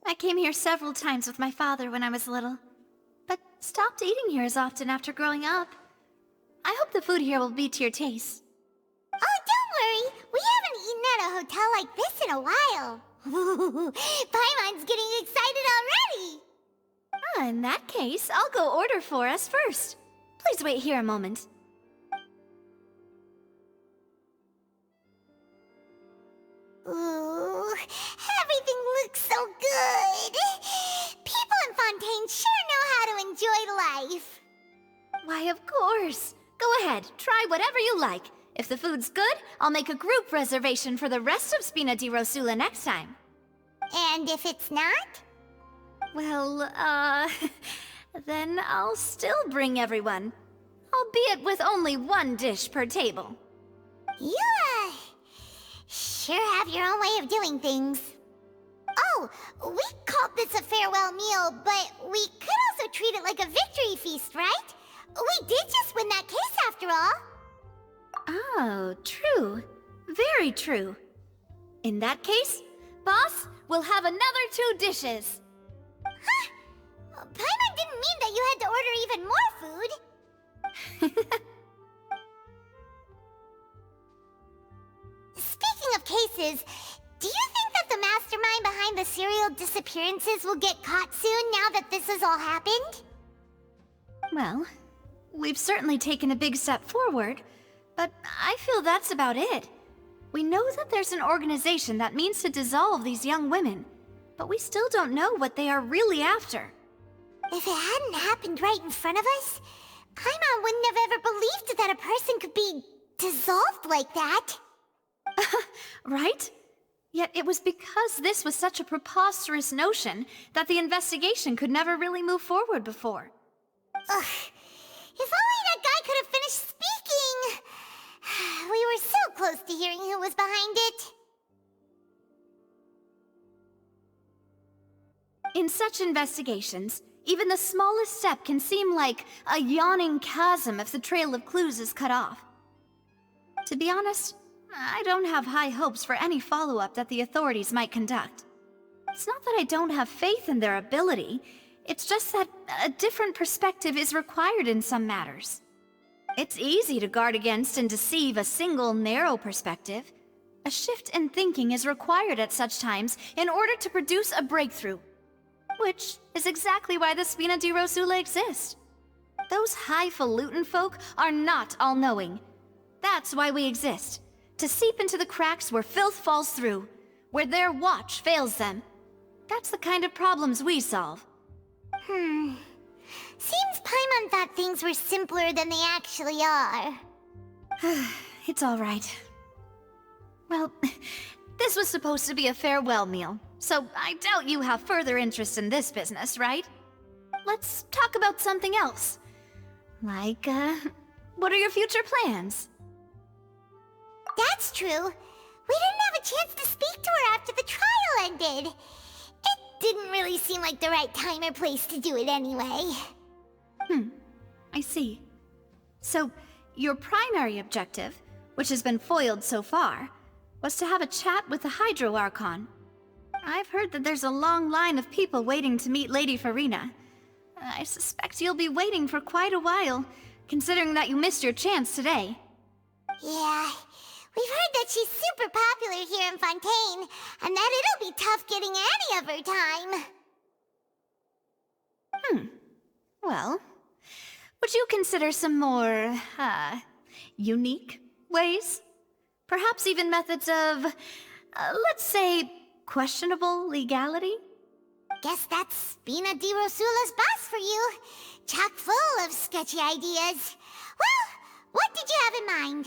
I came here several times with my father when I was little, but stopped eating here as often after growing up. I hope the food here will be to your taste. Oh, don't worry. We haven't eaten at a hotel like this in a while. Paimon's getting excited already. In that case, I'll go order for us first. Please wait here a moment. Ooh, everything looks so good. People in Fontaine sure know how to enjoy life. Why, of course. Go ahead, try whatever you like. If the food's good, I'll make a group reservation for the rest of Spina di Rosula next time. And if it's not? Well, then I'll still bring everyone. Albeit with only one dish per table. You, sure have your own way of doing things. Oh, we called this a farewell meal, but we could also treat it like a victory feast, right? We did just win that case after all. Oh, true. Very true. In that case, boss, we'll have another 2 dishes. Huh? Paimon didn't mean that you had to order even more food. Speaking of cases, do you think that the mastermind behind the serial disappearances will get caught soon now that this has all happened? Well, we've certainly taken a big step forward, but I feel that's about it. We know that there's an organization that means to dissolve these young women, but we still don't know what they are really after. If it hadn't happened right in front of us, Paimon wouldn't have ever believed that a person could be dissolved like that. Right? Yet it was because this was such a preposterous notion that the investigation could never really move forward before. Ugh. If only that guy could have finished speaking! We were so close to hearing who was behind it. In such investigations, even the smallest step can seem like a yawning chasm if the trail of clues is cut off. To be honest, I don't have high hopes for any follow-up that the authorities might conduct. It's not that I don't have faith in their ability, it's just that a different perspective is required in some matters. It's easy to guard against and deceive a single narrow perspective. A shift in thinking is required at such times in order to produce a breakthrough. Which is exactly why the Spina di Rosula exist. Those highfalutin folk are not all-knowing. That's why we exist. To seep into the cracks where filth falls through, where their watch fails them. That's the kind of problems we solve. Seems Paimon thought things were simpler than they actually are. It's all right. Well, this was supposed to be a farewell meal, so I doubt you have further interest in this business, right? Let's talk about something else. Like, what are your future plans? That's true. We didn't have a chance to speak to her after the trial ended. It didn't really seem like the right time or place to do it anyway. I see. So, your primary objective, which has been foiled so far, was to have a chat with the Hydro Archon. I've heard that there's a long line of people waiting to meet Lady Farina. I suspect you'll be waiting for quite a while, considering that you missed your chance today. Yeah, we've heard that she's super popular here in Fontaine, and that it'll be tough getting any of her time. Well, would you consider some more, unique ways? Perhaps even methods of, let's say, questionable legality? Guess that's Spina di Rosula's boss for you. Chock full of sketchy ideas. Well, what did you have in mind?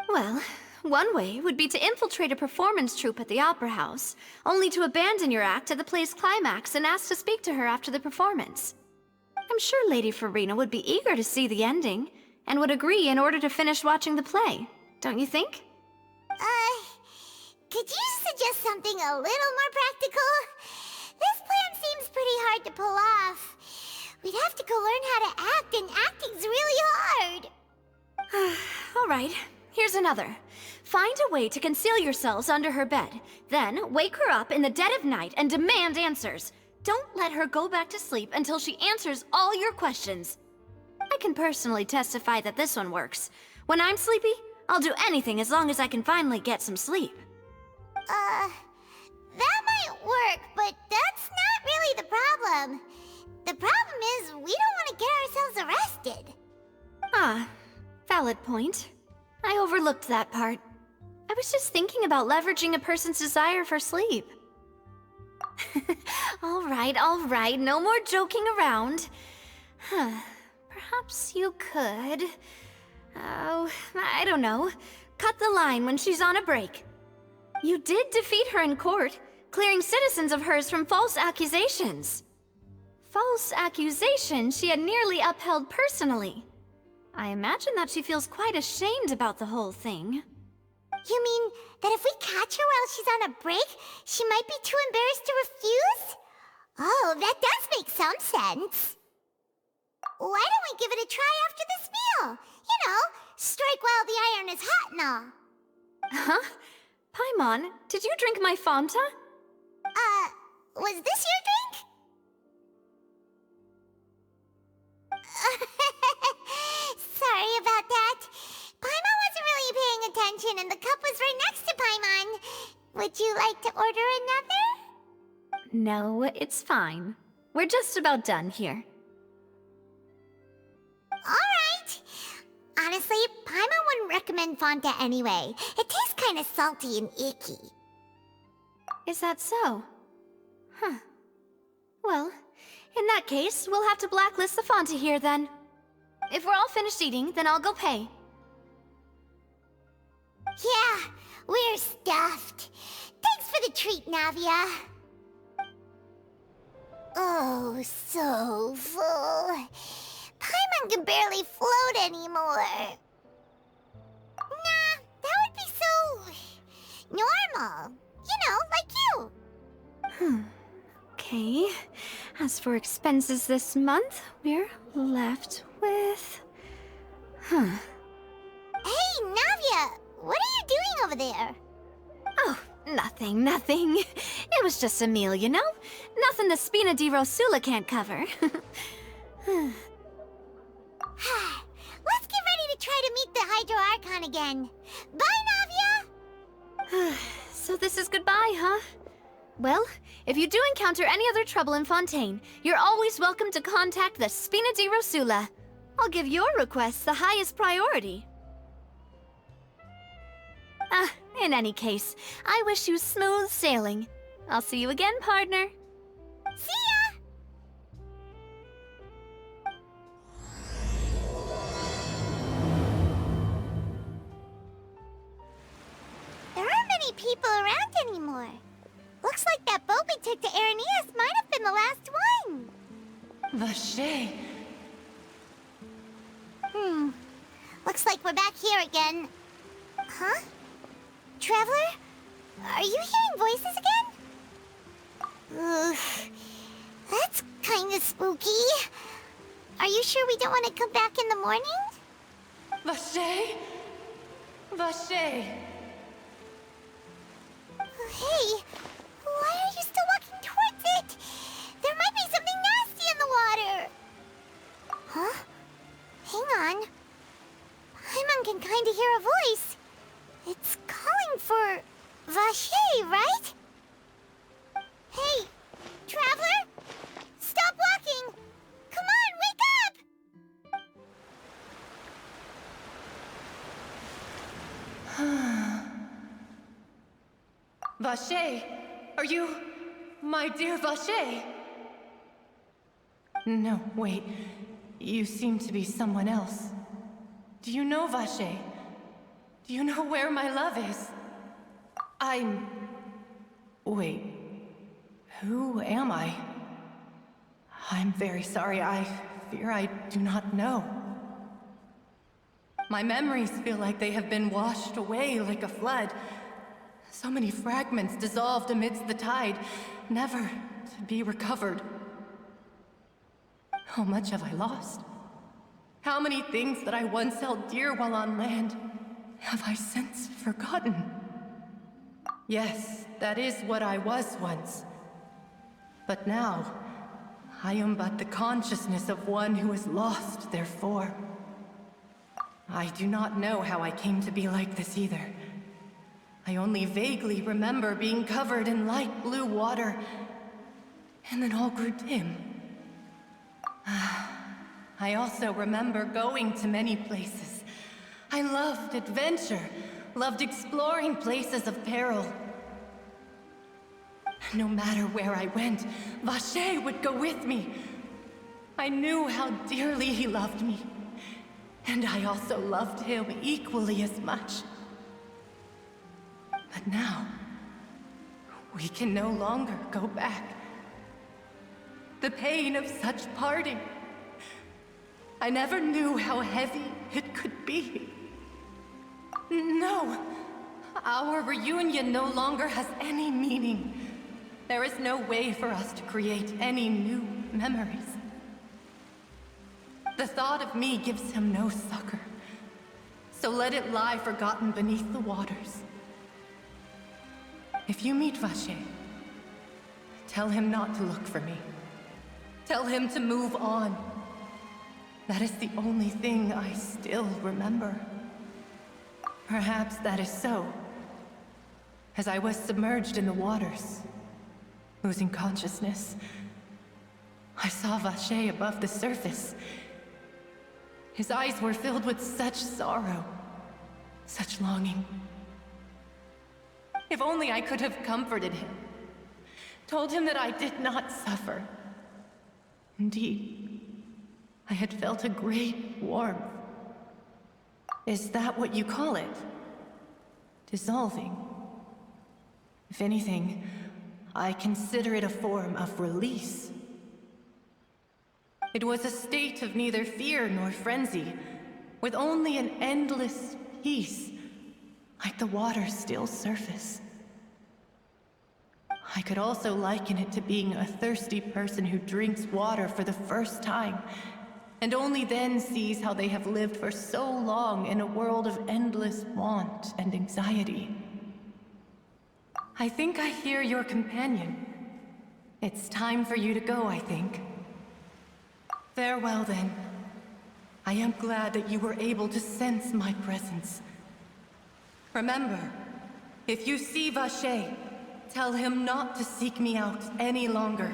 Well, one way would be to infiltrate a performance troupe at the Opera House, only to abandon your act at the play's climax and ask to speak to her after the performance. I'm sure Lady Farina would be eager to see the ending, and would agree in order to finish watching the play, don't you think? Could you suggest something a little more practical? This plan seems pretty hard to pull off. We'd have to go learn how to act, and acting's really hard. All right, here's another. Find a way to conceal yourselves under her bed. Then, wake her up in the dead of night and demand answers. Don't let her go back to sleep until she answers all your questions. I can personally testify that this one works. When I'm sleepy, I'll do anything as long as I can finally get some sleep. That might work, but that's not really the problem. The problem is we don't want to get ourselves arrested. Ah, valid point. I overlooked that part. I was just thinking about leveraging a person's desire for sleep. All right, no more joking around. Perhaps you could... Oh, I don't know. Cut the line when she's on a break. You did defeat her in court, clearing citizens of hers from false accusations. False accusations she had nearly upheld personally. I imagine that she feels quite ashamed about the whole thing. You mean that if we catch her while she's on a break, she might be too embarrassed to refuse? Oh, that does make some sense. Why don't we give it a try after this meal? You know, strike while the iron is hot and all. Huh? Paimon, did you drink my Fanta? Was this your drink? Sorry about that. Paimon wasn't really paying attention and the cup was right next to Paimon. Would you like to order another? No, it's fine. We're just about done here. Alright. Honestly, Paimon wouldn't recommend Fanta anyway. It tastes kind of salty and icky. Is that so? Huh. Well, in that case, we'll have to blacklist the Fanta here then. If we're all finished eating, then I'll go pay. Yeah, we're stuffed. Thanks for the treat, Navia. Oh, so full. Paimon can barely float anymore. Nah, that would be so... normal. You know, like you. Okay. As for expenses this month, we're left with... Hey, Navia! What are you doing over there? Oh, nothing. It was just a meal, you know? Nothing the Spina di Rosula can't cover. Let's get ready to try to meet the Hydro Archon again. Bye, Navia! So this is goodbye, huh? Well, if you do encounter any other trouble in Fontaine, you're always welcome to contact the Spina di Rosula. I'll give your requests the highest priority. In any case, I wish you smooth sailing. I'll see you again, partner. See ya! There aren't many people around anymore. Looks like that boat we took to Araneas might have been the last one. Vache. Looks like we're back here again. Huh? Traveler? Are you hearing voices again? Ugh. That's kinda spooky. Are you sure we don't want to come back in the morning? Vache? Vache. Hey, why are you still walking towards it? There might be something nasty in the water. Huh? Hang on. Paimon can kinda hear a voice. It's calling for Vache, right? Hey, Traveler? Stop walking! Come on, wake up! Vache, are you... my dear Vache? No, wait. You seem to be someone else. Do you know Vache? Do you know where my love is? Wait. Who am I? I'm very sorry. I fear I do not know. My memories feel like they have been washed away like a flood. So many fragments dissolved amidst the tide, never to be recovered. How much have I lost? How many things that I once held dear while on land Have I since forgotten? Yes, that is what I was once. But now, I am but the consciousness of one who is lost, therefore. I do not know how I came to be like this either. I only vaguely remember being covered in light blue water, and then all grew dim. I also remember going to many places. I loved adventure, loved exploring places of peril. No matter where I went, Vacher would go with me. I knew how dearly he loved me, and I also loved him equally as much. But now, we can no longer go back. The pain of such parting, I never knew how heavy it could be. No, our reunion no longer has any meaning. There is no way for us to create any new memories. The thought of me gives him no succor, so let it lie forgotten beneath the waters. If you meet Vacher, tell him not to look for me. Tell him to move on. That is the only thing I still remember. Perhaps that is so, as I was submerged in the waters, losing consciousness. I saw Vacher above the surface. His eyes were filled with such sorrow, such longing. If only I could have comforted him, told him that I did not suffer. Indeed, I had felt a great warmth. Is that what you call it? Dissolving? If anything, I consider it a form of release. It was a state of neither fear nor frenzy, with only an endless peace, like the water's still surface. I could also liken it to being a thirsty person who drinks water for the first time, and only then sees how they have lived for so long in a world of endless want and anxiety. I think I hear your companion. It's time for you to go, I think. Farewell, then. I am glad that you were able to sense my presence. Remember, if you see Vacher, tell him not to seek me out any longer.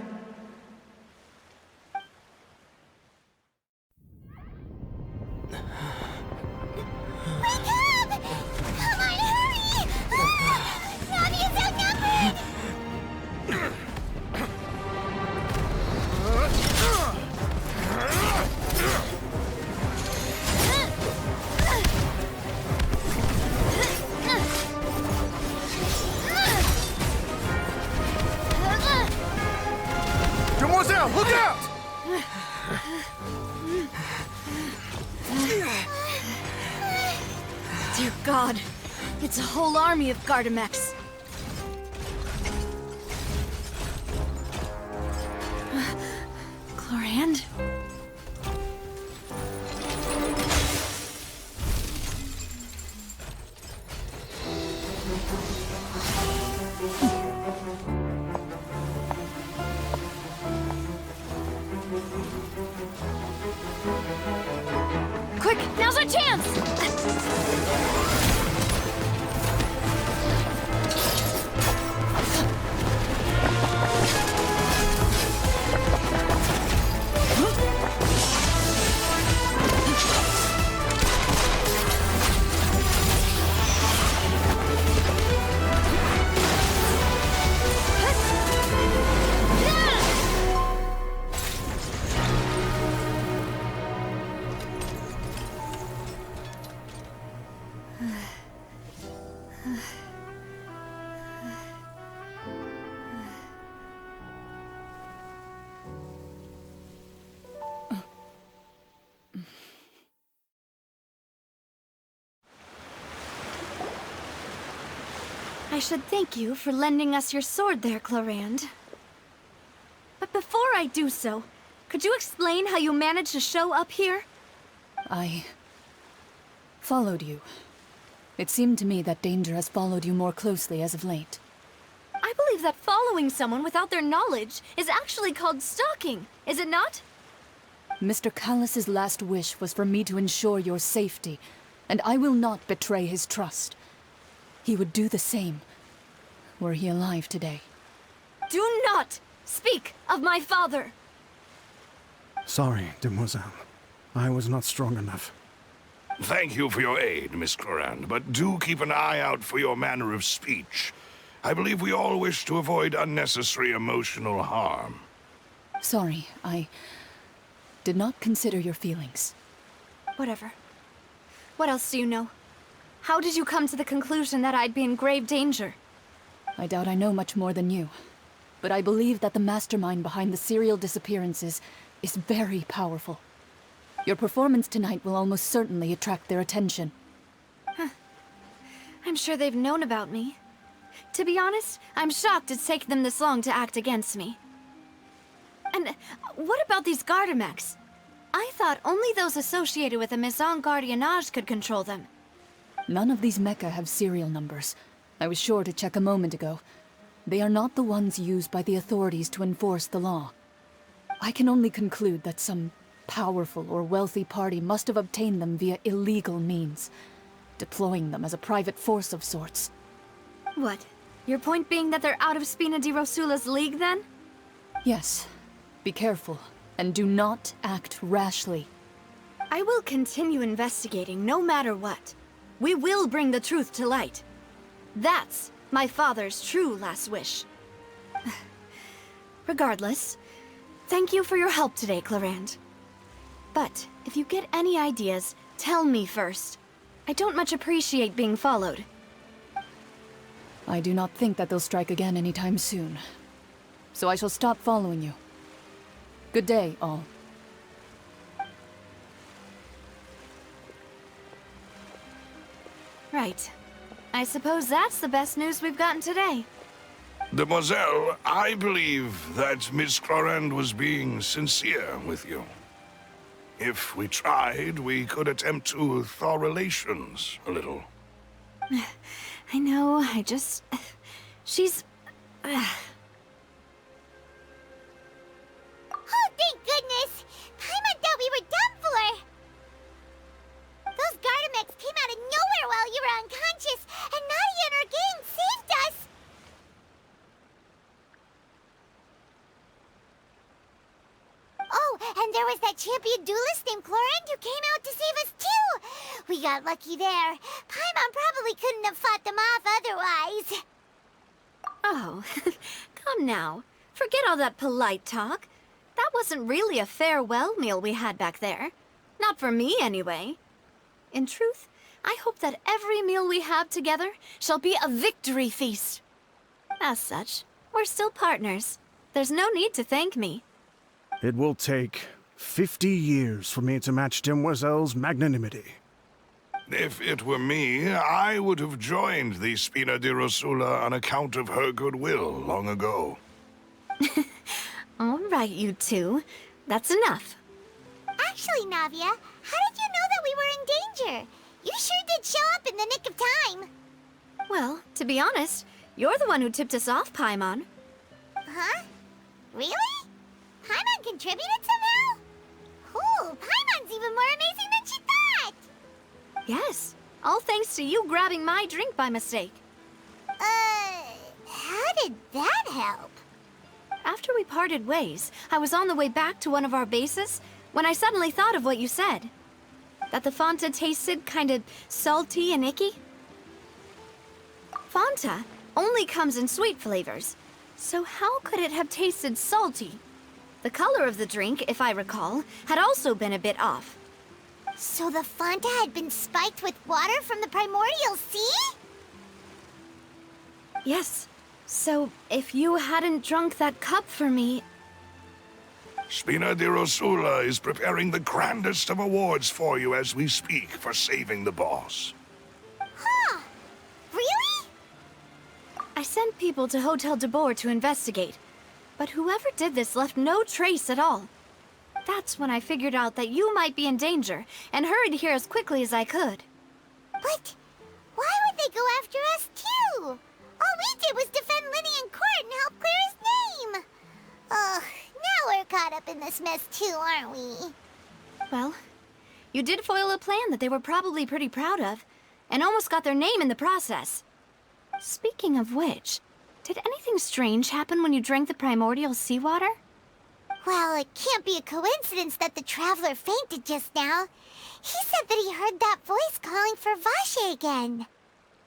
Wake up! Come on, hurry! Navi is outnumbered! Demoiselle, look out! Dear God, it's a whole army of Gardamex. Chlorand? Quick, now's our chance! I should thank you for lending us your sword there, Chlorand. But before I do so, could you explain how you managed to show up here? I followed you. It seemed to me that danger has followed you more closely as of late. I believe that following someone without their knowledge is actually called stalking, is it not? Mr. Callus's last wish was for me to ensure your safety, and I will not betray his trust. He would do the same, were he alive today. Do not speak of my father! Sorry, demoiselle. I was not strong enough. Thank you for your aid, Miss Clorinde, but do keep an eye out for your manner of speech. I believe we all wish to avoid unnecessary emotional harm. Sorry, I did not consider your feelings. Whatever. What else do you know? How did you come to the conclusion that I'd be in grave danger? I doubt I know much more than you, but I believe that the mastermind behind the serial disappearances is very powerful. Your performance tonight will almost certainly attract their attention. I'm sure they've known about me. To be honest, I'm shocked it's taken them this long to act against me. And what about these Gardamex? I thought only those associated with the Maison Gardiennage could control them. None of these mecha have serial numbers. I was sure to check a moment ago. They are not the ones used by the authorities to enforce the law. I can only conclude that some powerful or wealthy party must have obtained them via illegal means, deploying them as a private force of sorts. What? Your point being that they're out of Spina di Rosula's league, then? Yes. Be careful, and do not act rashly. I will continue investigating no matter what. We will bring the truth to light. That's my father's true last wish. Regardless, thank you for your help today, Clorinde. But if you get any ideas, tell me first. I don't much appreciate being followed. I do not think that they'll strike again anytime soon. So I shall stop following you. Good day, all. Right. I suppose that's the best news we've gotten today. Demoiselle, I believe that Miss Clorinde was being sincere with you. If we tried, we could attempt to thaw relations a little. I know, I just... She's... Oh, thank goodness! Paimon thought we were done for! Those Gardamex came out of nowhere while you were unconscious, and Nadia and her gang saved us! Oh, and there was that champion duelist named Clorinde who came out to save us too! We got lucky there. Paimon probably couldn't have fought them off otherwise. Oh, come now. Forget all that polite talk. That wasn't really a farewell meal we had back there. Not for me, anyway. In truth, I hope that every meal we have together shall be a victory feast. As such, we're still partners. There's no need to thank me. It will take 50 years for me to match Demoiselle's magnanimity. If it were me, I would have joined the Spina di Rosula on account of her goodwill long ago. All right, you two. That's enough. Actually, Navia, how did you know that we were in danger? You sure did show up in the nick of time. Well, to be honest, you're the one who tipped us off, Paimon. Huh? Really? Paimon contributed somehow? Ooh, Paimon's even more amazing than she thought! Yes, all thanks to you grabbing my drink by mistake. How did that help? After we parted ways, I was on the way back to one of our bases when I suddenly thought of what you said. That the Fanta tasted kind of salty and icky. Fanta only comes in sweet flavors, so how could it have tasted salty? The color of the drink, if I recall, had also been a bit off. So the Fanta had been spiked with water from the primordial sea? Yes. So, if you hadn't drunk that cup for me... Spina di Rosula is preparing the grandest of awards for you as we speak for saving the boss. Huh? Really? I sent people to Hotel de Boer to investigate, but whoever did this left no trace at all. That's when I figured out that you might be in danger, and hurried here as quickly as I could. But why would they go after us, too? All we did was defend Linny in court and help clear his name. Ugh, now we're caught up in this mess, too, aren't we? Well, you did foil a plan that they were probably pretty proud of, and almost got their name in the process. Speaking of which, did anything strange happen when you drank the primordial seawater? Well, it can't be a coincidence that the Traveler fainted just now. He said that he heard that voice calling for Vache again.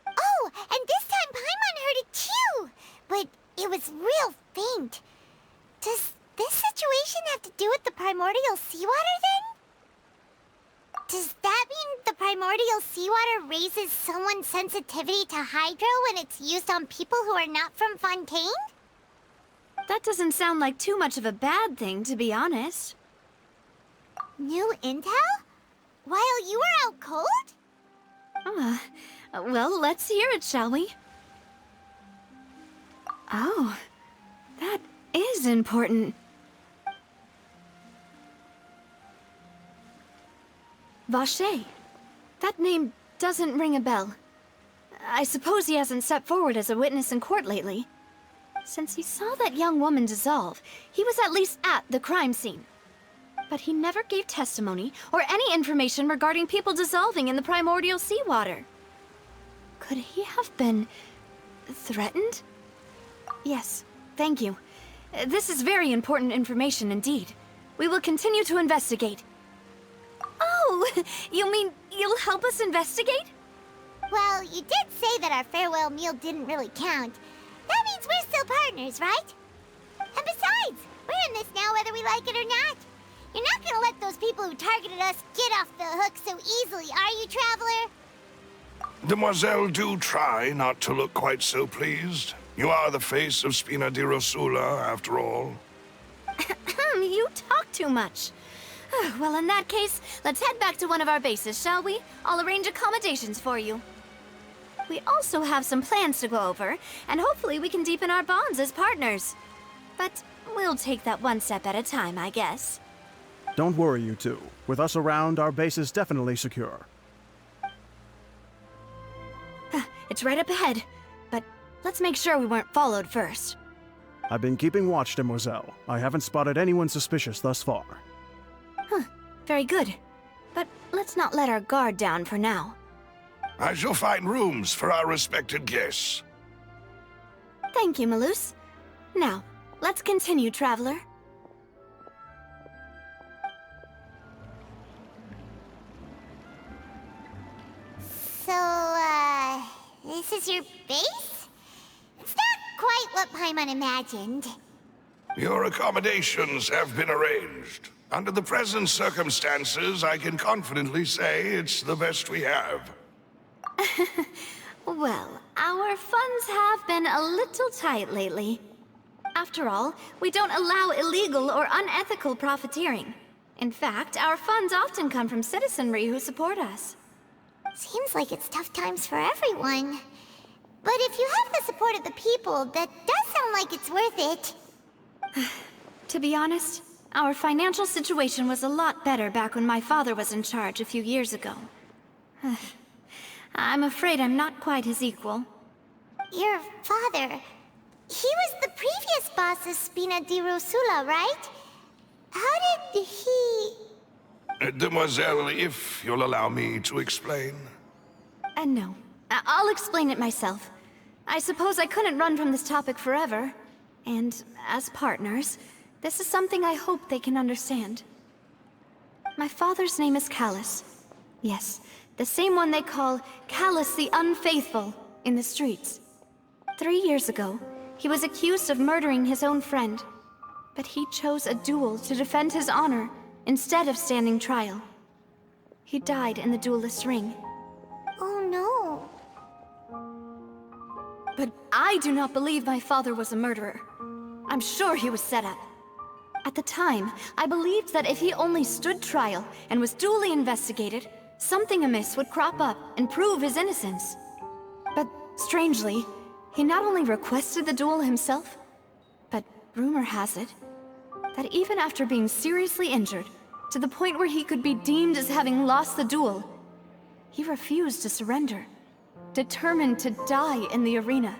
Oh, and this time Paimon heard it too, but it was real faint. Does this situation have to do with the primordial seawater then? Does that mean the primordial seawater raises someone's sensitivity to hydro when it's used on people who are not from Fontaine? That doesn't sound like too much of a bad thing, to be honest. New intel? While you were out cold? Well, let's hear it, shall we? Oh, that is important. Vache. That name doesn't ring a bell. I suppose he hasn't stepped forward as a witness in court lately. Since he saw that young woman dissolve, he was at least at the crime scene. But he never gave testimony or any information regarding people dissolving in the primordial seawater. Could he have been threatened? Yes, thank you. This is very important information indeed. We will continue to investigate. Oh, you mean you'll help us investigate? Well, you did say that our farewell meal didn't really count. That means we're still partners, right? And besides, we're in this now whether we like it or not. You're not gonna let those people who targeted us get off the hook so easily, are you, Traveler? Demoiselle, do try not to look quite so pleased. You are the face of Spina di Rosula, after all. You talk too much. Well, in that case, let's head back to one of our bases, shall we? I'll arrange accommodations for you. We also have some plans to go over, and hopefully we can deepen our bonds as partners. But we'll take that one step at a time, I guess. Don't worry, you two. With us around, our base is definitely secure. It's right up ahead, but let's make sure we weren't followed first. I've been keeping watch, Demoiselle. I haven't spotted anyone suspicious thus far. Very good. But let's not let our guard down for now. I shall find rooms for our respected guests. Thank you, Malus. Now, let's continue, Traveler. So, this is your base? It's not quite what Paimon imagined. Your accommodations have been arranged. Under the present circumstances, I can confidently say it's the best we have. Well, our funds have been a little tight lately. After all, we don't allow illegal or unethical profiteering. In fact, our funds often come from citizenry who support us. Seems like it's tough times for everyone. But if you have the support of the people, that does sound like it's worth it. To be honest, our financial situation was a lot better back when my father was in charge a few years ago. I'm afraid I'm not quite his equal. Your father... he was the previous boss of Spina di Rosula, right? How did he... Demoiselle, if you'll allow me to explain. No. I'll explain it myself. I suppose I couldn't run from this topic forever. And as partners, this is something I hope they can understand. My father's name is Callus. Yes, the same one they call Callus the Unfaithful in the streets. 3 years ago, he was accused of murdering his own friend. But he chose a duel to defend his honor instead of standing trial. He died in the duelist's ring. Oh no. But I do not believe my father was a murderer. I'm sure he was set up. At the time, I believed that if he only stood trial and was duly investigated, something amiss would crop up and prove his innocence. But strangely, he not only requested the duel himself, but rumor has it that even after being seriously injured, to the point where he could be deemed as having lost the duel, he refused to surrender. determined to die in the arena.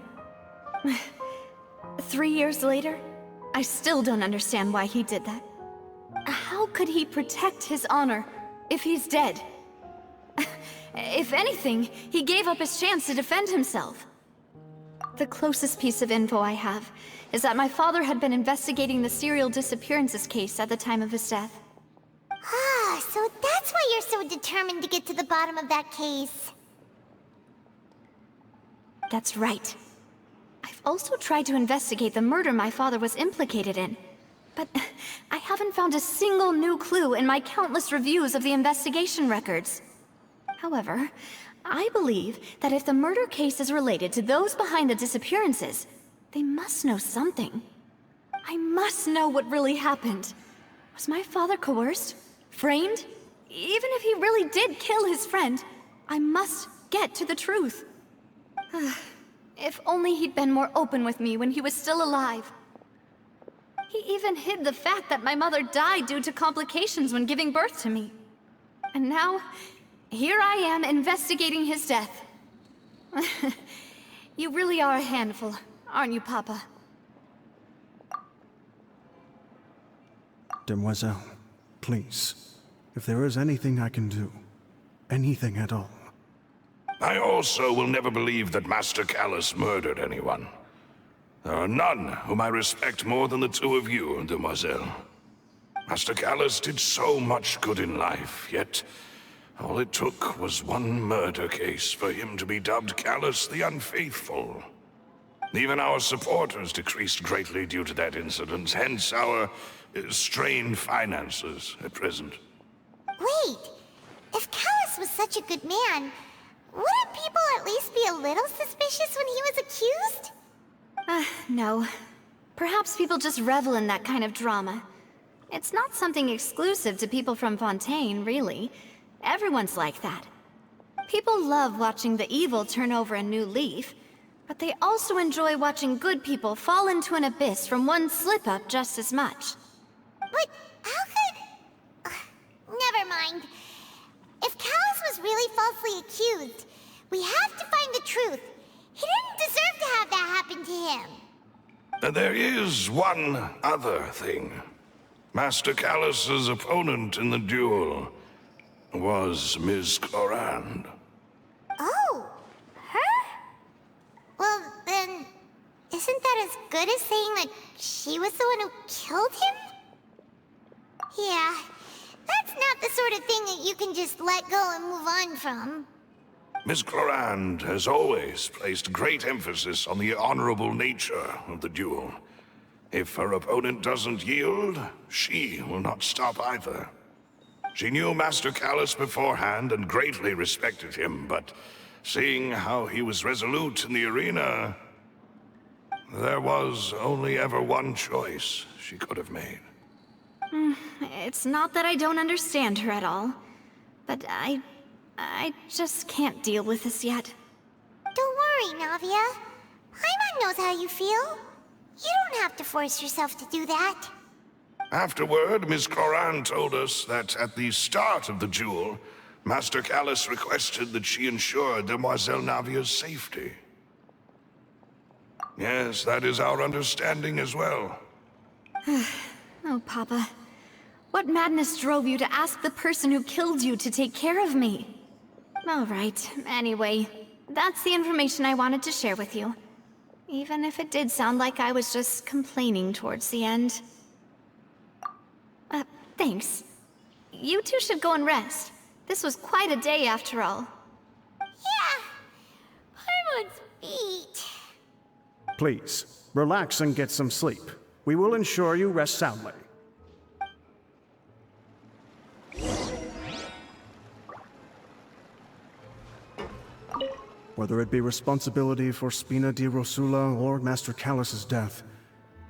3 years later, I still don't understand why he did that. How could he protect his honor if he's dead? If anything, he gave up his chance to defend himself. The closest piece of info I have is that my father had been investigating the serial disappearances case at the time of his death. Ah, so that's why you're so determined to get to the bottom of that case. That's right. I've also tried to investigate the murder my father was implicated in, but I haven't found a single new clue in my countless reviews of the investigation records. However, I believe that if the murder case is related to those behind the disappearances, they must know something. I must know what really happened. Was my father coerced? Framed? Even if he really did kill his friend, I must get to the truth. If only he'd been more open with me when he was still alive. He even hid the fact that my mother died due to complications when giving birth to me. And now, here I am investigating his death. You really are a handful, aren't you, Papa? Demoiselle, please, if there is anything I can do, anything at all. I also will never believe that Master Callus murdered anyone. There are none whom I respect more than the two of you, Demoiselle. Master Callus did so much good in life, yet all it took was one murder case for him to be dubbed Callus the Unfaithful. Even our supporters decreased greatly due to that incident, hence our strained finances at present. Wait, if Callus was such a good man, wouldn't people at least be a little suspicious when he was accused? No. Perhaps people just revel in that kind of drama. It's not something exclusive to people from Fontaine, really. Everyone's like that. People love watching the evil turn over a new leaf, but they also enjoy watching good people fall into an abyss from one slip-up just as much. But how could... never mind. If Callus was really falsely accused, we have to find the truth. He didn't deserve to have that happen to him. There is one other thing. Master Callus's opponent in the duel was Ms. Clorand. Oh, her? Well, then, isn't that as good as saying that she was the one who killed him? Yeah, that's not the sort of thing that you can just let go and move on from. Ms. Clorand has always placed great emphasis on the honorable nature of the duel. If her opponent doesn't yield, she will not stop either. She knew Master Callus beforehand and greatly respected him, but seeing how he was resolute in the arena, there was only ever one choice she could have made. It's not that I don't understand her at all, but I just can't deal with this yet. Don't worry, Navia. Paimon knows how you feel. You don't have to force yourself to do that. Afterward, Ms. Clorand told us that at the start of the duel, Master Callus requested that she ensure Demoiselle Navia's safety. Yes, that is our understanding as well. Oh, Papa. What madness drove you to ask the person who killed you to take care of me? All right, anyway, that's the information I wanted to share with you. Even if it did sound like I was just complaining towards the end. Thanks. You two should go and rest. This was quite a day after all. Yeah, Paimon's feet. Please, relax and get some sleep. We will ensure you rest soundly. Whether it be responsibility for Spina di Rosula or Master Callus's death,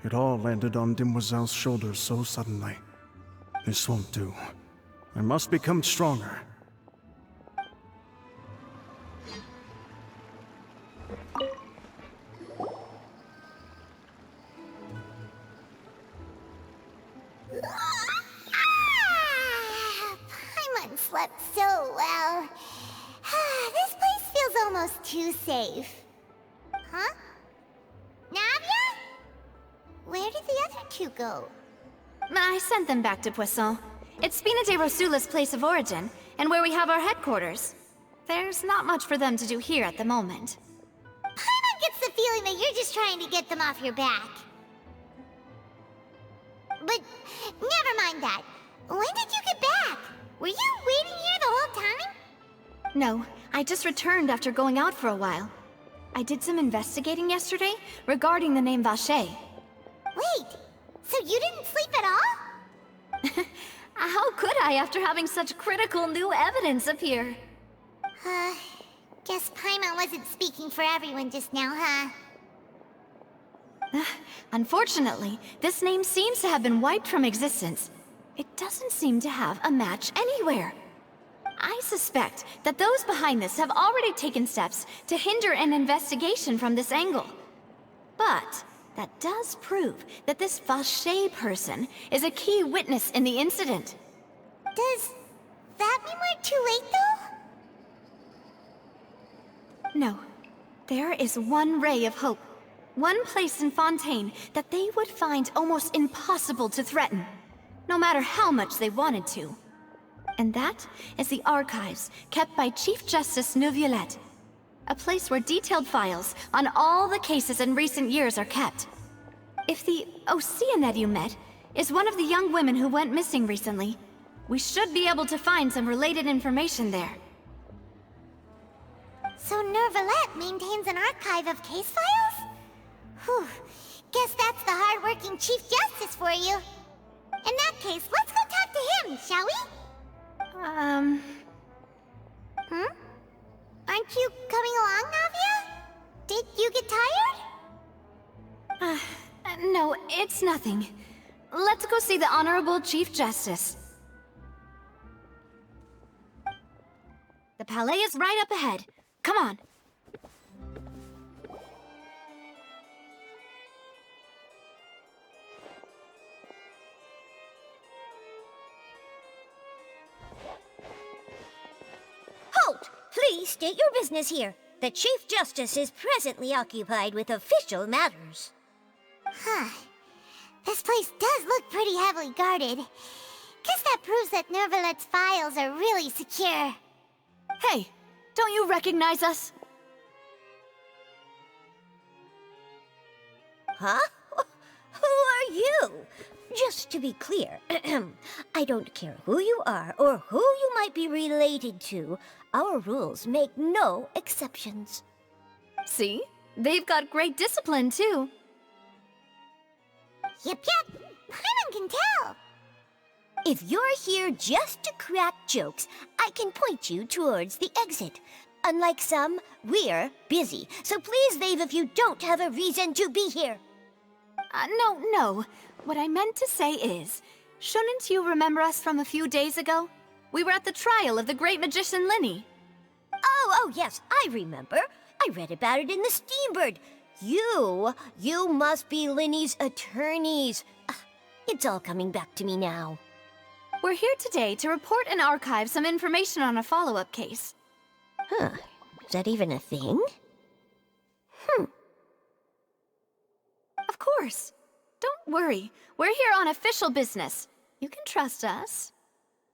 it all landed on Demoiselle's shoulders so suddenly. This won't do. I must become stronger. Paimon slept so well. This place feels almost almost too safe. Huh? Navia? Where did the other two go? I sent them back to Poisson. It's Spina de Rosula's place of origin, and where we have our headquarters. There's not much for them to do here at the moment. Paimon gets the feeling that you're just trying to get them off your back. But never mind that. When did you get back? Were you waiting here the whole time? No, I just returned after going out for a while. I did some investigating yesterday regarding the name Vache. Wait, so you didn't sleep at all? How could I after having such critical new evidence appear? Guess Paimon wasn't speaking for everyone just now, huh? Unfortunately, this name seems to have been wiped from existence. It doesn't seem to have a match anywhere. I suspect that those behind this have already taken steps to hinder an investigation from this angle. But that does prove that this Vache person is a key witness in the incident. Does that mean we're too late, though? No. There is one ray of hope. One place in Fontaine that they would find almost impossible to threaten, no matter how much they wanted to. And that is the archives kept by Chief Justice Neuvillette. A place where detailed files on all the cases in recent years are kept. If the Oceanette you met is one of the young women who went missing recently, we should be able to find some related information there. So Neuvillette maintains an archive of case files? Whew. Guess that's the hard-working Chief Justice for you. In that case, let's go talk to him, shall we? Aren't you coming along, Navia? Did you get tired? No, it's nothing. Let's go see the Honorable Chief Justice. The Palais is right up ahead. Come on. Halt! Please state your business here. The Chief Justice is presently occupied with official matters. Huh. This place does look pretty heavily guarded. Guess that proves that Neuvillette's files are really secure. Hey, don't you recognize us? Huh? Who are you? Just to be clear, I don't care who you are or who you might be related to. Our rules make no exceptions. See? They've got great discipline, too. Yep. Paimon can tell. If you're here just to crack jokes, I can point you towards the exit. Unlike some, we're busy, so please leave if you don't have a reason to be here. No. What I meant to say is, shouldn't you remember us from a few days ago? We were at the trial of the great magician Linny. Oh, yes, I remember. I read about it in the Steambird. You must be Linny's attorneys. It's all coming back to me now. We're here today to report and archive some information on a follow-up case. Huh, is that even a thing? Of course. Don't worry. We're here on official business. You can trust us.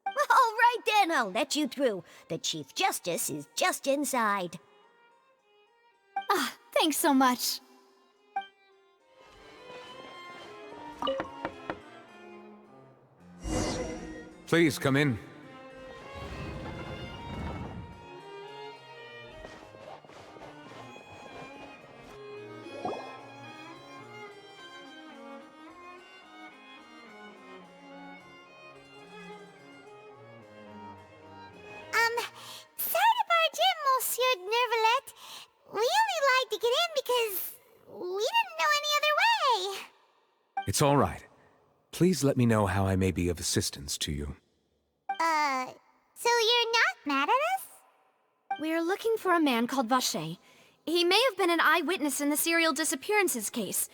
All right then, I'll let you through. The Chief Justice is just inside. Thanks so much. Please come in. Sorry to barge in, Monsieur Neuvillette. We only lied to get in because we didn't know any other way. It's all right. Please let me know how I may be of assistance to you. So you're not mad at us? We're looking for a man called Vache. He may have been an eyewitness in the serial disappearances case.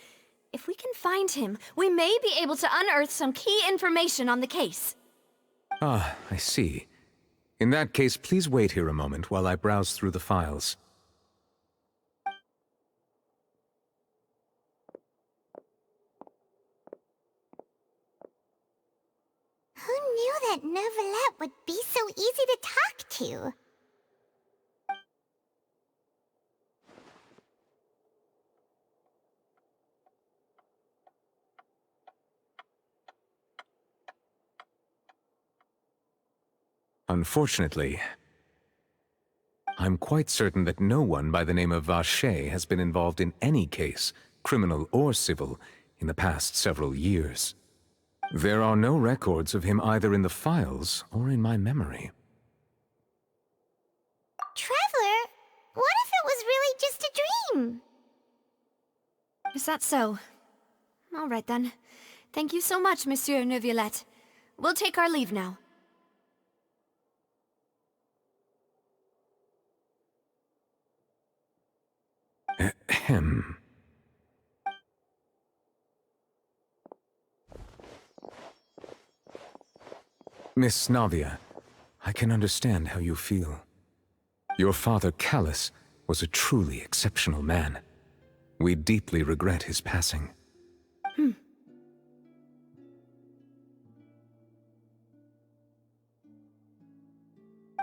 If we can find him, we may be able to unearth some key information on the case. Ah, I see. In that case, please wait here a moment while I browse through the files. that Neuvillette would be so easy to talk to. Unfortunately, I'm quite certain that no one by the name of Vacher has been involved in any case, criminal or civil, in the past several years. There are no records of him either in the files or in my memory. Traveler, what if it was really just a dream? Is that so? All right then. Thank you so much, Monsieur Neuvillette. We'll take our leave now. Ahem. Miss Navia, I can understand how you feel. Your father, Callus, was a truly exceptional man. We deeply regret his passing.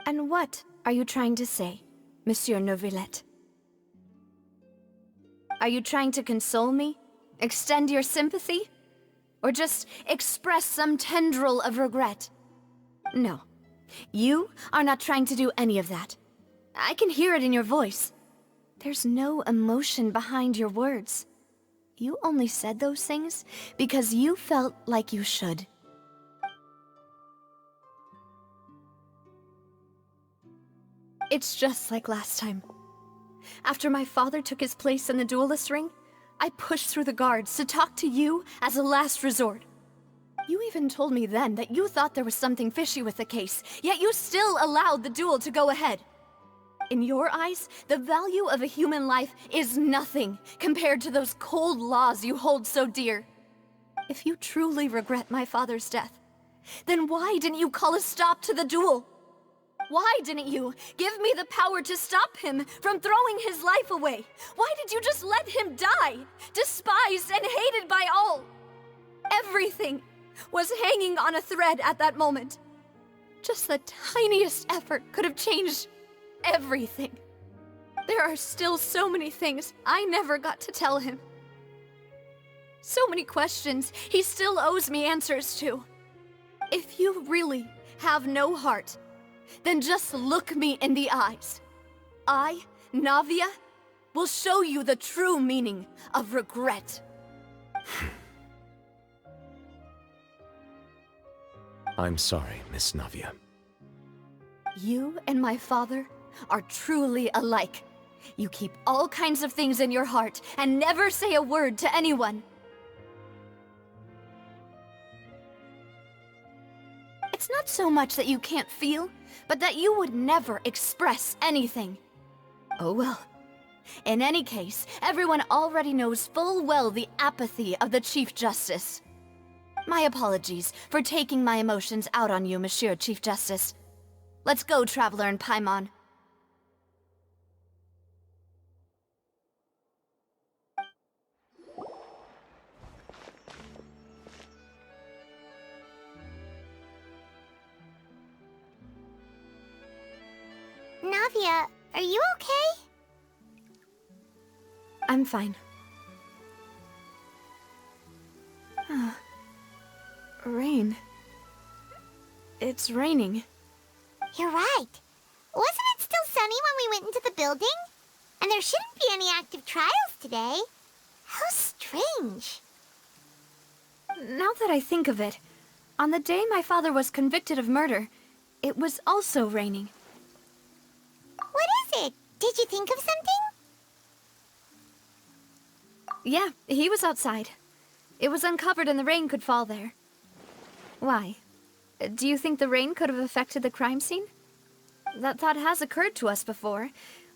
And what are you trying to say, Monsieur Neuvillette? Are you trying to console me? Extend your sympathy? Or just express some tendril of regret? No. You are not trying to do any of that. I can hear it in your voice. There's no emotion behind your words. You only said those things because you felt like you should. It's just like last time. After my father took his place in the duelist ring, I pushed through the guards to talk to you as a last resort. You even told me then that you thought there was something fishy with the case, yet you still allowed the duel to go ahead. In your eyes, the value of a human life is nothing compared to those cold laws you hold so dear. If you truly regret my father's death, then why didn't you call a stop to the duel? Why didn't you give me the power to stop him from throwing his life away? Why did you just let him die, despised and hated by all? Everything was hanging on a thread at that moment. Just the tiniest effort could have changed everything. There are still so many things I never got to tell him. So many questions he still owes me answers to. If you really have no heart, then just look me in the eyes. I, Navia, will show you the true meaning of regret. I'm sorry, Miss Navia. You and my father are truly alike. You keep all kinds of things in your heart and never say a word to anyone. It's not so much that you can't feel, but that you would never express anything. Oh well. In any case, everyone already knows full well the apathy of the Chief Justice. My apologies for taking my emotions out on you, Monsieur Chief Justice. Let's go, Traveler and Paimon. Navia, are you okay? I'm fine. Rain. It's raining. You're right. Wasn't it still sunny when we went into the building? And there shouldn't be any active trials today. How strange. Now that I think of it, on the day my father was convicted of murder, it was also raining. What is it? Did you think of something? Yeah, he was outside. It was uncovered and the rain could fall there. Why? Do you think the rain could have affected the crime scene? That thought has occurred to us before.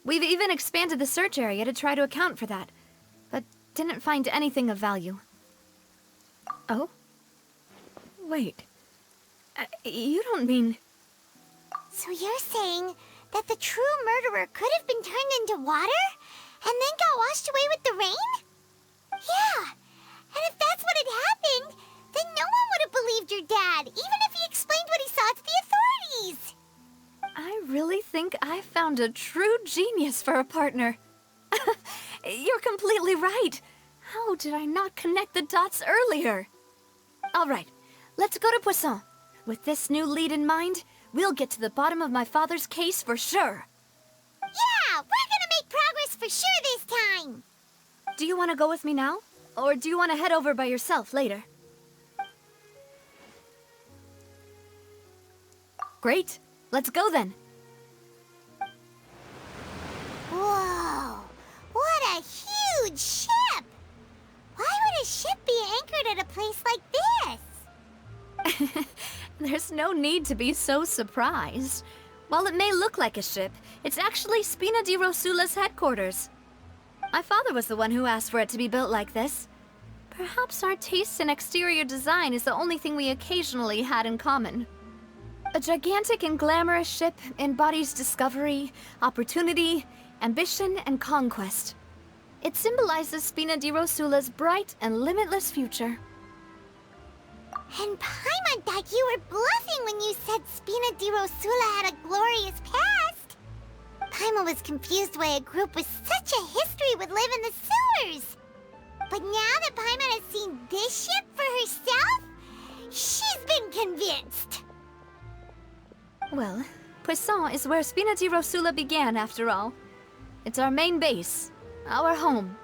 We've even expanded the search area to try to account for that, but didn't find anything of value. Oh? Wait. You don't mean... So you're saying that the true murderer could have been turned into water and then got washed away with the rain? Yeah, and if that's what had happened, then no one would have believed your dad, even if he explained what he saw found a true genius for a partner. You're completely right. How did I not connect the dots earlier? All right, let's go to Poisson. With this new lead in mind, we'll get to the bottom of my father's case for sure. Yeah, we're gonna make progress for sure this time. Do you want to go with me now? Or do you want to head over by yourself later? Great. Let's go then. Whoa, what a huge ship! Why would a ship be anchored at a place like this? There's no need to be so surprised. While it may look like a ship, it's actually Spina di Rosula's headquarters. My father was the one who asked for it to be built like this. Perhaps our taste in exterior design is the only thing we occasionally had in common. A gigantic and glamorous ship embodies discovery, opportunity, ambition, and conquest. It symbolizes Spina di Rosula's bright and limitless future. And Paimon thought you were bluffing when you said Spina di Rosula had a glorious past. Paimon was confused why a group with such a history would live in the sewers. But now that Paimon has seen this ship for herself, she's been convinced. Well, Poisson is where Spina di Rosula began, after all. It's our main base, our home.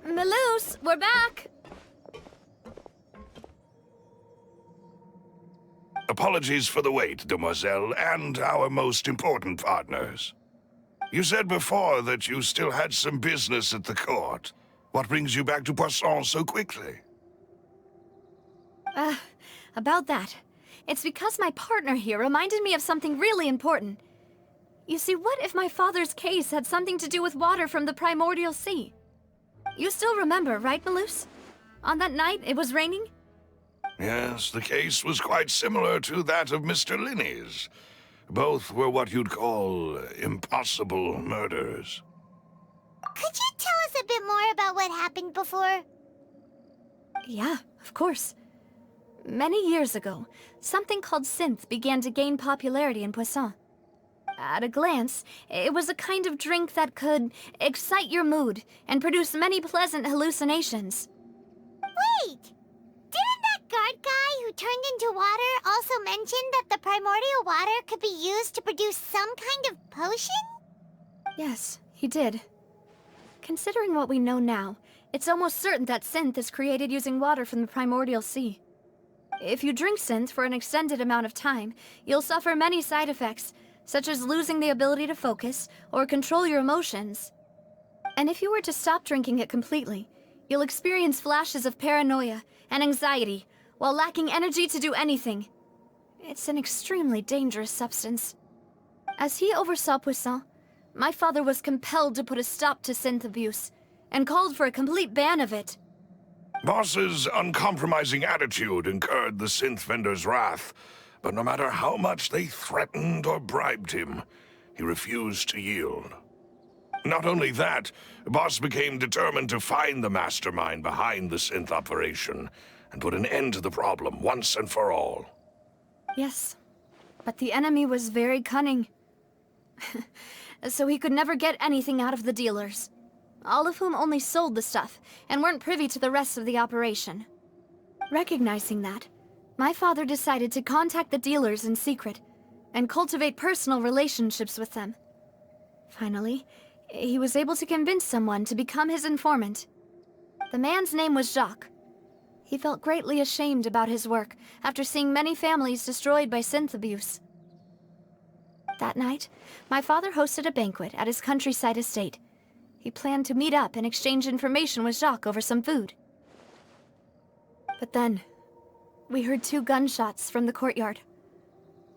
Melus, we're back! Apologies for the wait, demoiselle, and our most important partners. You said before that you still had some business at the court. What brings you back to Poisson so quickly? About that. It's because my partner here reminded me of something really important. You see, what if my father's case had something to do with water from the primordial sea? You still remember, right, Melus? On that night, it was raining? Yes, the case was quite similar to that of Mr. Linney's. Both were what you'd call impossible murders. Could you tell us a bit more about what happened before? Yeah, of course. Many years ago, something called synth began to gain popularity in Poisson. At a glance, it was a kind of drink that could excite your mood and produce many pleasant hallucinations. Wait! Didn't that guard guy who turned into water also mention that the primordial water could be used to produce some kind of potion? Yes, he did. Considering what we know now, it's almost certain that synth is created using water from the primordial sea. If you drink synth for an extended amount of time, you'll suffer many side effects, such as losing the ability to focus or control your emotions. And if you were to stop drinking it completely, you'll experience flashes of paranoia and anxiety while lacking energy to do anything. It's an extremely dangerous substance. As he oversaw Poisson, my father was compelled to put a stop to synth abuse and called for a complete ban of it. Boss's uncompromising attitude incurred the synth vendor's wrath, but no matter how much they threatened or bribed him, he refused to yield. Not only that, Boss became determined to find the mastermind behind the synth operation and put an end to the problem once and for all. Yes, but the enemy was very cunning. So he could never get anything out of the dealers, all of whom only sold the stuff and weren't privy to the rest of the operation. Recognizing that, my father decided to contact the dealers in secret and cultivate personal relationships with them. Finally, he was able to convince someone to become his informant. The man's name was Jacques. He felt greatly ashamed about his work after seeing many families destroyed by synth abuse. That night, my father hosted a banquet at his countryside estate. He planned to meet up and exchange information with Jacques over some food. But then, we heard 2 gunshots from the courtyard.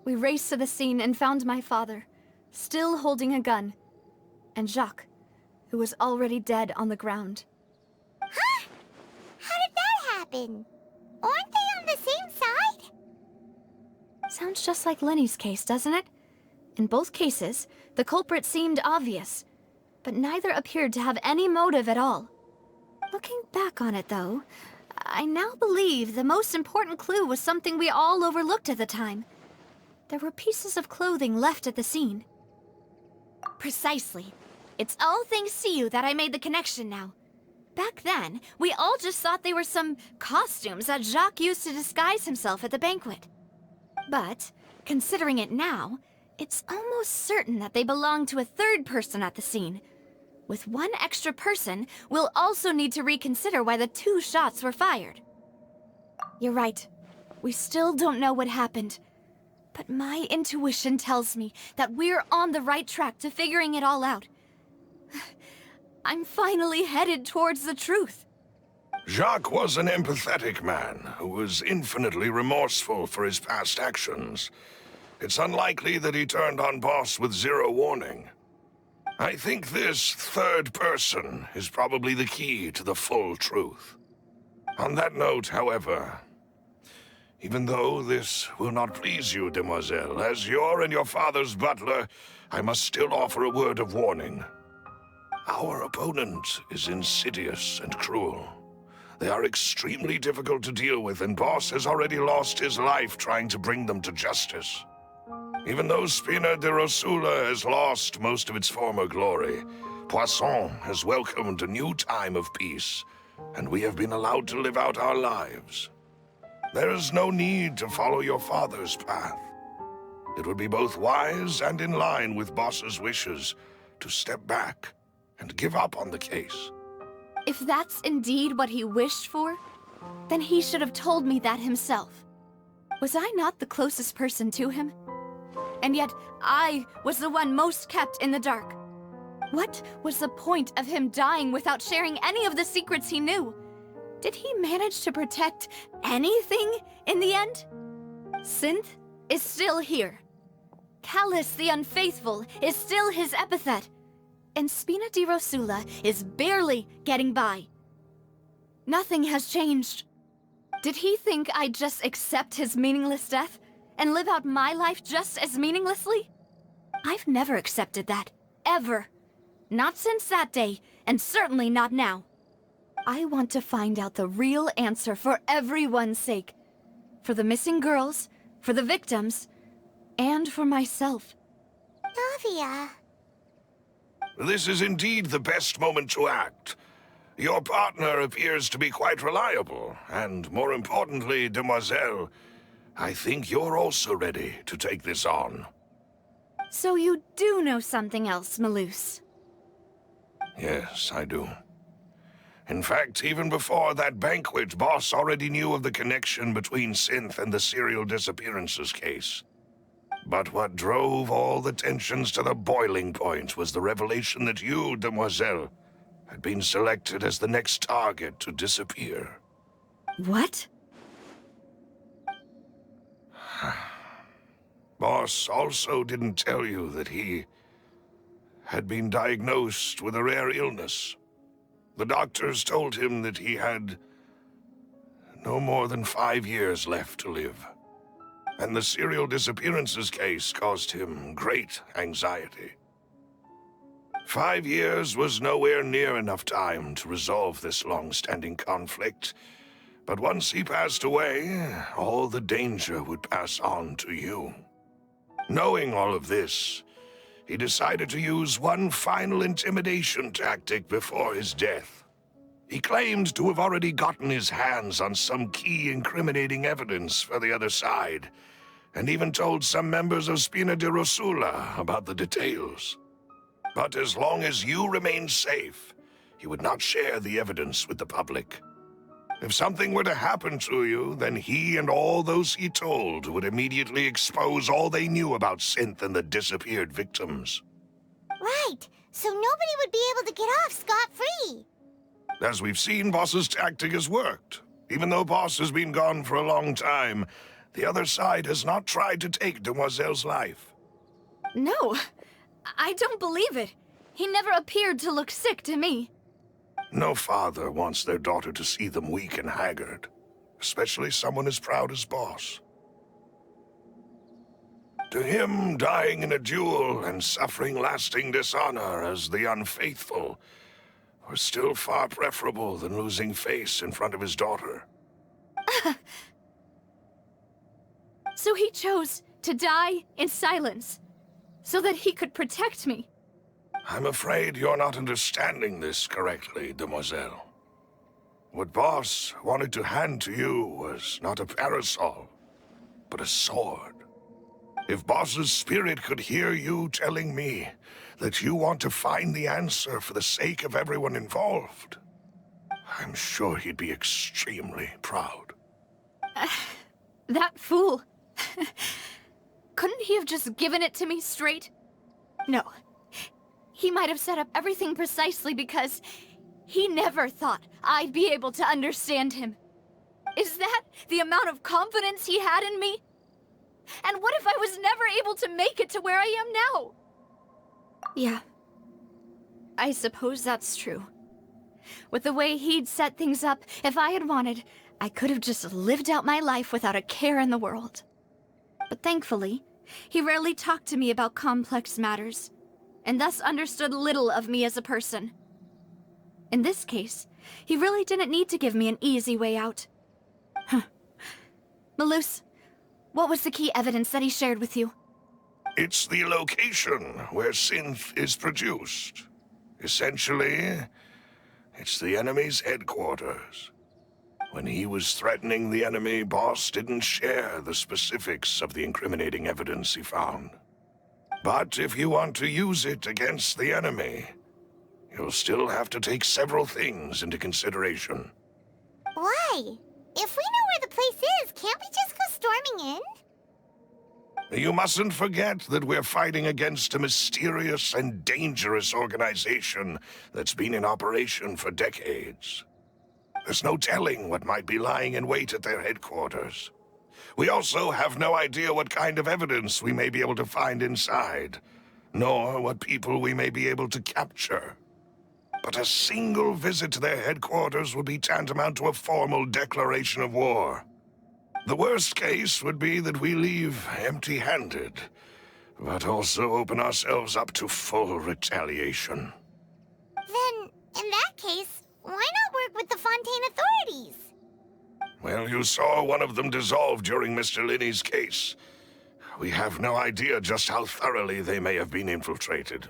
We raced to the scene and found my father, still holding a gun, and Jacques, who was already dead on the ground. Huh? How did that happen? Aren't they on the same side? Sounds just like Lenny's case, doesn't it? In both cases, the culprit seemed obvious, but neither appeared to have any motive at all. Looking back on it, though, I now believe the most important clue was something we all overlooked at the time. There were pieces of clothing left at the scene. Precisely. It's all thanks to you that I made the connection now. Back then, we all just thought they were some costumes that Jacques used to disguise himself at the banquet. But, considering it now, it's almost certain that they belong to a third person at the scene. With one extra person, we'll also need to reconsider why the 2 shots were fired. You're right. We still don't know what happened. But my intuition tells me that we're on the right track to figuring it all out. I'm finally headed towards the truth. Jacques was an empathetic man who was infinitely remorseful for his past actions. It's unlikely that he turned on Boss with 0 warning. I think this third person is probably the key to the full truth. On that note, however, even though this will not please you, demoiselle, as your and your father's butler, I must still offer a word of warning. Our opponent is insidious and cruel. They are extremely difficult to deal with, and Boss has already lost his life trying to bring them to justice. Even though Spina de Rosula has lost most of its former glory, Poisson has welcomed a new time of peace, and we have been allowed to live out our lives. There is no need to follow your father's path. It would be both wise and in line with Boss's wishes to step back and give up on the case. If that's indeed what he wished for, then he should have told me that himself. Was I not the closest person to him? And yet, I was the one most kept in the dark. What was the point of him dying without sharing any of the secrets he knew? Did he manage to protect anything in the end? Synth is still here. Callus the Unfaithful is still his epithet. And Spina di Rosula is barely getting by. Nothing has changed. Did he think I'd just accept his meaningless death and live out my life just as meaninglessly? I've never accepted that, ever. Not since that day, and certainly not now. I want to find out the real answer for everyone's sake. For the missing girls, for the victims, and for myself. Navia. This is indeed the best moment to act. Your partner appears to be quite reliable, and more importantly, demoiselle, I think you're also ready to take this on. So you do know something else, Malouse? Yes, I do. In fact, even before that banquet, Boss already knew of the connection between Synth and the serial disappearances case. But what drove all the tensions to the boiling point was the revelation that you, demoiselle, had been selected as the next target to disappear. What? Boss also didn't tell you that he had been diagnosed with a rare illness. The doctors told him that he had no more than 5 years left to live. And the serial disappearances case caused him great anxiety. 5 years was nowhere near enough time to resolve this long-standing conflict. But once he passed away, all the danger would pass on to you. Knowing all of this, he decided to use one final intimidation tactic before his death. He claimed to have already gotten his hands on some key incriminating evidence for the other side, and even told some members of Spina di Rosula about the details. But as long as you remained safe, he would not share the evidence with the public. If something were to happen to you, then he and all those he told would immediately expose all they knew about Synth and the disappeared victims. Right, so nobody would be able to get off scot-free. As we've seen, Boss's tactic has worked. Even though Boss has been gone for a long time, the other side has not tried to take Demoiselle's life. No, I don't believe it. He never appeared to look sick to me. No father wants their daughter to see them weak and haggard, especially someone as proud as Boss. To him, dying in a duel and suffering lasting dishonor as the Unfaithful were still far preferable than losing face in front of his daughter. So he chose to die in silence, so that he could protect me. I'm afraid you're not understanding this correctly, demoiselle. What Boss wanted to hand to you was not a parasol, but a sword. If Boss's spirit could hear you telling me that you want to find the answer for the sake of everyone involved, I'm sure he'd be extremely proud. That fool. Couldn't he have just given it to me straight? No. He might have set up everything precisely because he never thought I'd be able to understand him. Is that the amount of confidence he had in me? And what if I was never able to make it to where I am now? Yeah. I suppose that's true. With the way he'd set things up, if I had wanted, I could have just lived out my life without a care in the world. But thankfully, he rarely talked to me about complex matters, and thus understood little of me as a person. In this case, he really didn't need to give me an easy way out. Malus, what was the key evidence that he shared with you? It's the location where synth is produced. Essentially, it's the enemy's headquarters. When he was threatening the enemy, Boss didn't share the specifics of the incriminating evidence he found. But if you want to use it against the enemy, you'll still have to take several things into consideration. Why? If we know where the place is, can't we just go storming in? You mustn't forget that we're fighting against a mysterious and dangerous organization that's been in operation for decades. There's no telling what might be lying in wait at their headquarters. We also have no idea what kind of evidence we may be able to find inside, nor what people we may be able to capture. But a single visit to their headquarters would be tantamount to a formal declaration of war. The worst case would be that we leave empty-handed, but also open ourselves up to full retaliation. Then, in that case, why not work with the Fontaine authorities? Well, you saw one of them dissolve during Mr. Linney's case. We have no idea just how thoroughly they may have been infiltrated.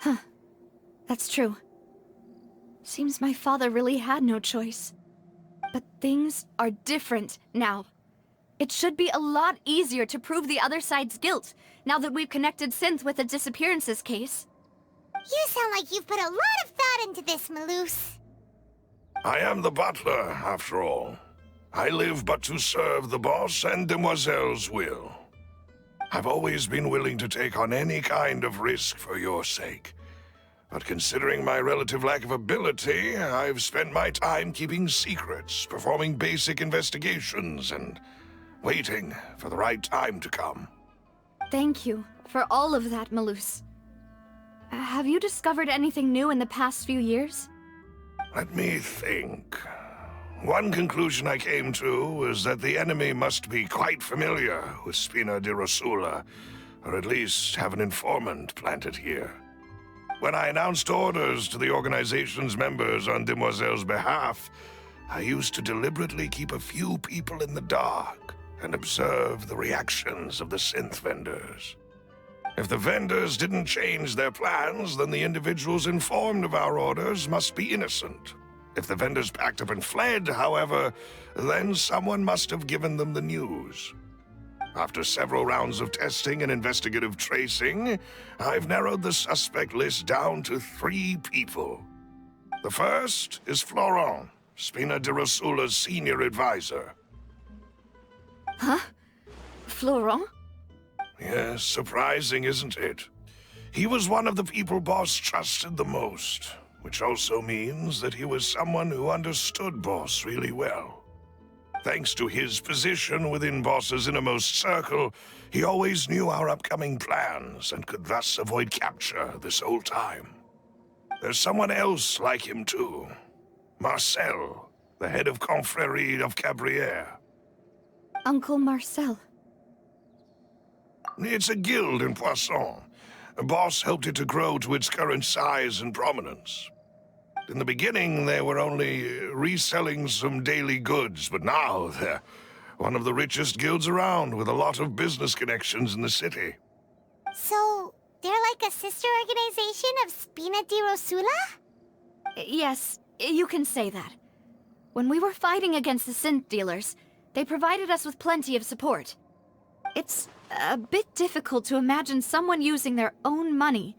Huh. That's true. Seems my father really had no choice. But things are different now. It should be a lot easier to prove the other side's guilt, now that we've connected Synth with the disappearances case. You sound like you've put a lot of thought into this, Malus. I am the butler, after all. I live but to serve the boss and Demoiselle's will. I've always been willing to take on any kind of risk for your sake. But considering my relative lack of ability, I've spent my time keeping secrets, performing basic investigations, and waiting for the right time to come. Thank you for all of that, Malus. Have you discovered anything new in the past few years? Let me think. One conclusion I came to was that the enemy must be quite familiar with Spina di Rosula, or at least have an informant planted here. When I announced orders to the organization's members on Demoiselle's behalf, I used to deliberately keep a few people in the dark and observe the reactions of the synth vendors. If the vendors didn't change their plans, then the individuals informed of our orders must be innocent. If the vendors packed up and fled, however, then someone must have given them the news. After several rounds of testing and investigative tracing, I've narrowed the suspect list down to 3 people. The first is Florent, Spina di Rosula's senior advisor. Huh? Florent? Yes, surprising, isn't it? He was one of the people Boss trusted the most, which also means that he was someone who understood Boss really well. Thanks to his position within Boss's innermost circle, he always knew our upcoming plans and could thus avoid capture this whole time. There's someone else like him too. Marcel, the head of Confrérie of Cabrières. Uncle Marcel. It's a guild in Poisson. Boss helped it to grow to its current size and prominence. In the beginning, they were only reselling some daily goods, but now they're one of the richest guilds around with a lot of business connections in the city. So, they're like a sister organization of Spina di Rosula? Yes, you can say that. When we were fighting against the synth dealers, they provided us with plenty of support. It's a bit difficult to imagine someone using their own money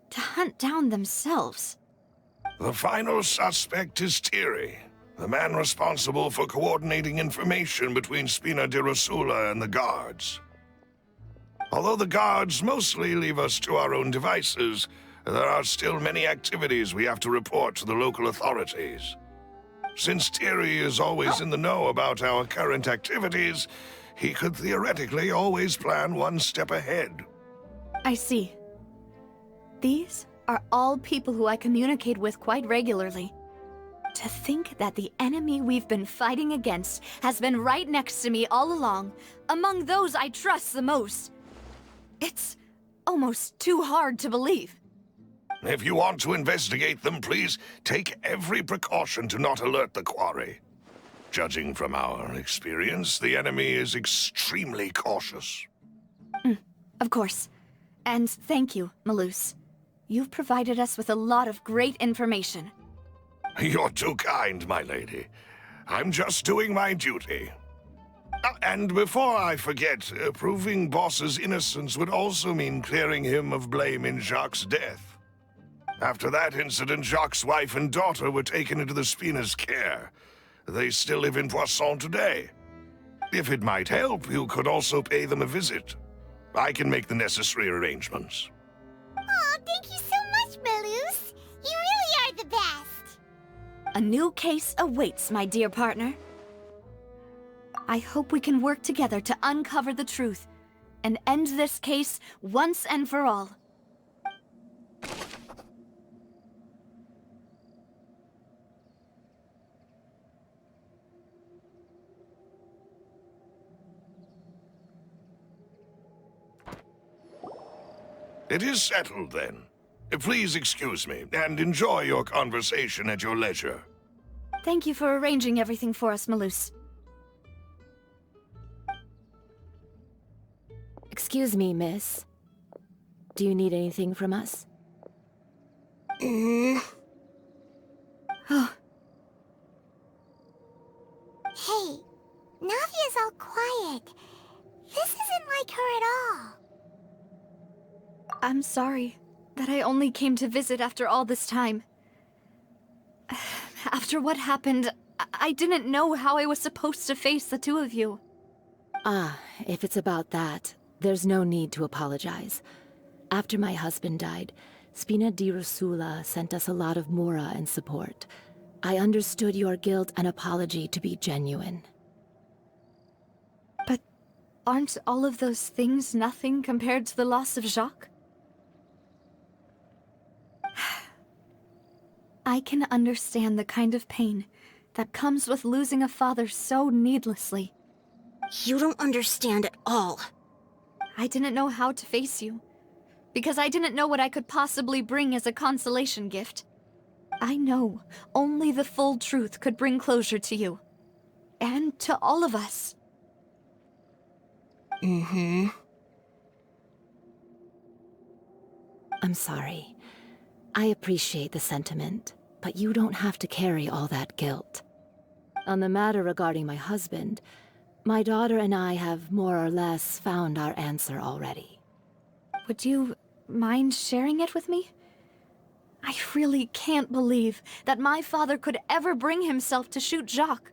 to hunt down themselves. The final suspect is Thierry, the man responsible for coordinating information between Spina di Rosula and the guards. Although the guards mostly leave us to our own devices, there are still many activities we have to report to the local authorities. Since Thierry is always in the know about our current activities, he could theoretically always plan one step ahead. I see. These are all people who I communicate with quite regularly. To think that the enemy we've been fighting against has been right next to me all along, among those I trust the most. It's almost too hard to believe. If you want to investigate them, please take every precaution to not alert the quarry. Judging from our experience, the enemy is extremely cautious. Of course. And thank you, Malus. You've provided us with a lot of great information. You're too kind, my lady. I'm just doing my duty. And before I forget, proving Boss's innocence would also mean clearing him of blame in Jacques' death. After that incident, Jacques' wife and daughter were taken into the Spina's care. They still live in Poisson today. If it might help, you could also pay them a visit. I can make the necessary arrangements. Oh, thank you so much, Malus. You really are the best. A new case awaits, my dear partner. I hope we can work together to uncover the truth and end this case once and for all. It is settled, then. Please excuse me, and enjoy your conversation at your leisure. Thank you for arranging everything for us, Malus. Excuse me, miss. Do you need anything from us? Oh, Hey, Navia's all quiet. This isn't like her at all. I'm sorry that I only came to visit after all this time. After what happened, I didn't know how I was supposed to face the two of you. Ah, if it's about that, there's no need to apologize. After my husband died, Spina di Rosula sent us a lot of mora and support. I understood your guilt and apology to be genuine. But aren't all of those things nothing compared to the loss of Jacques? I can understand the kind of pain that comes with losing a father so needlessly. You don't understand at all. I didn't know how to face you, because I didn't know what I could possibly bring as a consolation gift. I know only the full truth could bring closure to you, and to all of us. I'm sorry. I appreciate the sentiment, but you don't have to carry all that guilt. On the matter regarding my husband, my daughter and I have more or less found our answer already. Would you mind sharing it with me? I really can't believe that my father could ever bring himself to shoot Jacques.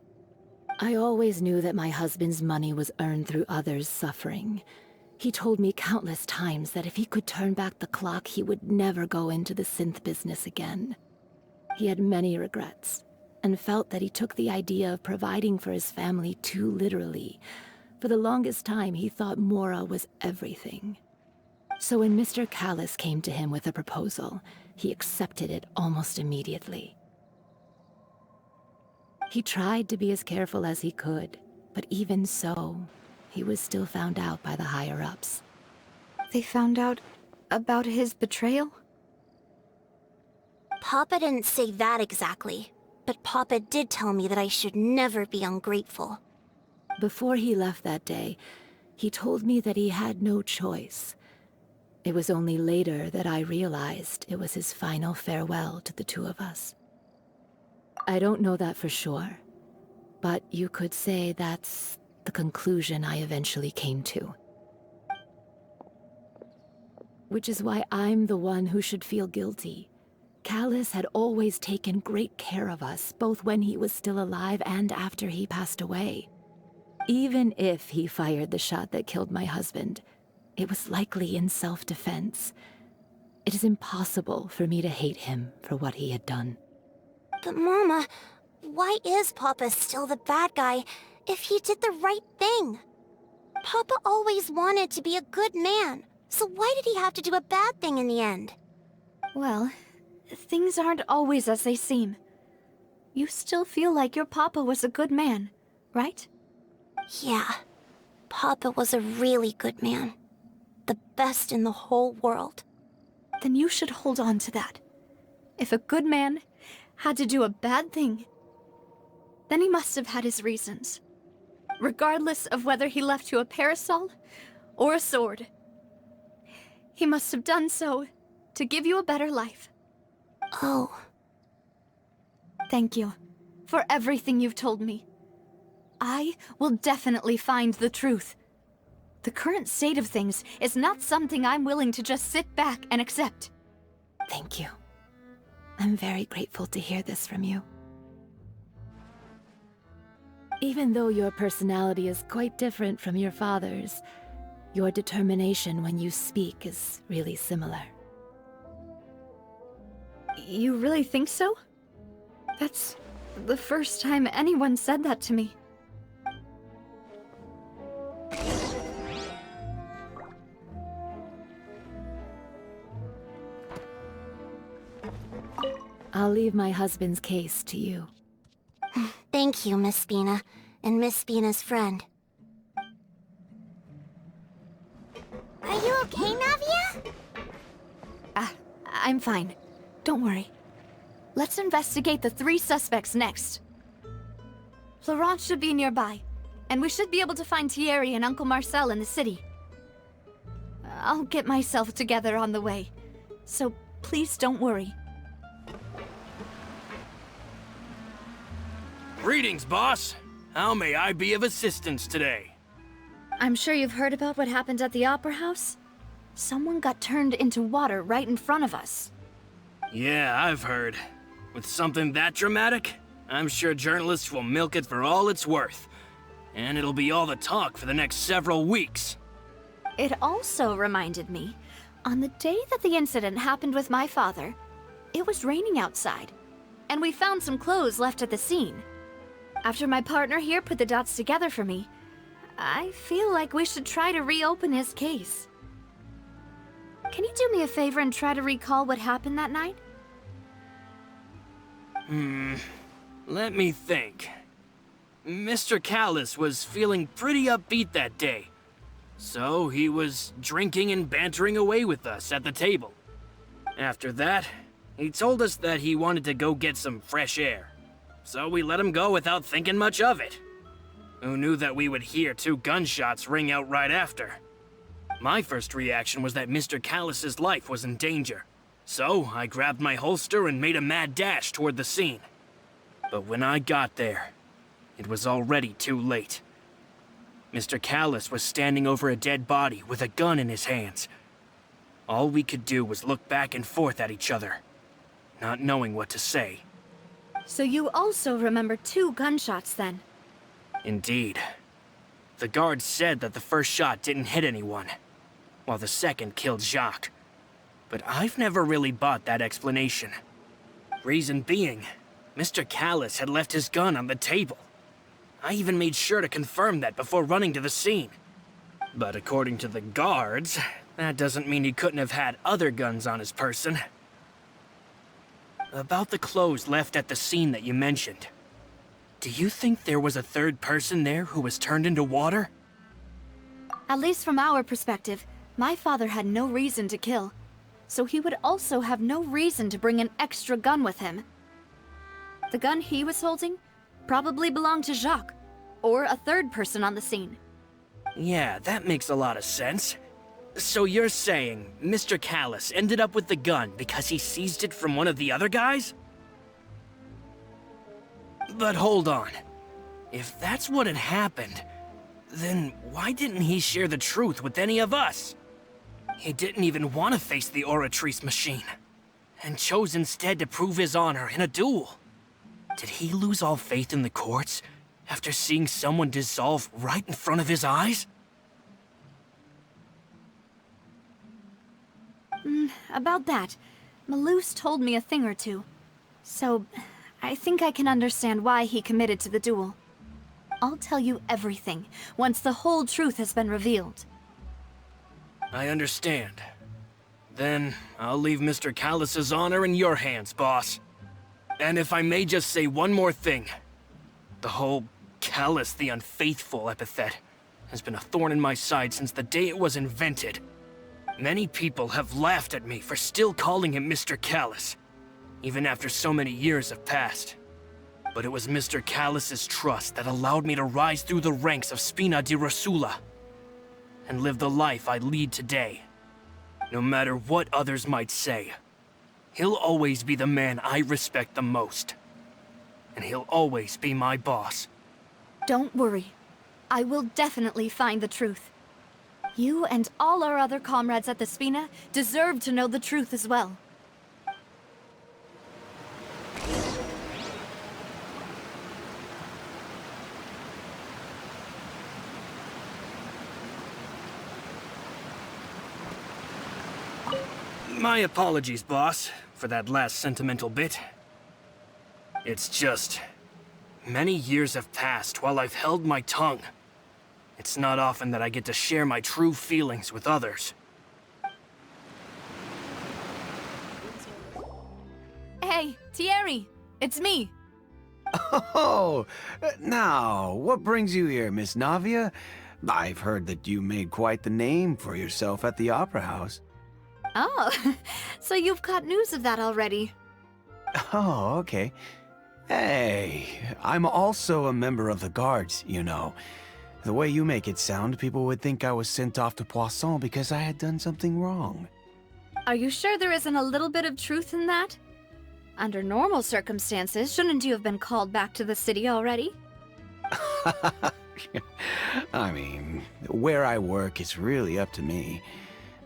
I always knew that my husband's money was earned through others' suffering. He told me countless times that if he could turn back the clock, he would never go into the synth business again. He had many regrets, and felt that he took the idea of providing for his family too literally. For the longest time, he thought Mora was everything. So when Mr. Callis came to him with a proposal, he accepted it almost immediately. He tried to be as careful as he could, but even so, he was still found out by the higher-ups. They found out about his betrayal? Papa didn't say that exactly, but Papa did tell me that I should never be ungrateful. Before he left that day, he told me that he had no choice. It was only later that I realized it was his final farewell to the two of us. I don't know that for sure, but you could say that's the conclusion I eventually came to. Which is why I'm the one who should feel guilty. Callus had always taken great care of us, both when he was still alive and after he passed away. Even if he fired the shot that killed my husband, it was likely in self-defense. It is impossible for me to hate him for what he had done. But Mama, why is Papa still the bad guy if he did the right thing? Papa always wanted to be a good man, so why did he have to do a bad thing in the end? Well, things aren't always as they seem. You still feel like your papa was a good man, right? Yeah, Papa was a really good man. The best in the whole world. Then you should hold on to that. If a good man had to do a bad thing, then he must have had his reasons. Regardless of whether he left you a parasol or a sword. He must have done so to give you a better life. Oh. Thank you for everything you've told me. I will definitely find the truth. The current state of things is not something I'm willing to just sit back and accept. Thank you. I'm very grateful to hear this from you. Even though your personality is quite different from your father's, your determination when you speak is really similar. You really think so? That's the first time anyone said that to me. I'll leave my husband's case to you. Thank you, Miss Spina, and Miss Spina's friend. Are you okay, Navia? I'm fine. Don't worry. Let's investigate the 3 suspects next. Florence should be nearby, and we should be able to find Thierry and Uncle Marcel in the city. I'll get myself together on the way, so please don't worry. Greetings, boss. How may I be of assistance today? I'm sure you've heard about what happened at the Opera House. Someone got turned into water right in front of us. Yeah, I've heard. With something that dramatic, I'm sure journalists will milk it for all it's worth. And it'll be all the talk for the next several weeks. It also reminded me, on the day that the incident happened with my father, it was raining outside, and we found some clothes left at the scene. After my partner here put the dots together for me, I feel like we should try to reopen his case. Can you do me a favor and try to recall what happened that night? Let me think. Mr. Callus was feeling pretty upbeat that day. So he was drinking and bantering away with us at the table. After that, he told us that he wanted to go get some fresh air. So we let him go without thinking much of it. Who knew that we would hear 2 gunshots ring out right after? My first reaction was that Mr. Callus's life was in danger. So I grabbed my holster and made a mad dash toward the scene. But when I got there, it was already too late. Mr. Callus was standing over a dead body with a gun in his hands. All we could do was look back and forth at each other, not knowing what to say. So you also remember 2 gunshots then? Indeed. The guard said that the first shot didn't hit anyone, while the second killed Jacques. But I've never really bought that explanation. Reason being, Mr. Callus had left his gun on the table. I even made sure to confirm that before running to the scene. But according to the guards, that doesn't mean he couldn't have had other guns on his person. About the clothes left at the scene that you mentioned. Do you think there was a third person there who was turned into water? At least from our perspective, my father had no reason to kill. so he would also have no reason to bring an extra gun with him. The gun he was holding probably belonged to Jacques, or a third person on the scene. Yeah, that makes a lot of sense. So you're saying Mr. Callus ended up with the gun because he seized it from one of the other guys? But hold on. If that's what had happened, then why didn't he share the truth with any of us? He didn't even want to face the Oratrice machine, and chose instead to prove his honor in a duel. Did he lose all faith in the courts after seeing someone dissolve right in front of his eyes? About that, Malus told me a thing or two. So, I think I can understand why he committed to the duel. I'll tell you everything, once the whole truth has been revealed. I understand. Then, I'll leave Mr. Callus's honor in your hands, boss. And if I may just say one more thing. The whole Callus the Unfaithful epithet has been a thorn in my side since the day it was invented. Many people have laughed at me for still calling him Mr. Callus, even after so many years have passed. But it was Mr. Callus's trust that allowed me to rise through the ranks of Spina di Rosula and live the life I lead today. No matter what others might say, he'll always be the man I respect the most. And he'll always be my boss. Don't worry. I will definitely find the truth. You and all our other comrades at the Spina deserve to know the truth as well. My apologies, boss, for that last sentimental bit. It's just... many years have passed while I've held my tongue. It's not often that I get to share my true feelings with others. Hey, Thierry! It's me! Oh, now, what brings you here, Miss Navia? I've heard that you made quite the name for yourself at the Opera House. Oh, so you've got news of that already. Oh, okay. Hey, I'm also a member of the Guards, you know. The way you make it sound, people would think I was sent off to Poisson because I had done something wrong. Are you sure there isn't a little bit of truth in that? Under normal circumstances, shouldn't you have been called back to the city already? I mean, where I work is really up to me.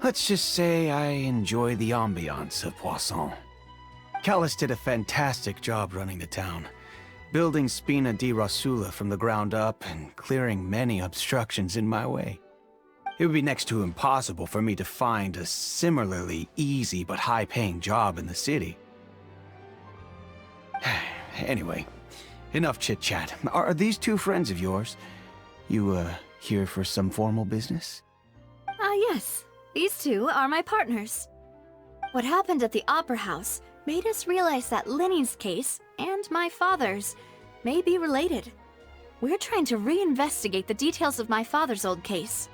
Let's just say I enjoy the ambiance of Poisson. Callus did a fantastic job running the town, building Spina di Rosula from the ground up and clearing many obstructions in my way. It would be next to impossible for me to find a similarly easy but high-paying job in the city. Anyway, enough chit-chat. Are these two friends of yours? You, here for some formal business? Yes. These two are my partners. What happened at the Opera House made us realize that Linny's case and my father's may be related. We're trying to reinvestigate the details of my father's old case.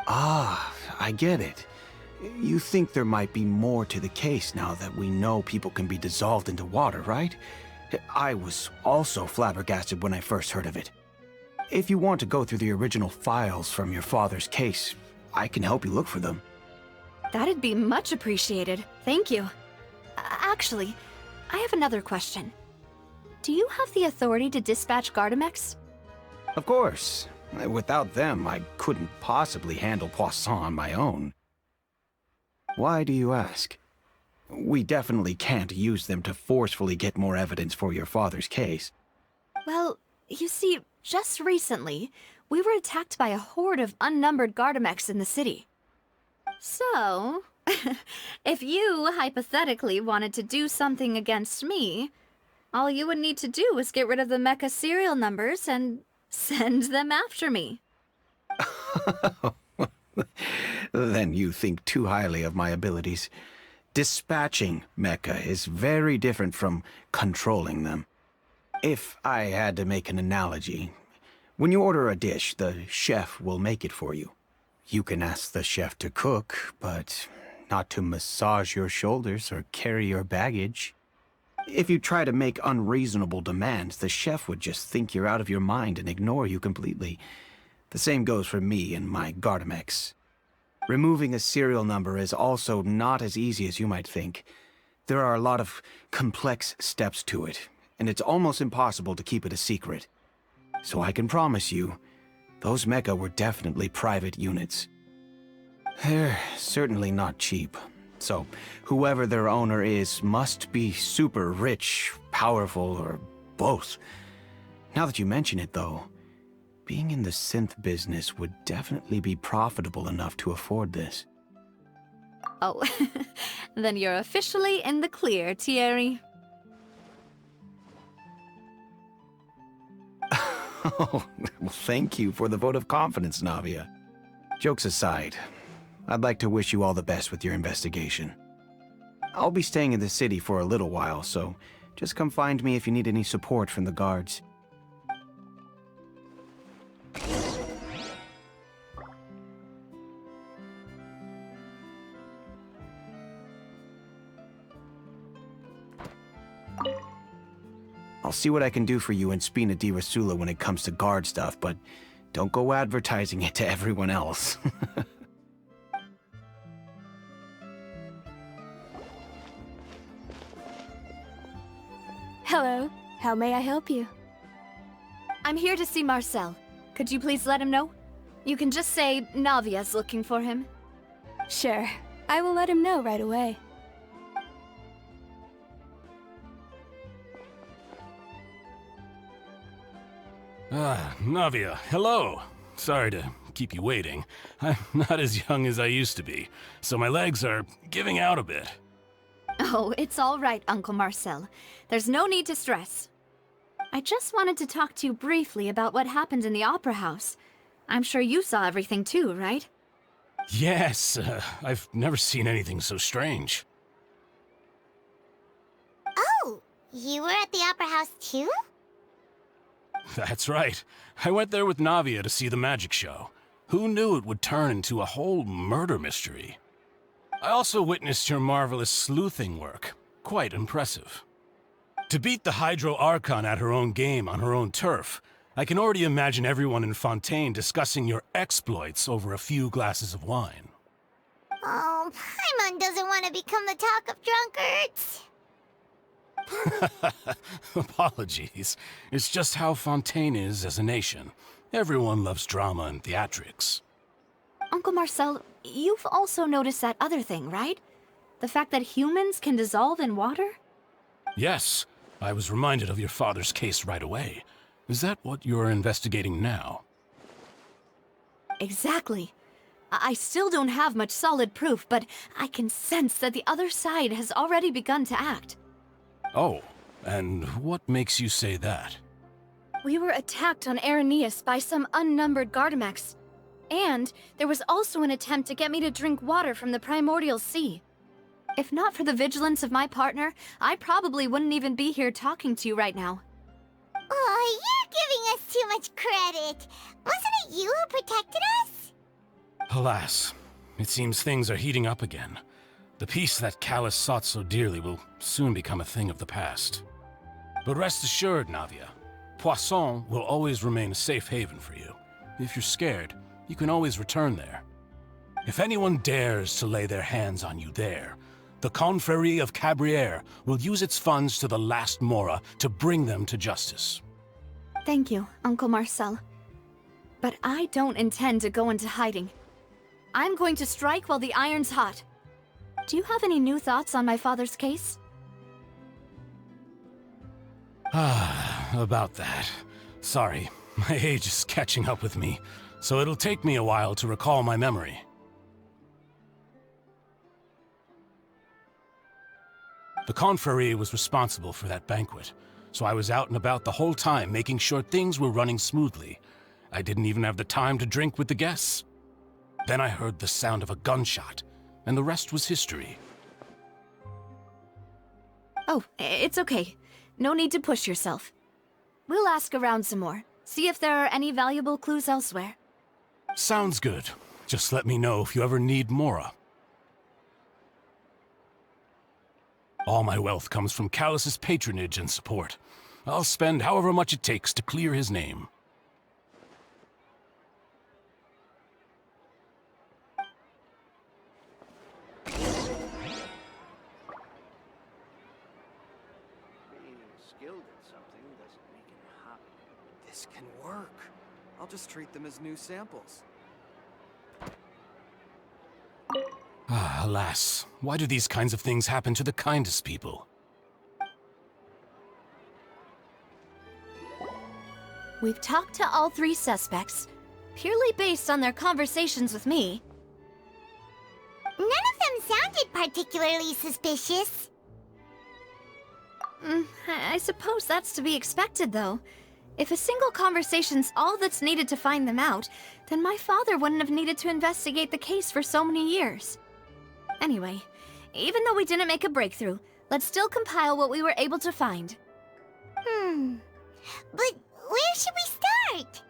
Ah, I get it. You think there might be more to the case now that we know people can be dissolved into water, right? I was also flabbergasted when I first heard of it. If you want to go through the original files from your father's case, I can help you look for them. That'd be much appreciated. Thank you. Actually, I have another question. Do you have the authority to dispatch Gardamex? Of course. Without them, I couldn't possibly handle Poisson on my own. Why do you ask? We definitely can't use them to forcefully get more evidence for your father's case. Well, you see, just recently, we were attacked by a horde of unnumbered Gardamex in the city. So, if you hypothetically wanted to do something against me, all you would need to do is get rid of the mecha serial numbers and send them after me. Then you think too highly of my abilities. Dispatching mecha is very different from controlling them. If I had to make an analogy, when you order a dish, the chef will make it for you. You can ask the chef to cook, but not to massage your shoulders or carry your baggage. If you try to make unreasonable demands, the chef would just think you're out of your mind and ignore you completely. The same goes for me and my Gardamex. Removing a serial number is also not as easy as you might think. There are a lot of complex steps to it, and it's almost impossible to keep it a secret. So I can promise you, those mecha were definitely private units. They're certainly not cheap. So, whoever their owner is must be super rich, powerful, or both. Now that you mention it, though, being in the synth business would definitely be profitable enough to afford this. Oh, then you're officially in the clear, Thierry. Oh, well, thank you for the vote of confidence, Navia. Jokes aside, I'd like to wish you all the best with your investigation. I'll be staying in the city for a little while, so just come find me if you need any support from the guards. I'll see what I can do for you in Spina di Rosula when it comes to guard stuff, but don't go advertising it to everyone else. Hello. How may I help you? I'm here to see Marcel. Could you please let him know? You can just say Navia's looking for him. Sure. I will let him know right away. Navia, hello. Sorry to keep you waiting. I'm not as young as I used to be, so my legs are giving out a bit. Oh, it's all right, Uncle Marcel. There's no need to stress. I just wanted to talk to you briefly about what happened in the Opera House. I'm sure you saw everything too, right? Yes, I've never seen anything so strange. Oh, you were at the Opera House too? That's right. I went there with Navia to see the magic show. Who knew it would turn into a whole murder mystery? I also witnessed your marvelous sleuthing work. Quite impressive. To beat the Hydro Archon at her own game on her own turf, I can already imagine everyone in Fontaine discussing your exploits over a few glasses of wine. Oh, Paimon doesn't want to become the talk of drunkards. Apologies. It's just how Fontaine is as a nation. Everyone loves drama and theatrics. Uncle Marcel, you've also noticed that other thing, right? The fact that humans can dissolve in water? Yes, I was reminded of your father's case right away. Is that what you're investigating now? Exactly. I still don't have much solid proof, but I can sense that the other side has already begun to act. Oh, and what makes you say that? We were attacked on Araneus by some unnumbered Gardamex. And there was also an attempt to get me to drink water from the primordial sea. If not for the vigilance of my partner, I probably wouldn't even be here talking to you right now. Oh, you're giving us too much credit. Wasn't it you who protected us? Alas, it seems things are heating up again. The peace that Callus sought so dearly will soon become a thing of the past. But rest assured, Navia, Poisson will always remain a safe haven for you. If you're scared, you can always return there. If anyone dares to lay their hands on you there, the Confrérie of Cabrières will use its funds to the last Mora to bring them to justice. Thank you, Uncle Marcel. But I don't intend to go into hiding. I'm going to strike while the iron's hot. Do you have any new thoughts on my father's case? About that. Sorry, my age is catching up with me, so it'll take me a while to recall my memory. The Confrérie was responsible for that banquet, so I was out and about the whole time making sure things were running smoothly. I didn't even have the time to drink with the guests. Then I heard the sound of a gunshot, and the rest was history. Oh, it's okay. No need to push yourself. We'll ask around some more, see if there are any valuable clues elsewhere. Sounds good. Just let me know if you ever need Mora. All my wealth comes from Callus's patronage and support. I'll spend however much it takes to clear his name. This can work. I'll just treat them as new samples. Ah, alas, why do these kinds of things happen to the kindest people? We've talked to all 3 suspects, purely based on their conversations with me. None of them sounded particularly suspicious. I suppose that's to be expected, though. If a single conversation's all that's needed to find them out, then my father wouldn't have needed to investigate the case for so many years. Anyway, even though we didn't make a breakthrough, let's still compile what we were able to find. But where should we start?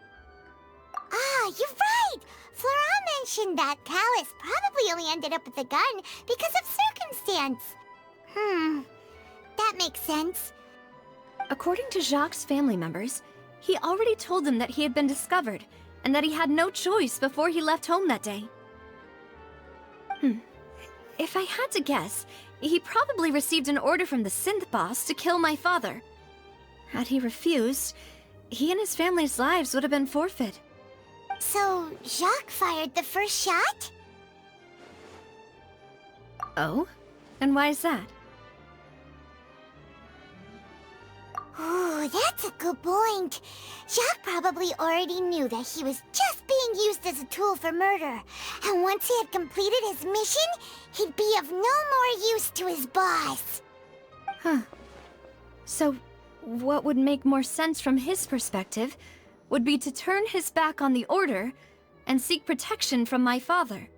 Ah, you're right! Flora mentioned that Callus probably only ended up with the gun because of circumstance. That makes sense. According to Jacques' family members, he already told them that he had been discovered, and that he had no choice before he left home that day. If I had to guess, he probably received an order from the synth boss to kill my father. Had he refused, he and his family's lives would have been forfeit. So, Jacques fired the first shot? Oh? And why is that? Ooh, that's a good point. Jacques probably already knew that he was just being used as a tool for murder. And once he had completed his mission, he'd be of no more use to his boss. So, what would make more sense from his perspective would be to turn his back on the Order and seek protection from my father.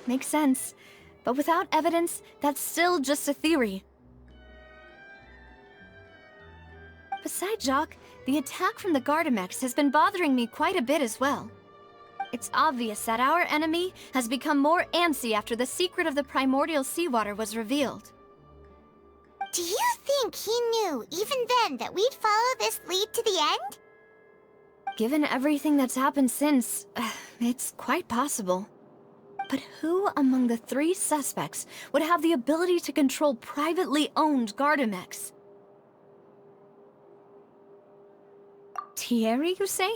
Makes sense. But without evidence, that's still just a theory. Besides Jacques, the attack from the Gardamex has been bothering me quite a bit as well. It's obvious that our enemy has become more antsy after the secret of the primordial seawater was revealed. Do you think he knew, even then, that we'd follow this lead to the end? Given everything that's happened since, it's quite possible. But who among the 3 suspects would have the ability to control privately owned Gardamex? Thierry, you say?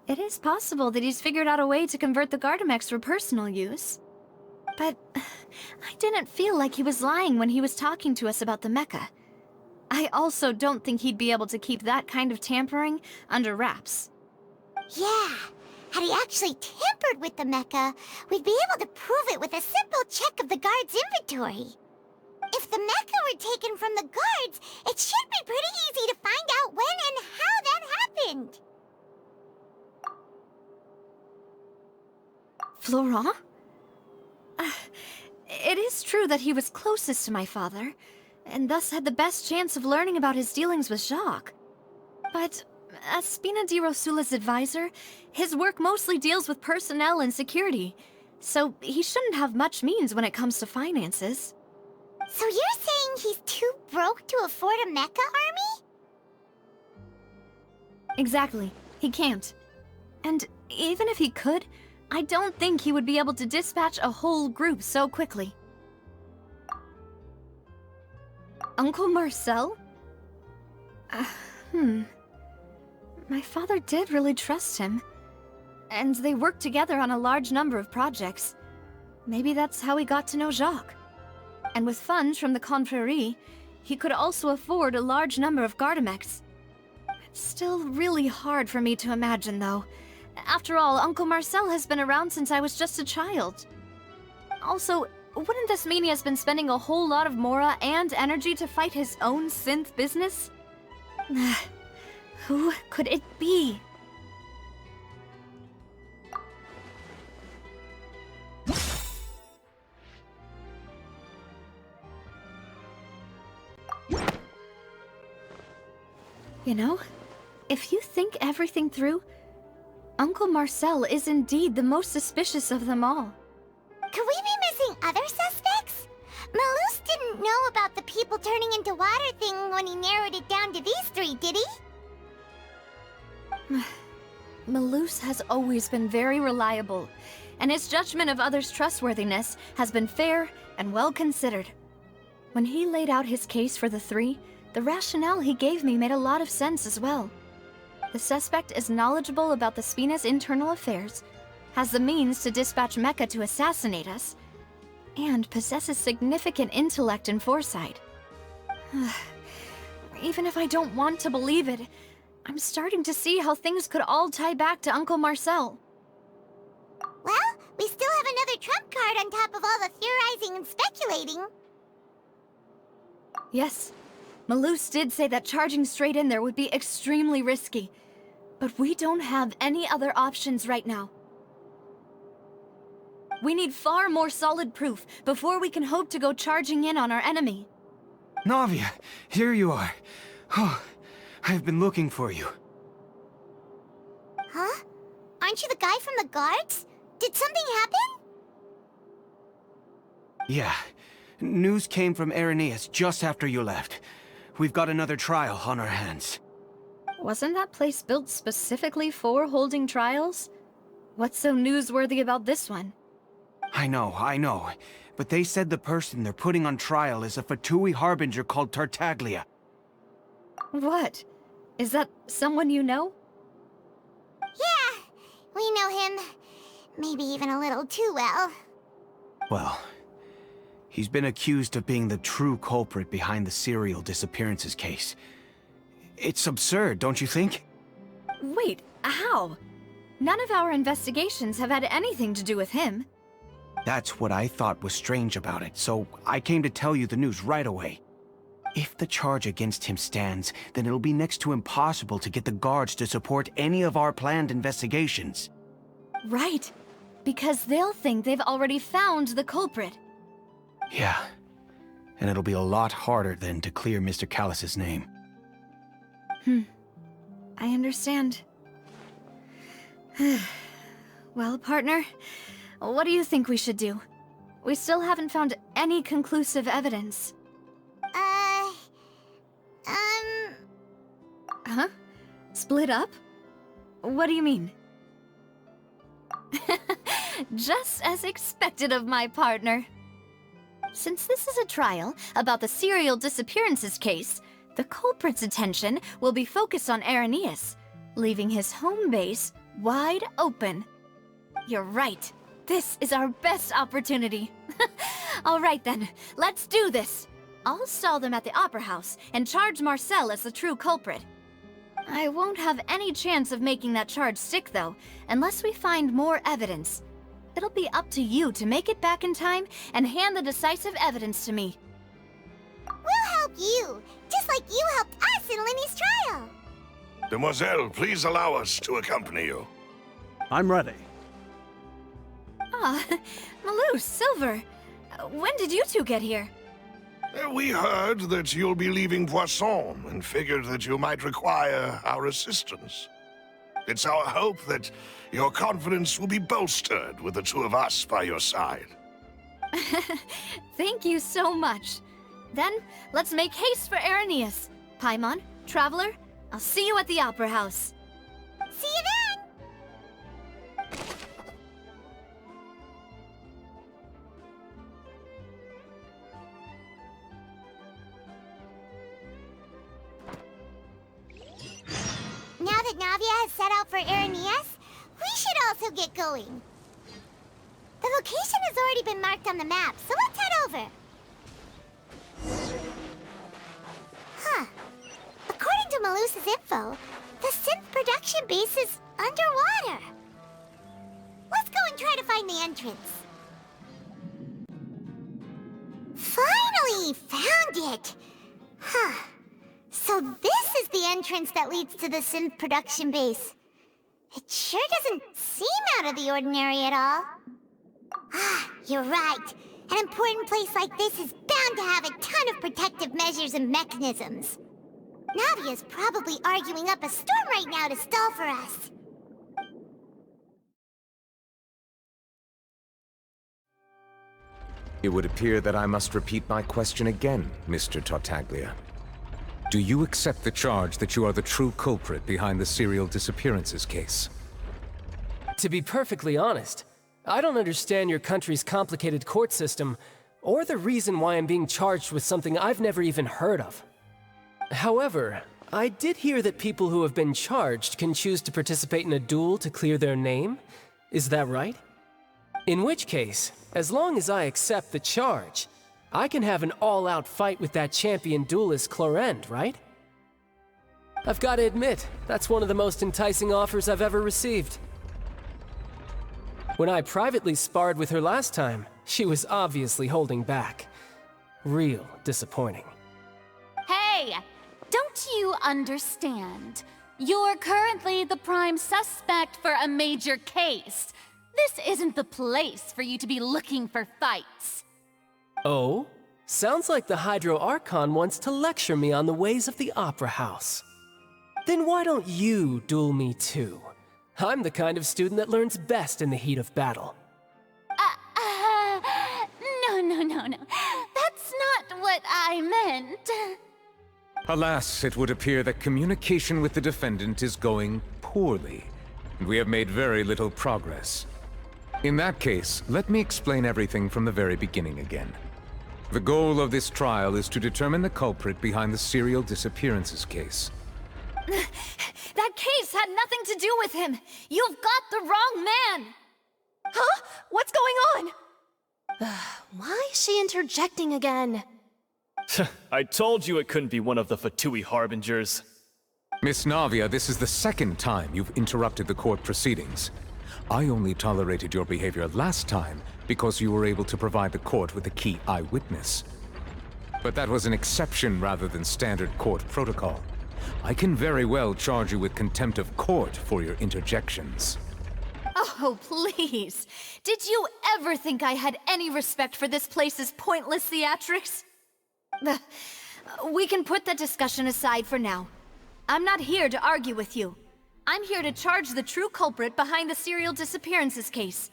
It is possible that he's figured out a way to convert the Gardamex for personal use. But I didn't feel like he was lying when he was talking to us about the mecha. I also don't think he'd be able to keep that kind of tampering under wraps. Yeah, had he actually tampered with the mecha, we'd be able to prove it with a simple check of the guard's inventory. If the mecha were taken from the guards, it should be pretty easy to find out when and how that happened. Florent? It is true that he was closest to my father, and thus had the best chance of learning about his dealings with Jacques. But as Spina di Rosula's advisor, his work mostly deals with personnel and security, so he shouldn't have much means when it comes to finances. So you're saying he's too broke to afford a mecha army? Exactly. He can't. And even if he could, I don't think he would be able to dispatch a whole group so quickly. Uncle Marcel? My father did really trust him. And they worked together on a large number of projects. Maybe that's how he got to know Jacques. And with funds from the Confrérie, he could also afford a large number of Gardamex. It's still really hard for me to imagine, though. After all, Uncle Marcel has been around since I was just a child. Also, wouldn't this mean he has been spending a whole lot of mora and energy to fight his own synth business? Who could it be? You know, if you think everything through, Uncle Marcel is indeed the most suspicious of them all. Could we be missing other know about the people turning into water thing when he narrowed it down to these three, did he? Malus has always been very reliable, and his judgment of others' trustworthiness has been fair and well considered. When he laid out his case for the three, the rationale he gave me made a lot of sense as well. The suspect is knowledgeable about the Spina's internal affairs, has the means to dispatch Mecha to assassinate us, and possesses significant intellect and foresight. Even if I don't want to believe it, I'm starting to see how things could all tie back to Uncle Marcel. Well, we still have another trump card on top of all the theorizing and speculating. Yes, Malus did say that charging straight in there would be extremely risky, but we don't have any other options right now. We need far more solid proof before we can hope to go charging in on our enemy. Navia, here you are. Oh, I've been looking for you. Huh? Aren't you the guy from the guards? Did something happen? Yeah. News came from Irenaeus just after you left. We've got another trial on our hands. Wasn't that place built specifically for holding trials? What's so newsworthy about this one? I know. But they said the person they're putting on trial is a Fatui harbinger called Tartaglia. What? Is that someone you know? Yeah, we know him. Maybe even a little too well. Well, he's been accused of being the true culprit behind the serial disappearances case. It's absurd, don't you think? Wait, how? None of our investigations have had anything to do with him. That's what I thought was strange about it, so I came to tell you the news right away. If the charge against him stands, then it'll be next to impossible to get the guards to support any of our planned investigations. Right, because they'll think they've already found the culprit. Yeah, and it'll be a lot harder then to clear Mr. Callus's name. I understand. Well, partner, what do you think we should do? We still haven't found any conclusive evidence. Huh? Split up? What do you mean? Just as expected of my partner. Since this is a trial about the serial disappearances case, the culprit's attention will be focused on Irenaeus, leaving his home base wide open. You're right. This is our best opportunity. All right then, let's do this. I'll stall them at the Opera House and charge Marcel as the true culprit. I won't have any chance of making that charge stick, though, unless we find more evidence. It'll be up to you to make it back in time and hand the decisive evidence to me. We'll help you, just like you helped us in Linny's trial. Demoiselle, please allow us to accompany you. I'm ready. Ah, Malus, Silver. When did you two get here? We heard that you'll be leaving Poisson and figured that you might require our assistance. It's our hope that your confidence will be bolstered with the two of us by your side. Thank you so much. Then, let's make haste for Irenaeus. Paimon, Traveler, I'll see you at the Opera House. See you then! Now that Navia has set out for Irenaeus, we should also get going. The location has already been marked on the map, so let's head over. Huh. According to Malus's info, the synth production base is underwater. Let's go and try to find the entrance. Finally found it! Huh. So this is the entrance that leads to the synth production base. It sure doesn't seem out of the ordinary at all. Ah, you're right. An important place like this is bound to have a ton of protective measures and mechanisms. Navia's probably arguing up a storm right now to stall for us. It would appear that I must repeat my question again, Mr. Tartaglia. Do you accept the charge that you are the true culprit behind the serial disappearances case? To be perfectly honest, I don't understand your country's complicated court system, or the reason why I'm being charged with something I've never even heard of. However, I did hear that people who have been charged can choose to participate in a duel to clear their name. Is that right? In which case, as long as I accept the charge, I can have an all-out fight with that champion duelist Clorend, right? I've got to admit, that's one of the most enticing offers I've ever received. When I privately sparred with her last time, she was obviously holding back. Real disappointing. Hey! Don't you understand? You're currently the prime suspect for a major case. This isn't the place for you to be looking for fights. Oh? Sounds like the Hydro Archon wants to lecture me on the ways of the Opera House. Then why don't you duel me too? I'm the kind of student that learns best in the heat of battle. No. That's not what I meant. Alas, it would appear that communication with the defendant is going poorly, and we have made very little progress. In that case, let me explain everything from the very beginning again. The goal of this trial is to determine the culprit behind the serial disappearances case. That case had nothing to do with him. You've got the wrong man. Huh? What's going on? Why is she interjecting again? I told you it couldn't be one of the Fatui Harbingers. Miss Navia, this is the second time you've interrupted the court proceedings. I only tolerated your behavior last time because you were able to provide the court with a key eyewitness. But that was an exception rather than standard court protocol. I can very well charge you with contempt of court for your interjections. Oh, please. Did you ever think I had any respect for this place's pointless theatrics? We can put that discussion aside for now. I'm not here to argue with you. I'm here to charge the true culprit behind the serial disappearances case.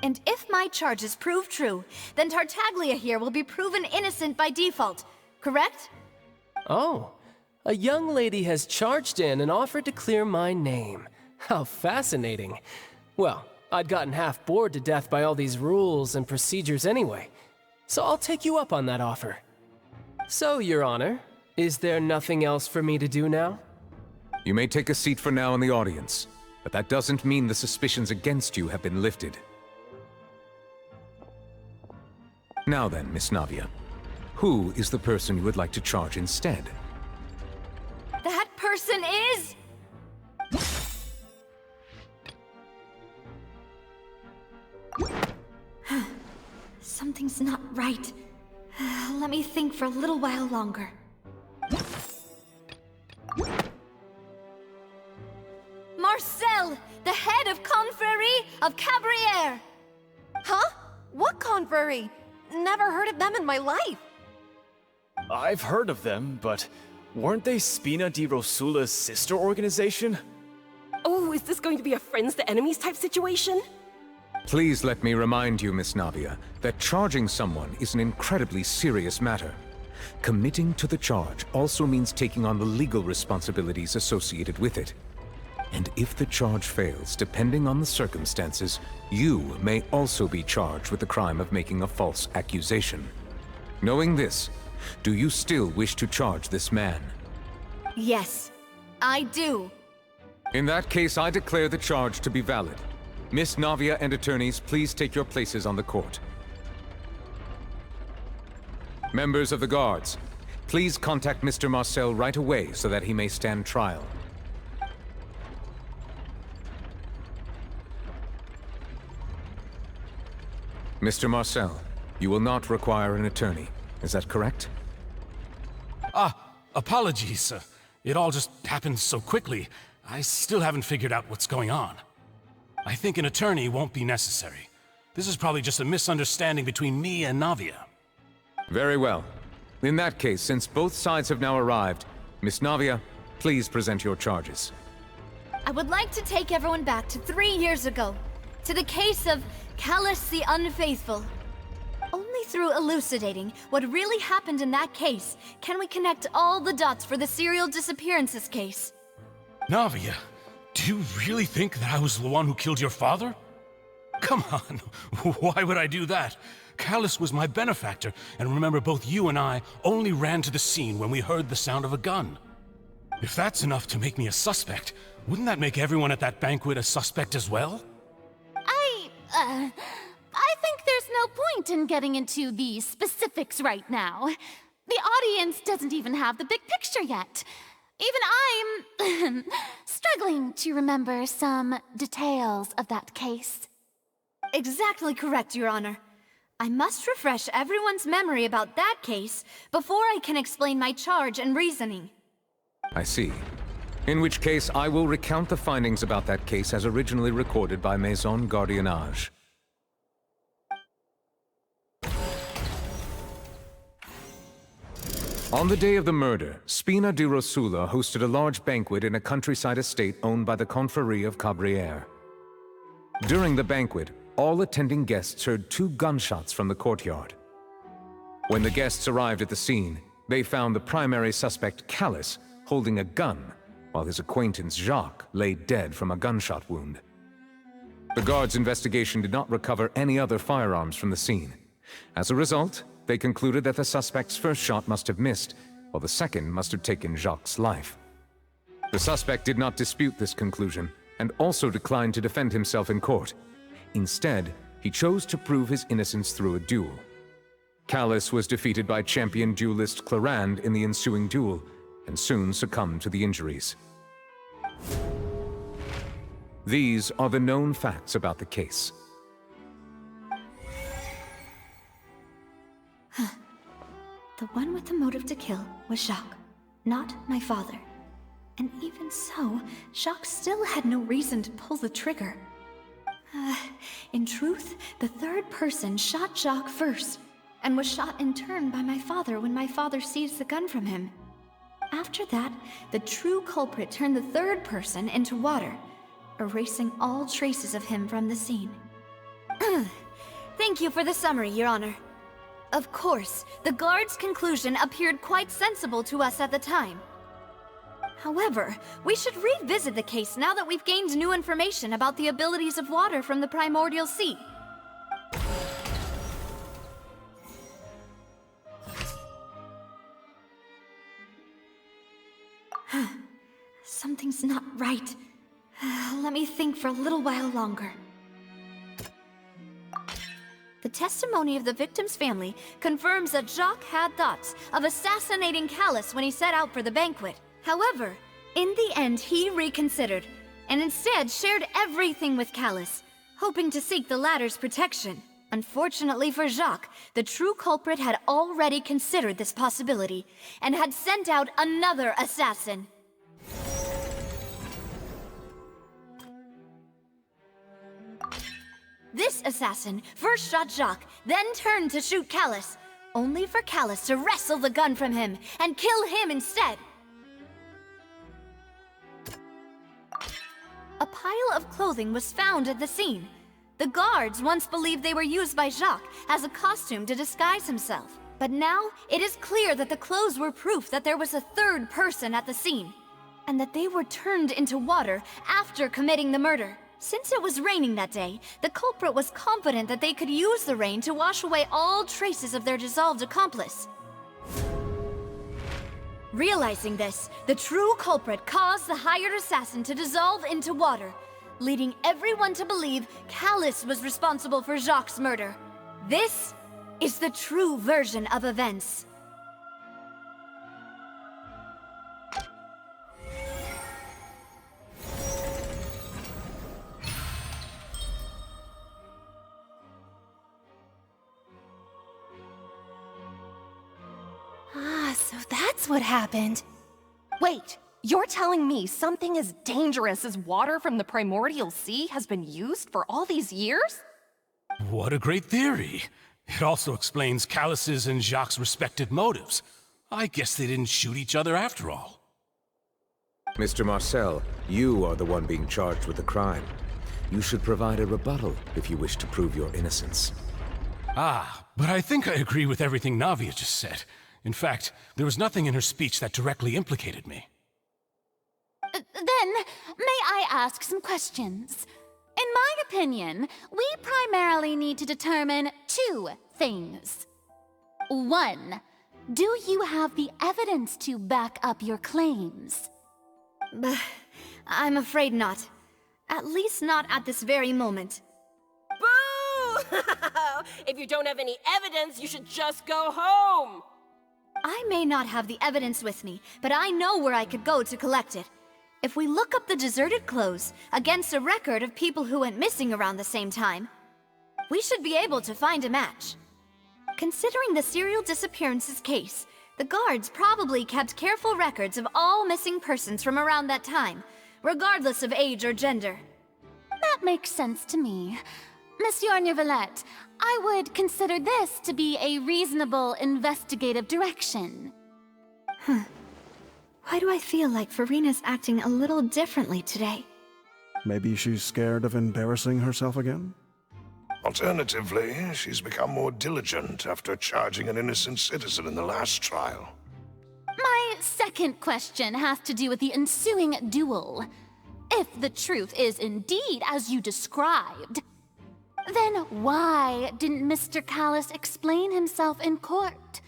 And if my charges prove true, then Tartaglia here will be proven innocent by default, correct? Oh, a young lady has charged in and offered to clear my name. How fascinating. Well, I'd gotten half bored to death by all these rules and procedures anyway, so I'll take you up on that offer. So, Your Honor, is there nothing else for me to do now? You may take a seat for now in the audience, but that doesn't mean the suspicions against you have been lifted. Now then, Miss Navia, who is the person you would like to charge instead? That person is... Something's not right. Let me think for a little while longer. Marcel, the head of Confrérie of Cabrières! Huh? What confrérie? Never heard of them in my life. I've heard of them, but weren't they Spina di Rosula's sister organization? Oh, is this going to be a friends to enemies type situation? Please let me remind you, Miss Navia, that charging someone is an incredibly serious matter. Committing to the charge also means taking on the legal responsibilities associated with it. And if the charge fails, depending on the circumstances, you may also be charged with the crime of making a false accusation. Knowing this, do you still wish to charge this man? Yes, I do. In that case, I declare the charge to be valid. Miss Navia and attorneys, please take your places on the court. Members of the guards, please contact Mr. Marcel right away so that he may stand trial. Mr. Marcel, you will not require an attorney. Is that correct? Apologies. It all just happened so quickly. I still haven't figured out what's going on. I think an attorney won't be necessary. This is probably just a misunderstanding between me and Navia. Very well. In that case, since both sides have now arrived, Miss Navia, please present your charges. I would like to take everyone back to 3 years ago, to the case of Callus the Unfaithful. Only through elucidating what really happened in that case can we connect all the dots for the serial disappearances case. Navia, do you really think that I was the one who killed your father? Come on, why would I do that? Callus was my benefactor, and remember, both you and I only ran to the scene when we heard the sound of a gun. If that's enough to make me a suspect, wouldn't that make everyone at that banquet a suspect as well? I think there's no point in getting into the specifics right now. The audience doesn't even have the big picture yet. Even I'm struggling to remember some details of that case. Exactly correct, Your Honor. I must refresh everyone's memory about that case before I can explain my charge and reasoning. I see. In which case, I will recount the findings about that case as originally recorded by Maison Gardiennage. On the day of the murder, Spina di Rosula hosted a large banquet in a countryside estate owned by the Confrérie of Cabrières. During the banquet, all attending guests heard 2 gunshots from the courtyard. When the guests arrived at the scene, they found the primary suspect, Callus, holding a gun, while his acquaintance Jacques lay dead from a gunshot wound. The guards' investigation did not recover any other firearms from the scene. As a result, they concluded that the suspect's first shot must have missed, while the second must have taken Jacques' life. The suspect did not dispute this conclusion, and also declined to defend himself in court. Instead, he chose to prove his innocence through a duel. Callus was defeated by champion duelist Clarande in the ensuing duel, and soon succumbed to the injuries. These are the known facts about the case. The one with the motive to kill was Jacques, not my father. And even so, Jacques still had no reason to pull the trigger. In truth, the third person shot Jacques first, and was shot in turn by my father when my father seized the gun from him. After that, the true culprit turned the third person into water, erasing all traces of him from the scene. Thank you for the summary, Your Honor. Of course, the guard's conclusion appeared quite sensible to us at the time. However, we should revisit the case now that we've gained new information about the abilities of water from the primordial sea. Something's not right. Let me think for a little while longer. The testimony of the victim's family confirms that Jacques had thoughts of assassinating Callus when he set out for the banquet. However, in the end he reconsidered, and instead shared everything with Callus, hoping to seek the latter's protection. Unfortunately for Jacques, the true culprit had already considered this possibility, and had sent out another assassin. This assassin first shot Jacques, then turned to shoot Callus, only for Callus to wrestle the gun from him and kill him instead. A pile of clothing was found at the scene. The guards once believed they were used by Jacques as a costume to disguise himself. But now, it is clear that the clothes were proof that there was a third person at the scene, and that they were turned into water after committing the murder. Since it was raining that day, the culprit was confident that they could use the rain to wash away all traces of their dissolved accomplice. Realizing this, the true culprit caused the hired assassin to dissolve into water, leading everyone to believe Callus was responsible for Jacques' murder. This is the true version of events. So that's what happened. Wait, you're telling me something as dangerous as water from the primordial sea has been used for all these years? What a great theory. It also explains Callus's and Jacques' respective motives. I guess they didn't shoot each other after all. Mr. Marcel, you are the one being charged with the crime. You should provide a rebuttal if you wish to prove your innocence. Ah, but I think I agree with everything Navia just said. In fact, there was nothing in her speech that directly implicated me. Then, may I ask some questions? In my opinion, we primarily need to determine two things. One, do you have the evidence to back up your claims? I'm afraid not. At least not at this very moment. Boo! If you don't have any evidence, you should just go home! I may not have the evidence with me, but I know where I could go to collect it. If we look up the deserted clothes against a record of people who went missing around the same time, we should be able to find a match. Considering the serial disappearances case, the guards probably kept careful records of all missing persons from around that time, regardless of age or gender. That makes sense to me. Monsieur Neuvillette, I would consider this to be a reasonable investigative direction. Why do I feel like Farina's acting a little differently today? Maybe she's scared of embarrassing herself again? Alternatively, she's become more diligent after charging an innocent citizen in the last trial. My second question has to do with the ensuing duel. If the truth is indeed as you described, then why didn't Mr. Callus explain himself in court?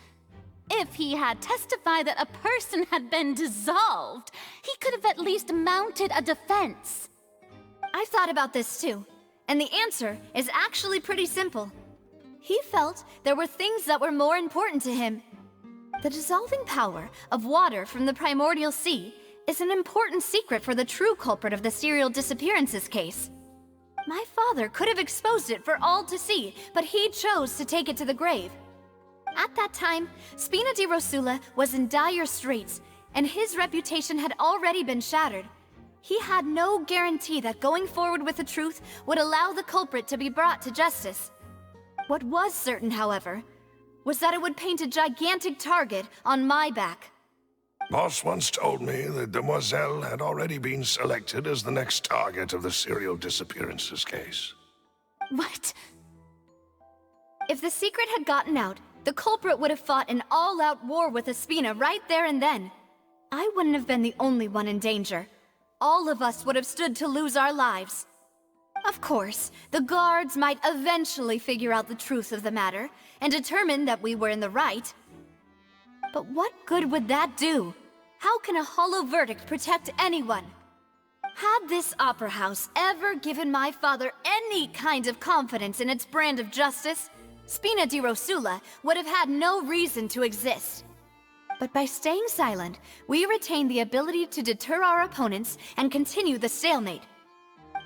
If he had testified that a person had been dissolved, he could have at least mounted a defense. I've thought about this too, and the answer is actually pretty simple. He felt there were things that were more important to him. The dissolving power of water from the primordial sea is an important secret for the true culprit of the serial disappearances case. My father could have exposed it for all to see, but he chose to take it to the grave. At that time, Spina di Rosula was in dire straits, and his reputation had already been shattered. He had no guarantee that going forward with the truth would allow the culprit to be brought to justice. What was certain, however, was that it would paint a gigantic target on my back. Boss once told me that Demoiselle had already been selected as the next target of the serial disappearances case. What? If the secret had gotten out, the culprit would have fought an all-out war with Espina right there and then. I wouldn't have been the only one in danger. All of us would have stood to lose our lives. Of course, the guards might eventually figure out the truth of the matter and determine that we were in the right. But what good would that do? How can a hollow verdict protect anyone? Had this opera house ever given my father any kind of confidence in its brand of justice, Spina di Rosula would have had no reason to exist. But by staying silent, we retained the ability to deter our opponents and continue the stalemate.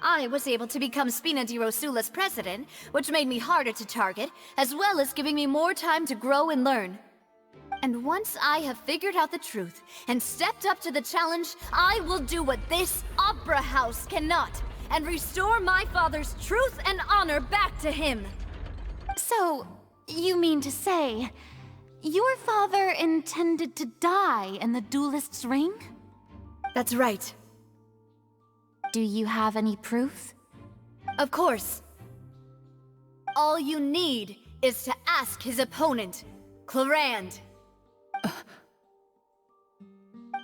I was able to become Spina di Rosula's president, which made me harder to target, as well as giving me more time to grow and learn. And once I have figured out the truth and stepped up to the challenge, I will do what this opera house cannot, and restore my father's truth and honor back to him. So, you mean to say, your father intended to die in the duelist's ring? That's right. Do you have any proof? Of course. All you need is to ask his opponent, Clarand.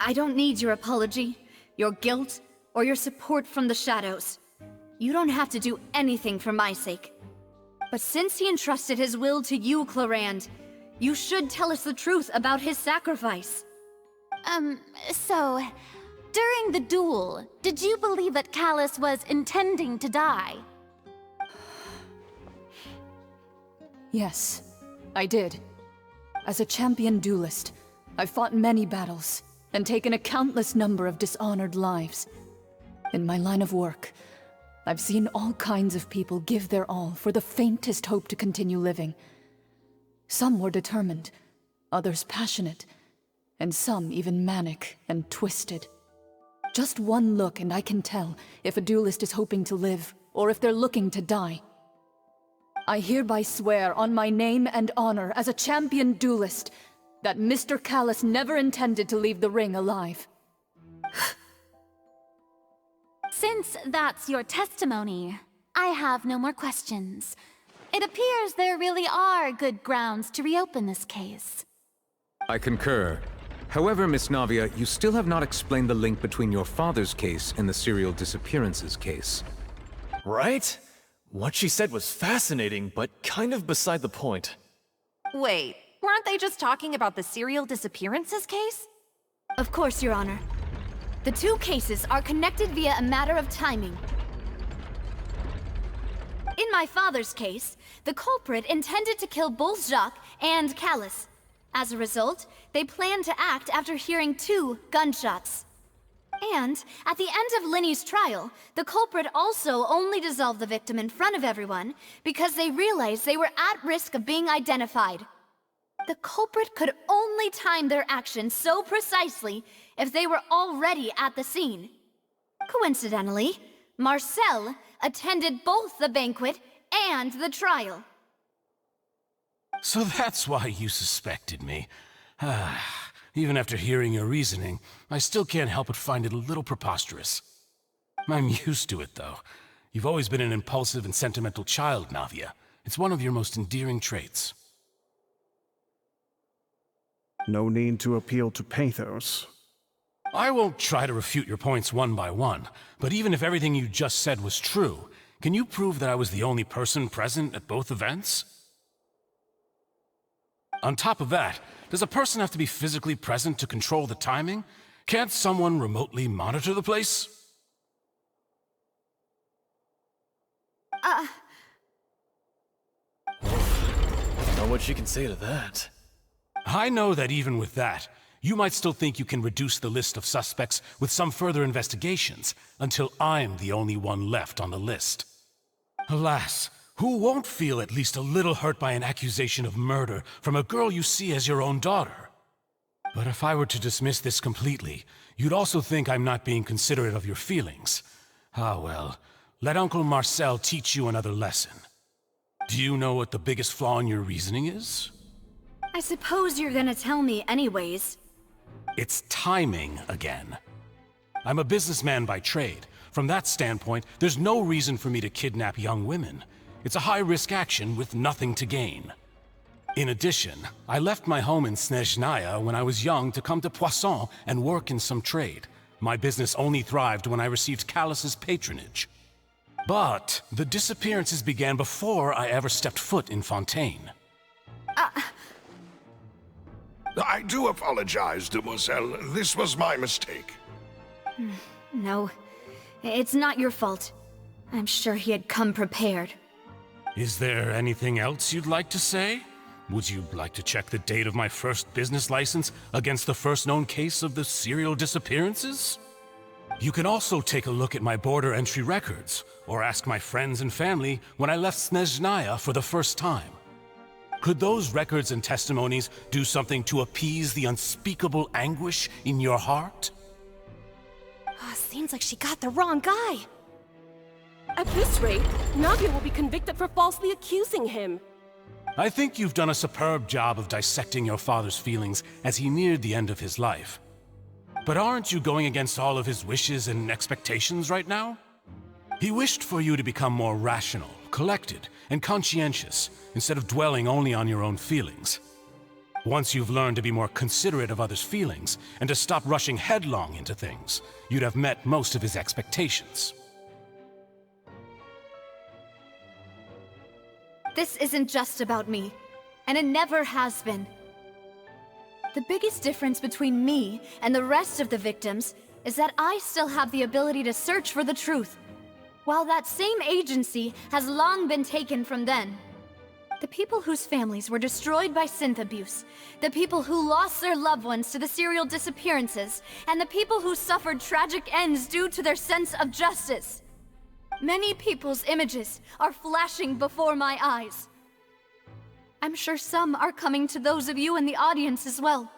I don't need your apology, your guilt, or your support from the shadows. You don't have to do anything for my sake. But since he entrusted his will to you, Clarand, you should tell us the truth about his sacrifice. So, during the duel, did you believe that Callus was intending to die? Yes, I did. As a champion duelist, I've fought many battles and taken a countless number of dishonored lives. In my line of work, I've seen all kinds of people give their all for the faintest hope to continue living. Some were determined, others passionate, and some even manic and twisted. Just one look and I can tell if a duelist is hoping to live or if they're looking to die. I hereby swear on my name and honor as a champion duelist that Mr. Callus never intended to leave the ring alive. Since that's your testimony, I have no more questions. It appears there really are good grounds to reopen this case. I concur. However, Miss Navia, you still have not explained the link between your father's case and the serial disappearances case. Right? What she said was fascinating, but kind of beside the point. Wait, weren't they just talking about the serial disappearances case? Of course, Your Honor. The two cases are connected via a matter of timing. In my father's case, the culprit intended to kill both Jacques and Callus. As a result, they planned to act after hearing 2 gunshots. And at the end of Linny's trial, the culprit also only dissolved the victim in front of everyone because they realized they were at risk of being identified. The culprit could only time their actions so precisely if they were already at the scene. Coincidentally, Marcel attended both the banquet and the trial. So that's why you suspected me. Even after hearing your reasoning, I still can't help but find it a little preposterous. I'm used to it, though. You've always been an impulsive and sentimental child, Navia. It's one of your most endearing traits. No need to appeal to pathos. I won't try to refute your points one by one, but even if everything you just said was true, can you prove that I was the only person present at both events? On top of that, does a person have to be physically present to control the timing? Can't someone remotely monitor the place? Know what she can say to that. I know that even with that, you might still think you can reduce the list of suspects with some further investigations, until I'm the only one left on the list. Alas, who won't feel at least a little hurt by an accusation of murder from a girl you see as your own daughter? But if I were to dismiss this completely, you'd also think I'm not being considerate of your feelings. Ah well, let Uncle Marcel teach you another lesson. Do you know what the biggest flaw in your reasoning is? I suppose you're gonna tell me anyways. It's timing again. I'm a businessman by trade. From that standpoint, there's no reason for me to kidnap young women. It's a high-risk action with nothing to gain. In addition, I left my home in Snezhnaya when I was young to come to Poisson and work in some trade. My business only thrived when I received Callus's patronage. But the disappearances began before I ever stepped foot in Fontaine. I do apologize, Demoiselle. This was my mistake. No, it's not your fault. I'm sure he had come prepared. Is there anything else you'd like to say? Would you like to check the date of my first business license against the first known case of the serial disappearances? You can also take a look at my border entry records, or ask my friends and family when I left Snezhnaya for the first time. Could those records and testimonies do something to appease the unspeakable anguish in your heart? Seems like she got the wrong guy. At this rate, Navia will be convicted for falsely accusing him. I think you've done a superb job of dissecting your father's feelings as he neared the end of his life. But aren't you going against all of his wishes and expectations right now? He wished for you to become more rational, collected, and conscientious, instead of dwelling only on your own feelings. Once you've learned to be more considerate of others' feelings, and to stop rushing headlong into things, you'd have met most of his expectations. This isn't just about me, and it never has been. The biggest difference between me and the rest of the victims is that I still have the ability to search for the truth, while that same agency has long been taken from them. The people whose families were destroyed by synth abuse, the people who lost their loved ones to the serial disappearances, and the people who suffered tragic ends due to their sense of justice. Many people's images are flashing before my eyes. I'm sure some are coming to those of you in the audience as well.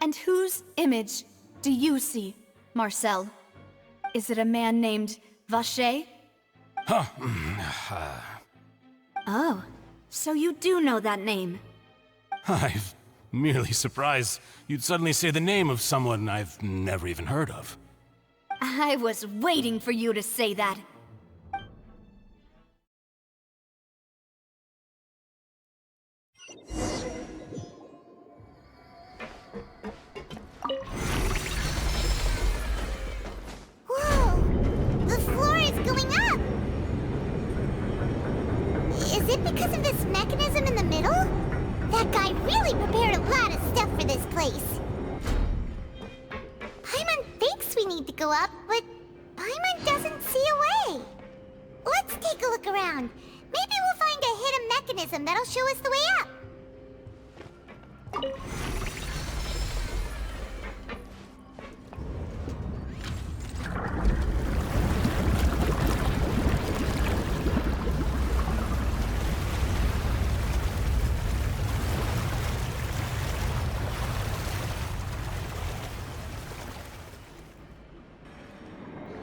And whose image do you see, Marcel? Is it a man named Vacher? Oh, so you do know that name. I'm merely surprised you'd suddenly say the name of someone I've never even heard of. I was waiting for you to say that. place. Paimon thinks we need to go up, but Paimon doesn't see a way. Let's take a look around. Maybe we'll find a hidden mechanism that'll show us the way up.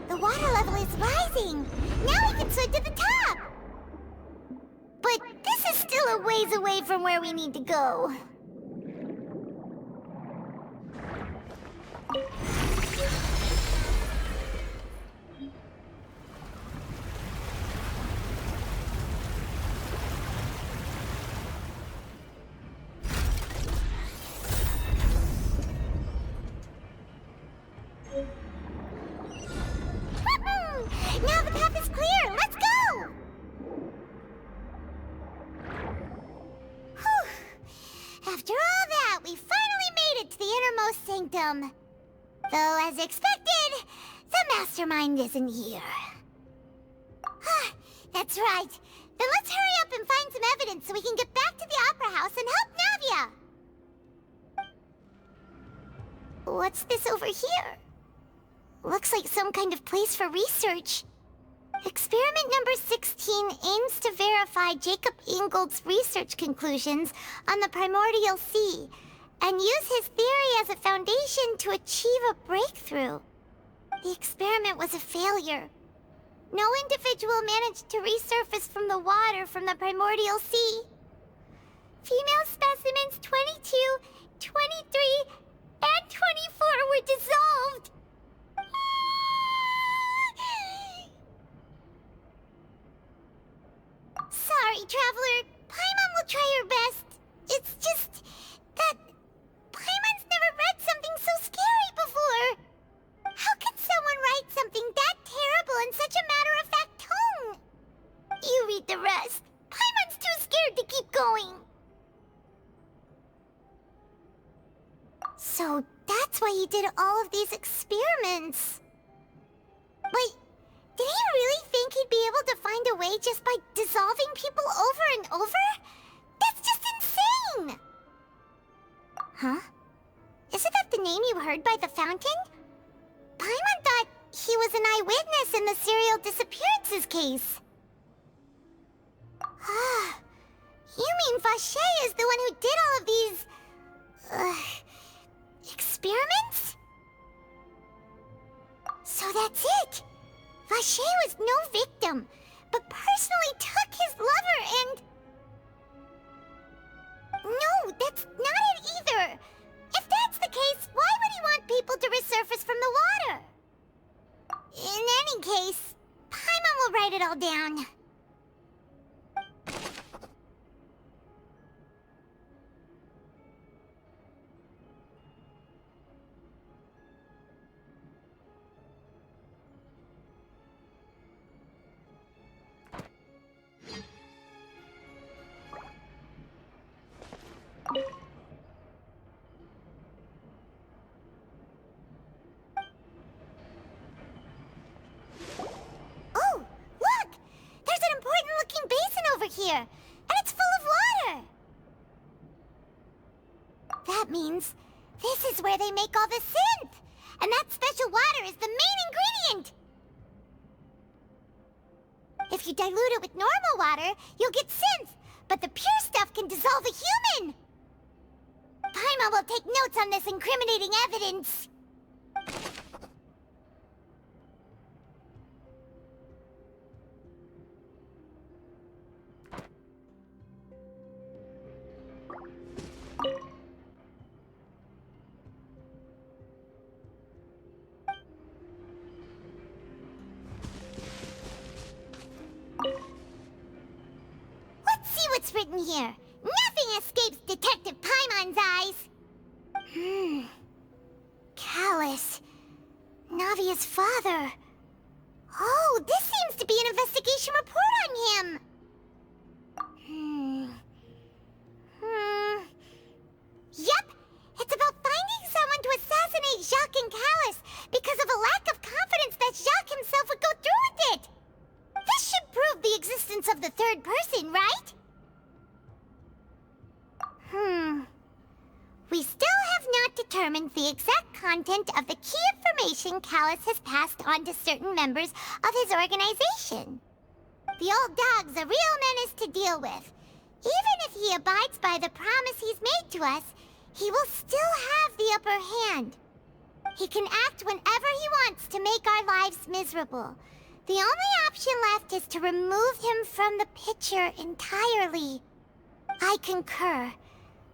The water level is rising. Now we can swim to the top. But this is still a ways away from where we need to go. Now the path is clear. Let's go. Whew. After all that, we finally made it to the innermost sanctum. Though, as expected, the mastermind isn't here. That's right. Then let's hurry up and find some evidence so we can get back to the Opera House and help Navia. What's this over here? Looks like some kind of place for research. Experiment number 16 aims to verify Jacob Ingold's research conclusions on the primordial sea and use his theory as a foundation to achieve a breakthrough. The experiment was a failure. No individual managed to resurface from the water from the primordial sea. Female specimens 22, 23, and 24 were dissolved. Sorry, Traveler. Paimon will try her best. It's just that Paimon's never read something so scary before. How can someone write something that terrible in such a matter-of-fact tone? You read the rest. Paimon's too scared to keep going. So that's why he did all of these experiments. Wait, did he really think he'd be able to find a way just by dissolving people over and over? That's just insane! Huh? Isn't that the name you heard by the fountain? Paimon thought he was an eyewitness in the serial disappearances case. Ah, you mean Vache is the one who did all of these... experiments? So that's it! Vache was no victim, but personally took his lover and... No, that's not it either! If that's the case, why would he want people to resurface from the water? In any case, Paimon will write it all down. Oh, look! There's an important-looking basin over here, and it's full of water! That means this is where they make all the synth! And that special water is the main ingredient! If you dilute it with normal water, you'll get synth, but the pure stuff can dissolve a human! Paimon will take notes on this incriminating evidence. Let's see what's written here. Nothing escapes Detective Paimon's eyes. Callus. Navia's father. Oh, this seems to be an investigation report on him. Yep, it's about finding Jacques and Callus because of a lack of confidence that Jacques himself would go through with it. This should prove the existence of the third person, right? We still have not determined the exact content of the key information Callus has passed on to certain members of his organization. The old dog's a real menace to deal with. Even if he abides by the promise he's made to us, he will still have the upper hand. He can act whenever he wants to make our lives miserable. The only option left is to remove him from the picture entirely. I concur.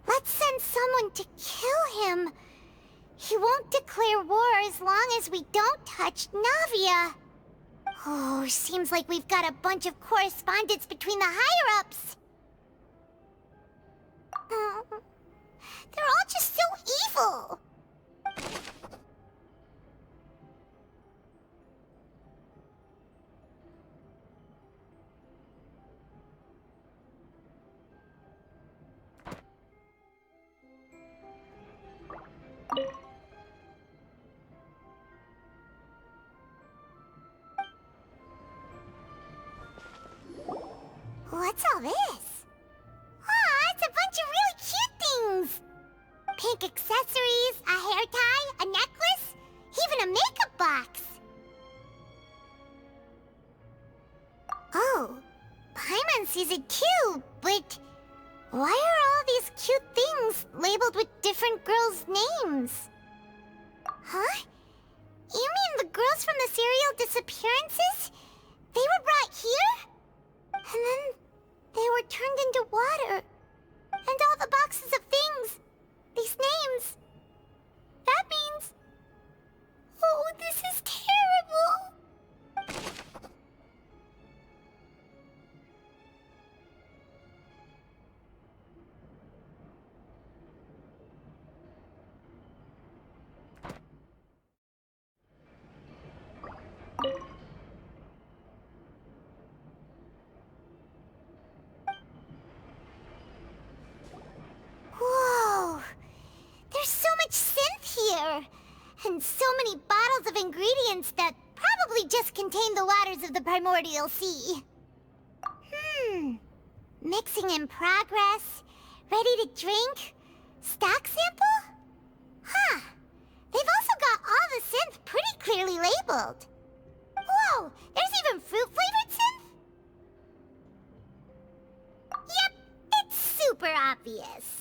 Let's send someone to kill him. He won't declare war as long as we don't touch Navia. Oh, seems like we've got a bunch of correspondence between the higher-ups. They're all just so evil. What's all this? Aw, it's a bunch of really cute things! Pink accessories, a hair tie, a necklace, even a makeup box. Oh, Paimon sees it too, but why are all these cute things labeled with different girls' names? Huh? You mean the girls from the serial disappearances? They were brought here? And then they were turned into water. And all the boxes of things, these names. That means... Oh, this is terrible! Whoa! There's so much synth here! And so many bottles of ingredients that probably just contain the waters of the primordial sea. Mixing in progress, ready to drink, stock sample? Huh. They've also got all the synth pretty clearly labeled. Whoa, there's even fruit-flavored synth? Yep, it's super obvious.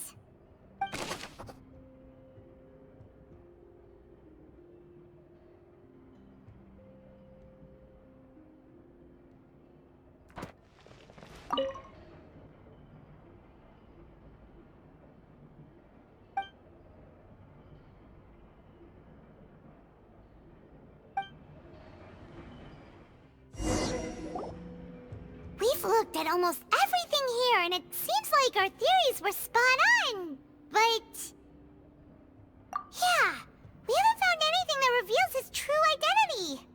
We've looked at almost everything here, and it seems like our theories were spot on, but... Yeah, we haven't found anything that reveals his true identity.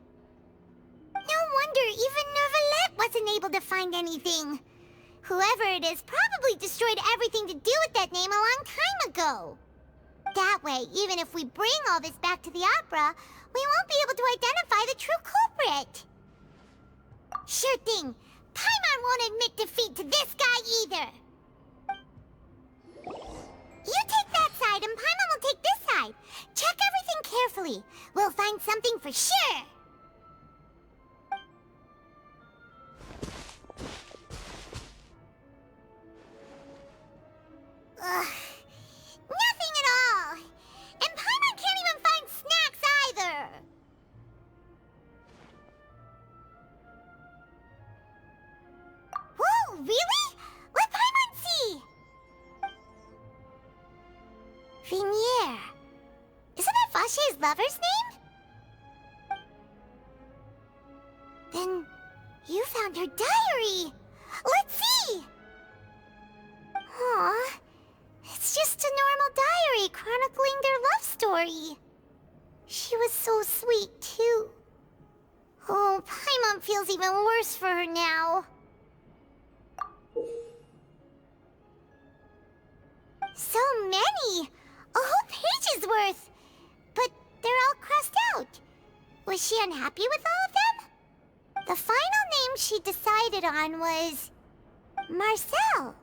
No wonder even Neuvillette wasn't able to find anything. Whoever it is probably destroyed everything to do with that name a long time ago. That way, even if we bring all this back to the opera, we won't be able to identify the true culprit. Sure thing. Paimon won't admit defeat to this guy either. You take that side and Paimon will take this side. Check everything carefully. We'll find something for sure. Ugh. Nothing at all. And Paimon can't even find snacks either. Whoa, really? Let Paimon see! Vinier. Isn't that Vache's lover's name? Then you found her diary. Let's see! Aw, it's just a normal diary chronicling their love story. She was so sweet, too. Oh, Paimon feels even worse for her now. So many! A whole page's worth! But they're Was she unhappy with all of them? The final name she decided on was... Marcel.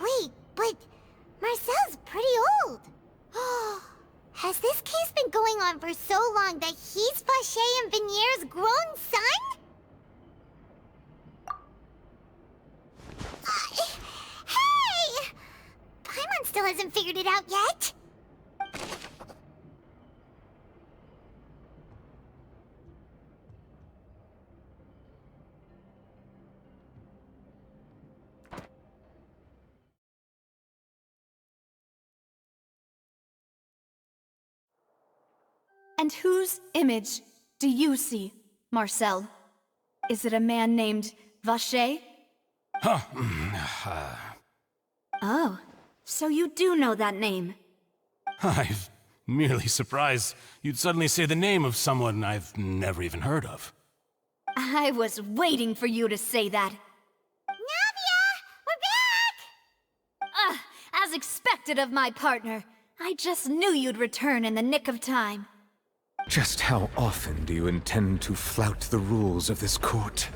Wait, but Marcel's pretty old. Has this case been going on for so long that he's Vacher and Venier's grown son? Hey! Paimon still hasn't figured it out yet. And whose image do you see, Marcel? Is it a man named Vacher? Oh, so you do know that name. I'm merely surprised you'd suddenly say the name of someone I've never even heard of. I was waiting for you to say that. Navia! We're back! As expected of my partner. I just knew you'd return in the nick of time. Just how often do you intend to flout the rules of this court?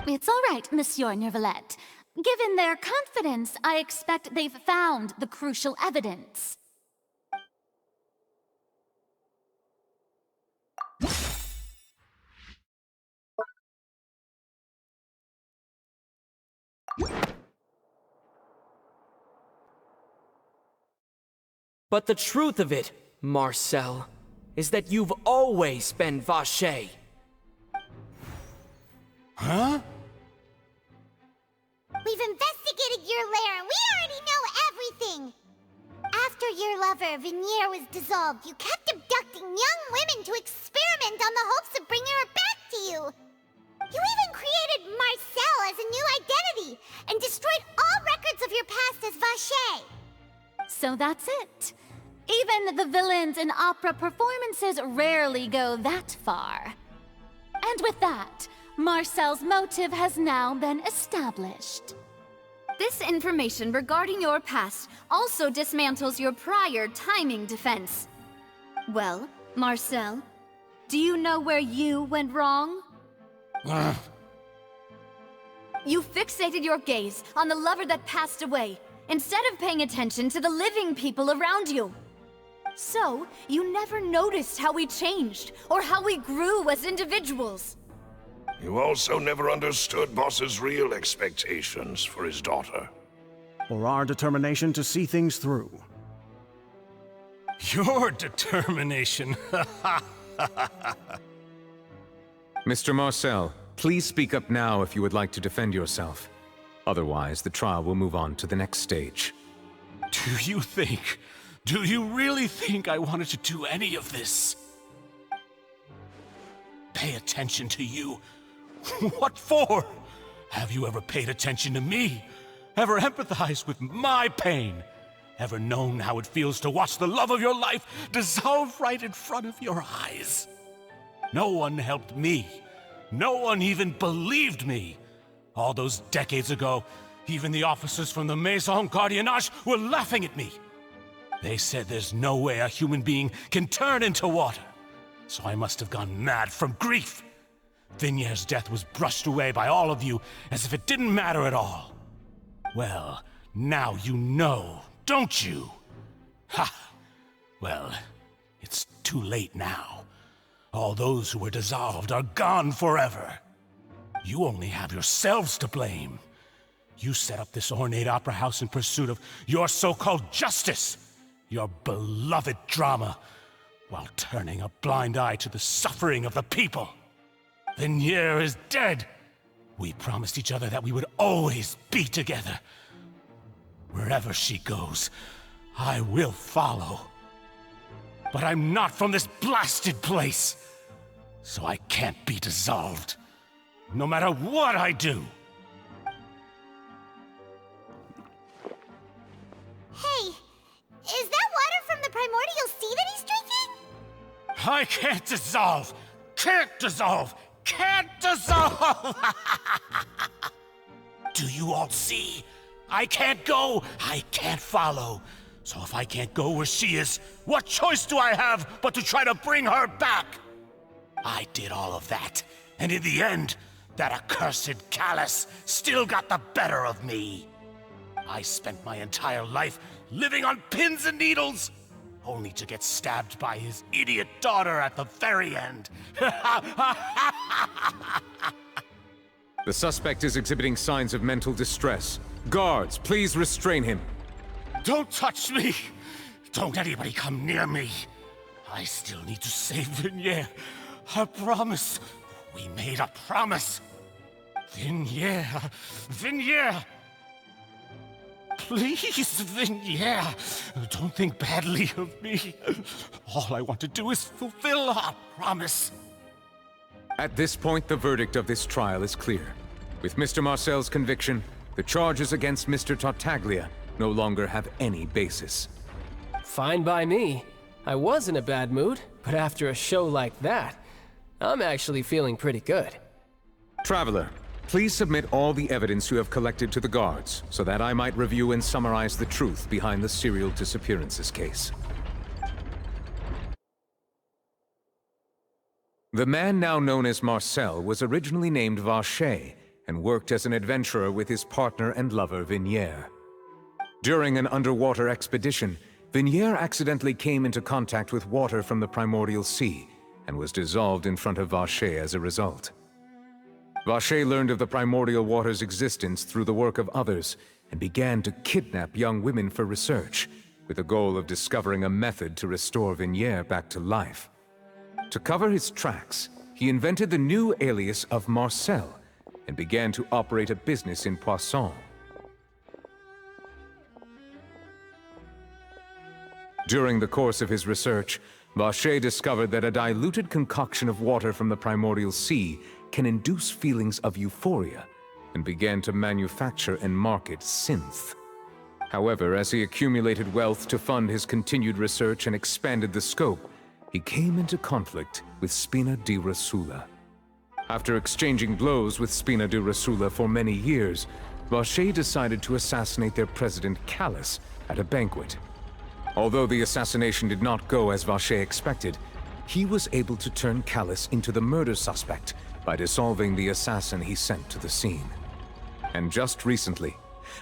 It's all right, Monsieur Neuvillette. Given their confidence, I expect they've found the crucial evidence. But the truth of it, Marcel, is that you've always been Vacher. Huh? We've investigated your lair and we already know everything! After your lover, Venier, was dissolved, you kept abducting young women to experiment on the hopes of bringing her back to you! You even created Marcel as a new identity, and destroyed all records of your past as Vacher! So that's it. Even the villains in opera performances rarely go that far. And with that, Marcel's motive has now been established. This information regarding your past also dismantles your prior timing defense. Well, Marcel, do you know where you went wrong? You fixated your gaze on the lover that passed away, instead of paying attention to the living people around you. So, you never noticed how we changed, or how we grew as individuals. You also never understood Boss's real expectations for his daughter. Or our determination to see things through. Your determination. Mr. Marcel, please speak up now if you would like to defend yourself. Otherwise, the trial will move on to the next stage. Do you really think I wanted to do any of this? Pay attention to you? What for? Have you ever paid attention to me? Ever empathized with my pain? Ever known how it feels to watch the love of your life dissolve right in front of your eyes? No one helped me. No one even believed me. All those decades ago, even the officers from the Maison Gardiennage were laughing at me. They said there's no way a human being can turn into water. So I must have gone mad from grief. Venier's death was brushed away by all of you as if it didn't matter at all. Well, now you know, don't you? Ha! Well, it's too late now. All those who were dissolved are gone forever. You only have yourselves to blame. You set up this ornate opera house in pursuit of your so-called justice, your beloved drama, while turning a blind eye to the suffering of the people. Venier is dead. We promised each other that we would always be together. Wherever she goes, I will follow. But I'm not from this blasted place, so I can't be dissolved, no matter what I do. Hey, is that water from the primordial sea that he's drinking? I can't dissolve! Can't dissolve! Can't dissolve! Do you all see? I can't go, I can't follow. So if I can't go where she is, what choice do I have but to try to bring her back? I did all of that, and in the end, that accursed Callus still got the better of me. I spent my entire life living on pins and needles, only to get stabbed by his idiot daughter at the very end. The suspect is exhibiting signs of mental distress. Guards, please restrain him. Don't touch me! Don't anybody come near me! I still need to save Vignier. A promise. We made a promise. Vignier! Please, Vignier, don't think badly of me. All I want to do is fulfill our promise. At this point, the verdict of this trial is clear. With Mr. Marcel's conviction, the charges against Mr. Tartaglia no longer have any basis. Fine by me. I was in a bad mood, but after a show like that, I'm actually feeling pretty good. Traveler, please submit all the evidence you have collected to the guards, so that I might review and summarize the truth behind the serial disappearances case. The man now known as Marcel was originally named Vacher and worked as an adventurer with his partner and lover Vignier. During an underwater expedition, Vignier accidentally came into contact with water from the primordial sea and was dissolved in front of Vacher as a result. Vacher learned of the primordial water's existence through the work of others and began to kidnap young women for research, with the goal of discovering a method to restore Vignier back to life. To cover his tracks, he invented the new alias of Marcel and began to operate a business in Poisson. During the course of his research, Vacher discovered that a diluted concoction of water from the primordial sea can induce feelings of euphoria, and began to manufacture and market synth. However, as he accumulated wealth to fund his continued research and expanded the scope, he came into conflict with Spina di Rosula. After exchanging blows with Spina di Rosula for many years, Vacher decided to assassinate their president Callus at a banquet. Although the assassination did not go as Vacher expected, he was able to turn Callus into the murder suspect by dissolving the assassin he sent to the scene. And just recently,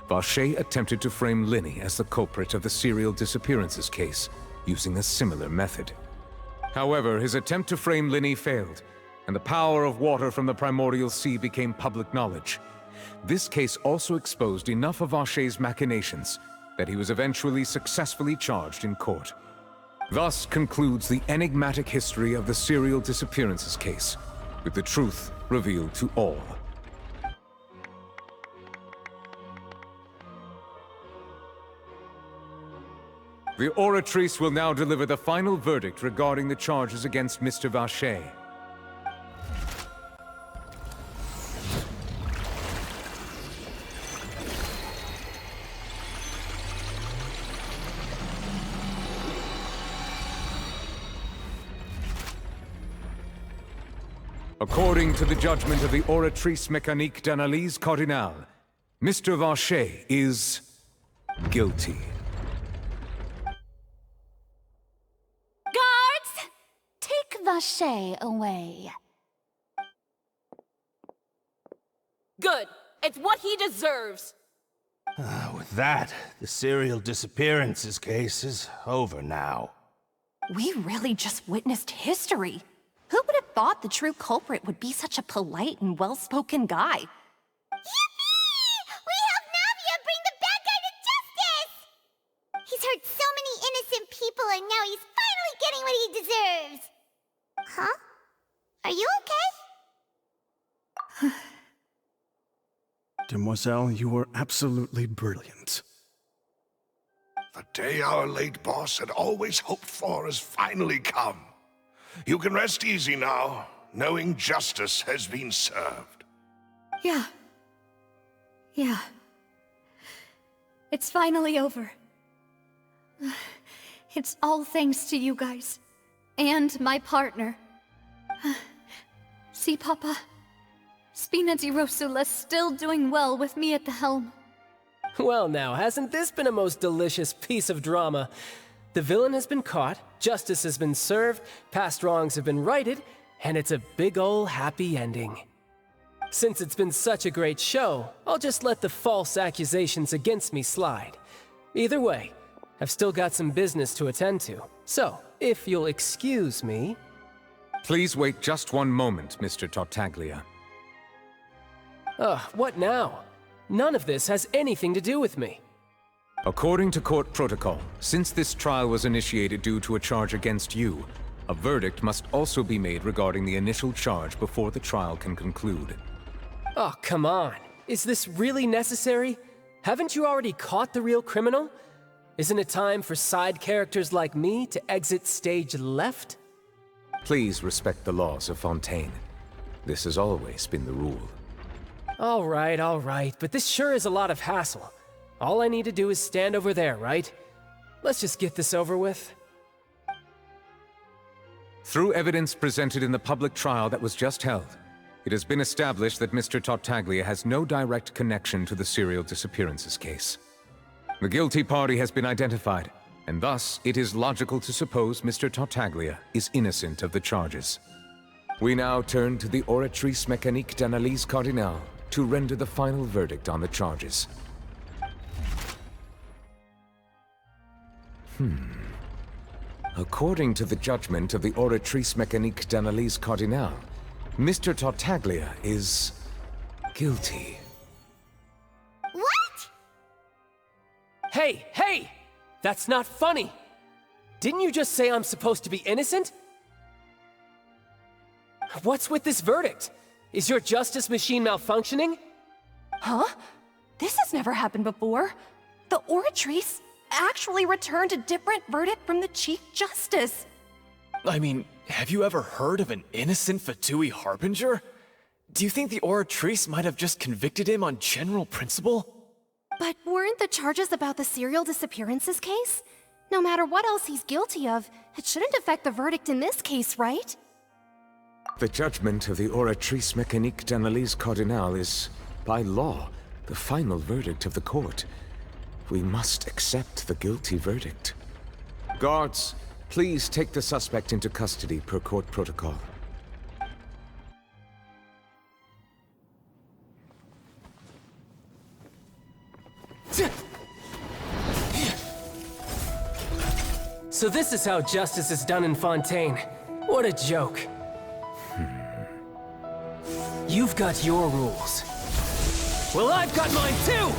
Vacher attempted to frame Linny as the culprit of the serial disappearances case, using a similar method. However, his attempt to frame Linny failed, and the power of water from the primordial sea became public knowledge. This case also exposed enough of Vacher's machinations that he was eventually successfully charged in court. Thus concludes the enigmatic history of the serial disappearances case, with the truth revealed to all. The Oratrice will now deliver the final verdict regarding the charges against Mr. Vacher. According to the judgment of the Oratrice Mécanique d'Analyse Cardinale, Mr. Vacher is guilty. Guards! Take Vacher away. Good. It's what he deserves. With that, the serial disappearances case is over now. We really just witnessed history. Who would have thought the true culprit would be such a polite and well-spoken guy? Yippee! We helped Navia bring the bad guy to justice! He's hurt so many innocent people and now he's finally getting what he deserves! Huh? Are you okay? Demoiselle, you were absolutely brilliant. The day our late boss had always hoped for has finally come. You can rest easy now, knowing justice has been served. Yeah. It's finally over. It's all thanks to you guys. And my partner. See, Papa? Spina di Rosula's still doing well with me at the helm. Well now, hasn't this been a most delicious piece of drama? The villain has been caught, justice has been served, past wrongs have been righted, and it's a big ol' happy ending. Since it's been such a great show, I'll just let the false accusations against me slide. Either way, I've still got some business to attend to, so if you'll excuse me... Please wait just one moment, Mr. Tartaglia. What now? None of this has anything to do with me. According to court protocol, since this trial was initiated due to a charge against you, a verdict must also be made regarding the initial charge before the trial can conclude. Oh, come on. Is this really necessary? Haven't you already caught the real criminal? Isn't it time for side characters like me to exit stage left? Please respect the laws of Fontaine. This has always been the rule. All right, but this sure is a lot of hassle. All I need to do is stand over there, right? Let's just get this over with. Through evidence presented in the public trial that was just held, it has been established that Mr. Tartaglia has no direct connection to the serial disappearances case. The guilty party has been identified, and thus it is logical to suppose Mr. Tartaglia is innocent of the charges. We now turn to the Oratrice Mécanique d'Analyse Cardinale to render the final verdict on the charges. According to the judgment of the Oratrice Mécanique d'Analyse Cardinale, Mr. Tartaglia is guilty. What? Hey! That's not funny! Didn't you just say I'm supposed to be innocent? What's with this verdict? Is your justice machine malfunctioning? Huh? This has never happened before. The Oratrice actually returned a different verdict from the Chief Justice. I mean, have you ever heard of an innocent Fatui Harbinger? Do you think the Oratrice might have just convicted him on general principle? But weren't the charges about the serial disappearances case? No matter what else he's guilty of, it shouldn't affect the verdict in this case, right? The judgment of the Oratrice Mécanique d'Analyse Cardinale is, by law, the final verdict of the court. We must accept the guilty verdict. Guards, please take the suspect into custody per court protocol. So this is how justice is done in Fontaine. What a joke. You've got your rules. Well, I've got mine too!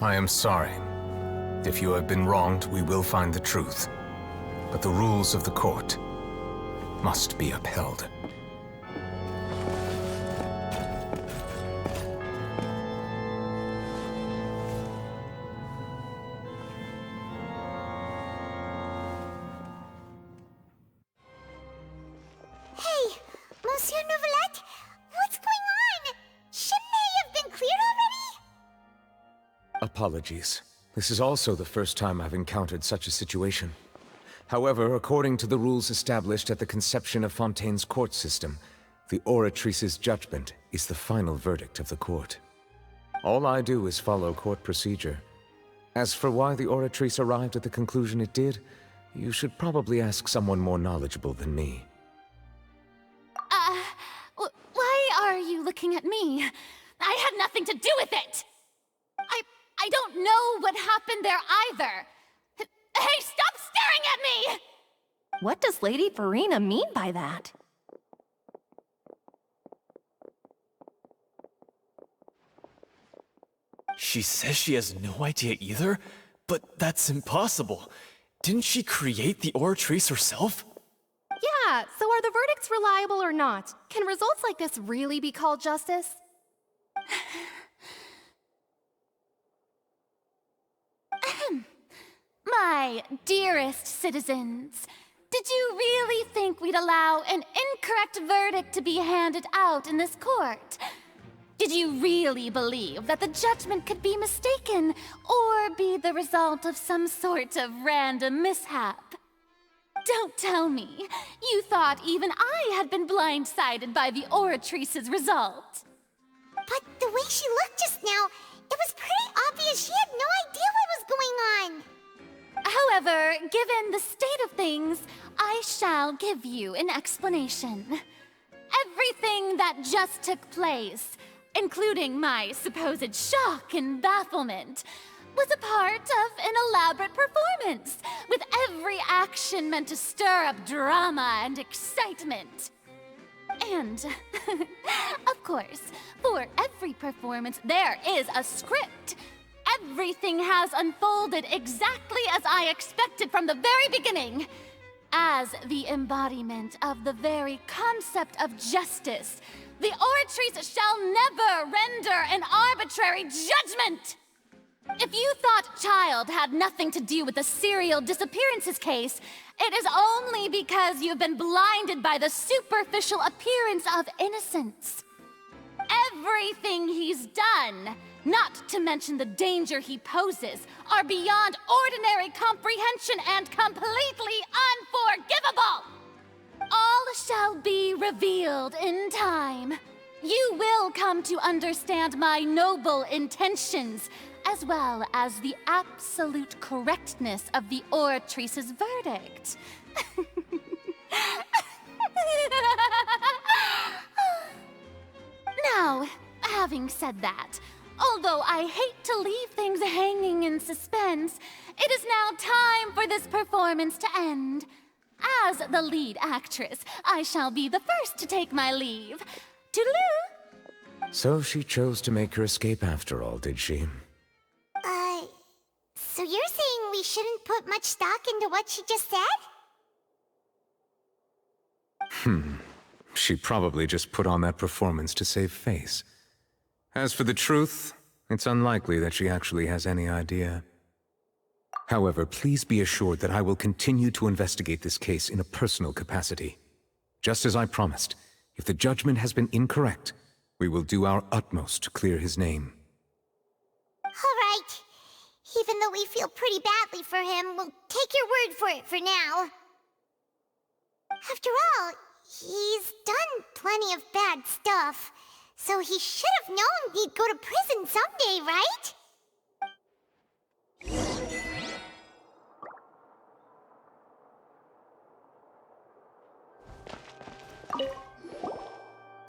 I am sorry. If you have been wronged, we will find the truth. But the rules of the court must be upheld. Hey, Monsieur Neuvillette, what's going on? Shouldn't they have been cleared already? Apologies. This is also the first time I've encountered such a situation. However, according to the rules established at the conception of Fontaine's court system, the Oratrice's judgment is the final verdict of the court. All I do is follow court procedure. As for why the Oratrice arrived at the conclusion it did, you should probably ask someone more knowledgeable than me. Why are you looking at me? I had nothing to do with it! I don't know what happened there either. Hey, stop staring at me! What does Lady Farina mean by that? She says she has no idea either, but that's impossible. Didn't she create the Oratrice herself? Yeah, so are the verdicts reliable or not? Can results like this really be called justice? My dearest citizens, did you really think we'd allow an incorrect verdict to be handed out in this court? Did you really believe that the judgment could be mistaken or be the result of some sort of random mishap? Don't tell me you thought even I had been blindsided by the Oratrice's result. But the way she looked just now, it was pretty obvious she had no idea what was going on. However, given the state of things, I shall give you an explanation. Everything that just took place, including my supposed shock and bafflement, was a part of an elaborate performance, with every action meant to stir up drama and excitement. And, of course, for every performance, there is a script. Everything has unfolded exactly as I expected from the very beginning. As the embodiment of the very concept of justice, the Oratrice shall never render an arbitrary judgment! If you thought Child had nothing to do with the serial disappearances case, it is only because you've been blinded by the superficial appearance of innocence. Everything he's done, not to mention the danger he poses, are beyond ordinary comprehension and completely unforgivable! All shall be revealed in time. You will come to understand my noble intentions, as well as the absolute correctness of the Oratrice's verdict. Now, having said that, although I hate to leave things hanging in suspense, it is now time for this performance to end. As the lead actress, I shall be the first to take my leave. Toodaloo! So she chose to make her escape after all, did she? So you're saying we shouldn't put much stock into what she just said? She probably just put on that performance to save face. As for the truth, it's unlikely that she actually has any idea. However, please be assured that I will continue to investigate this case in a personal capacity. Just as I promised, if the judgment has been incorrect, we will do our utmost to clear his name. All right. Even though we feel pretty badly for him, we'll take your word for it for now. After all, he's done plenty of bad stuff, so he should have known he'd go to prison someday, right?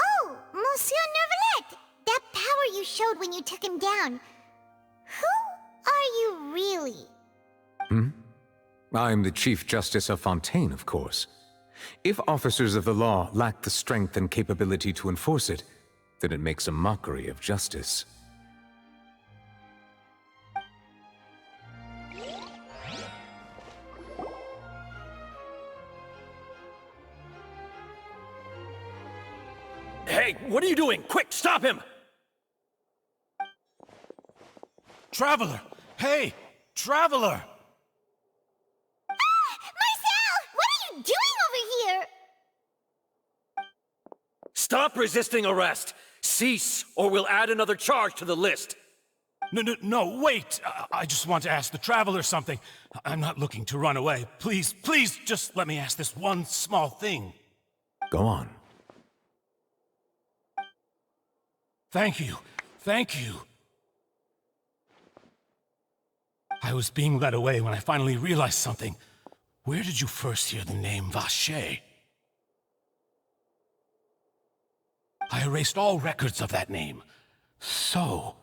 Oh, Monsieur Neuvillette! That power you showed when you took him down. Who are you really? I'm the Chief Justice of Fontaine, of course. If officers of the law lack the strength and capability to enforce it, then it makes a mockery of justice. Hey, what are you doing? Quick, stop him! Traveler! Hey! Traveler! Marcel! What are you doing over here? Stop resisting arrest! Cease, or we'll add another charge to the list! No, wait! I just want to ask the Traveler something. I'm not looking to run away. Please, just let me ask this one small thing. Go on. Thank you. I was being led away when I finally realized something. Where did you first hear the name Vacher? I erased all records of that name. So,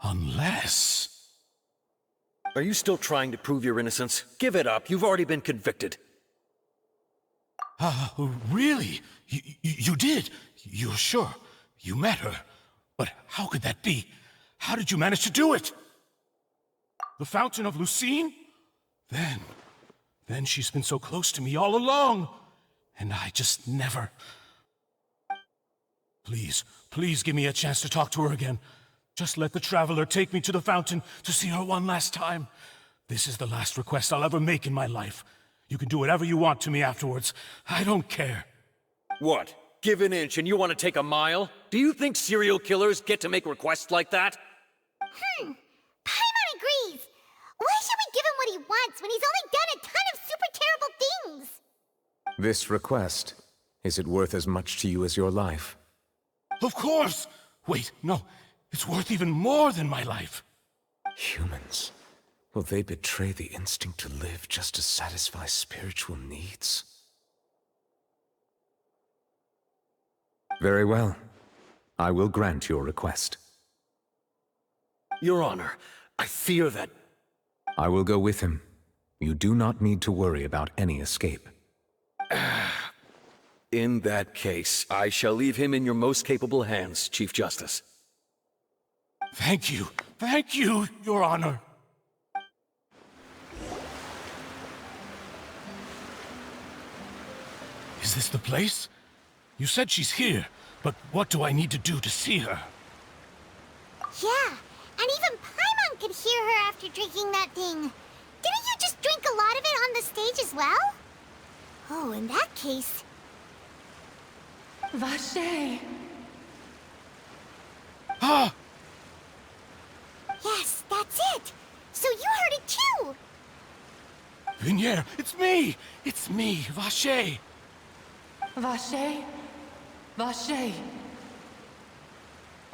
unless... Are you still trying to prove your innocence? Give it up. You've already been convicted. Really? You did? You're sure? You met her? But how could that be? How did you manage to do it? The Fountain of Lucine? Then, Then she's been so close to me all along, and I just never... Please, please give me a chance to talk to her again. Just let the Traveler take me to the fountain to see her one last time. This is the last request I'll ever make in my life. You can do whatever you want to me afterwards. I don't care. What? Give an inch and you want to take a mile? Do you think serial killers get to make requests like that? Paimon agrees. Why should we give him what he wants when he's only done a ton of super terrible things? This request, is it worth as much to you as your life? Of course! Wait, no. It's worth even more than my life. Humans. Will they betray the instinct to live just to satisfy spiritual needs? Very well. I will grant your request. Your Honor, I fear that... I will go with him. You do not need to worry about any escape. In that case, I shall leave him in your most capable hands, Chief Justice. Thank you, Your Honor. Is this the place? You said she's here, but what do I need to do to see her? Yeah, and even Paimon could hear her after drinking that thing. Didn't you just drink a lot of it on the stage as well? Oh, in that case... Vache! Ah! Yes, that's it! So you heard it too! Vignier, it's me! It's me, Vache! Vache? Vache!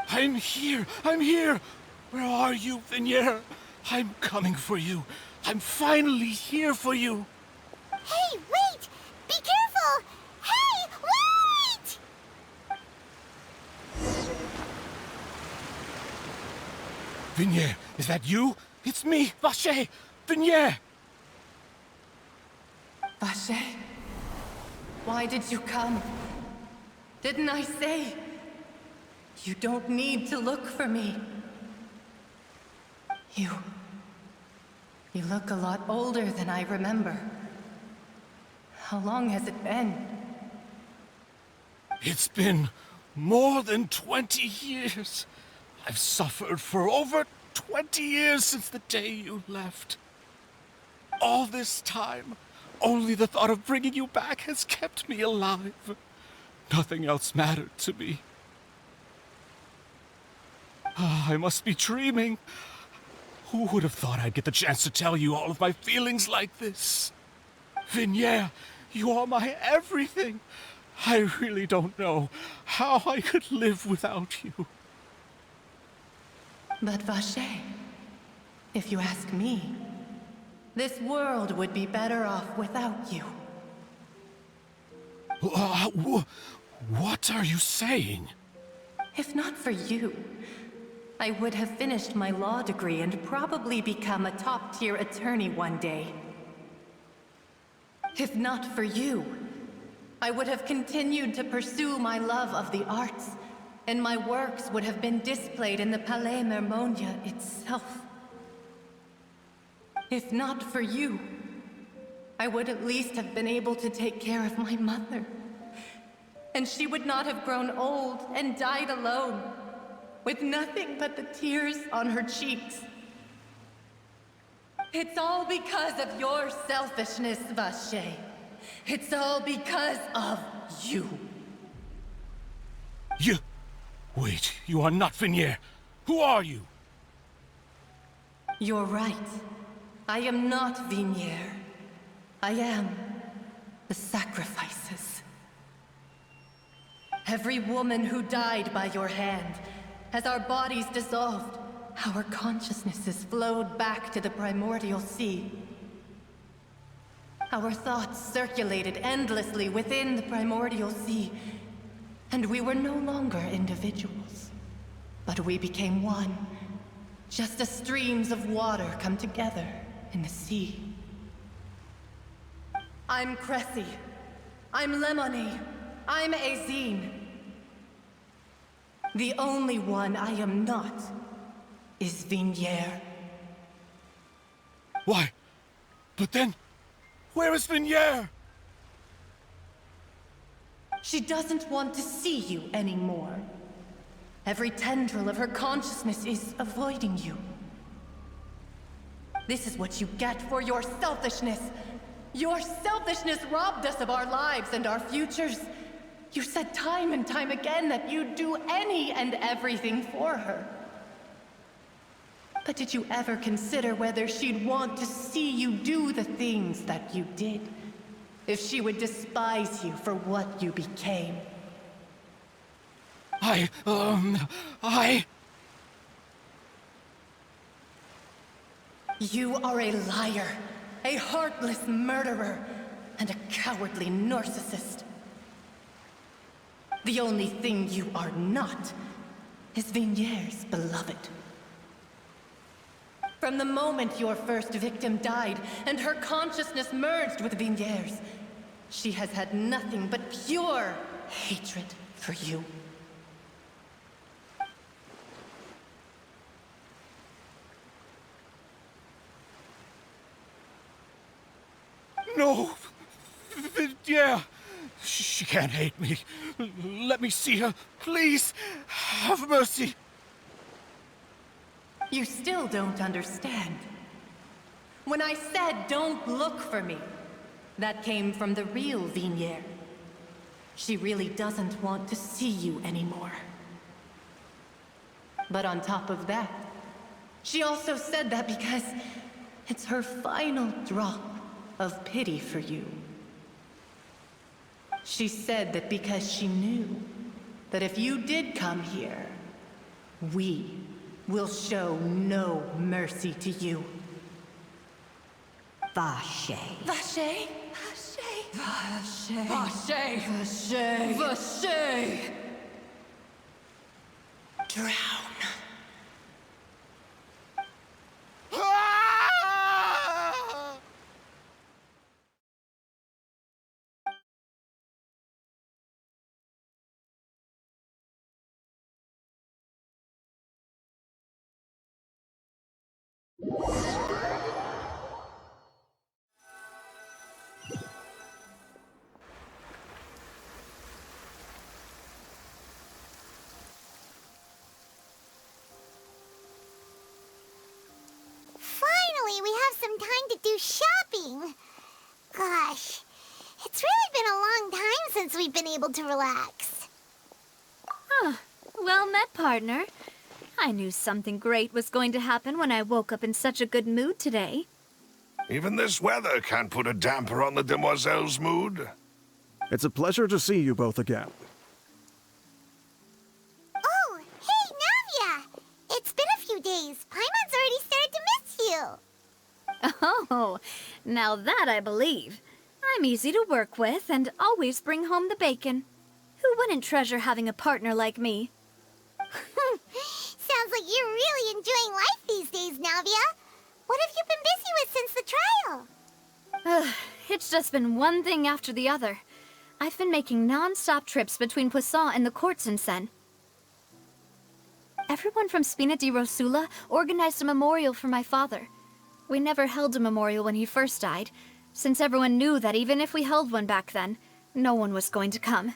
I'm here! Where are you, Vignier? I'm coming for you. I'm finally here for you. Hey, wait! Be careful! Hey, wait! Vignier, is that you? It's me, Vache! Vignier! Vache? Why did you come? Didn't I say? You don't need to look for me. You look a lot older than I remember. How long has it been? It's been more than 20 years. I've suffered for over 20 years since the day you left. All this time, only the thought of bringing you back has kept me alive. Nothing else mattered to me. I must be dreaming. Who would have thought I'd get the chance to tell you all of my feelings like this? Vignier, you are my everything. I really don't know how I could live without you. But Vache, if you ask me, this world would be better off without you. What are you saying? If not for you, I would have finished my law degree and probably become a top-tier attorney one day. If not for you, I would have continued to pursue my love of the arts, and my works would have been displayed in the Palais Mermonia itself. If not for you, I would at least have been able to take care of my mother. And she would not have grown old and died alone, with nothing but the tears on her cheeks. It's all because of your selfishness, Vache. It's all because of you. You... Wait, you are not Vignier. Who are you? You're right. I am not Vignier. I am the sacrifices. Every woman who died by your hand, as our bodies dissolved, our consciousnesses flowed back to the primordial sea. Our thoughts circulated endlessly within the primordial sea, and we were no longer individuals, but we became one, just as streams of water come together in the sea. I'm Cressy. I'm Lemony. I'm Azine. The only one I am not is Vignier. Why? But then... Where is Vignier? She doesn't want to see you anymore. Every tendril of her consciousness is avoiding you. This is what you get for your selfishness. Your selfishness robbed us of our lives and our futures. You said time and time again that you'd do any and everything for her. But did you ever consider whether she'd want to see you do the things that you did? If she would despise you for what you became? You are a liar, a heartless murderer, and a cowardly narcissist. The only thing you are not is Vignier's beloved. From the moment your first victim died and her consciousness merged with Vignier's, she has had nothing but pure hatred for you. No! Vignier! She can't hate me. Let me see her, please. Have mercy. You still don't understand. When I said don't look for me, that came from the real Vignier. She really doesn't want to see you anymore. But on top of that, she also said that because it's her final drop of pity for you. She said that because she knew that if you did come here, we will show no mercy to you. Vache. Vache? Vache. Vache. Vache. Vache. Drown. Finally, we have some time to do shopping. Gosh, it's really been a long time since we've been able to relax. Huh. Well met, partner. I knew something great was going to happen when I woke up in such a good mood today. Even this weather can't put a damper on the demoiselle's mood. It's a pleasure to see you both again. Oh, hey, Navia! It's been a few days. Paimon's already started to miss you. Oh, now that I believe. I'm easy to work with and always bring home the bacon. Who wouldn't treasure having a partner like me? Sounds like you're really enjoying life these days, Navia. What have you been busy with since the trial? It's just been one thing after the other. I've been making non-stop trips between Poisson and the courts in Sen. Everyone from Spina di Rosula organized a memorial for my father. We never held a memorial when he first died, since everyone knew that even if we held one back then, no one was going to come.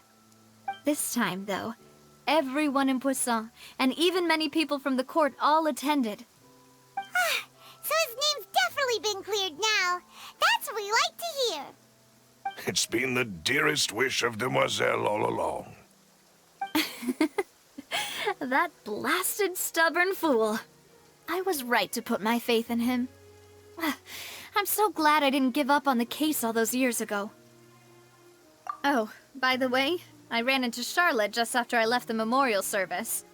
This time, though, everyone in Poisson, and even many people from the court, all attended. So his name's definitely been cleared now. That's what we like to hear. It's been the dearest wish of Demoiselle all along. That blasted stubborn fool. I was right to put my faith in him. I'm so glad I didn't give up on the case all those years ago. Oh, by the way, I ran into Charlotte just after I left the memorial service.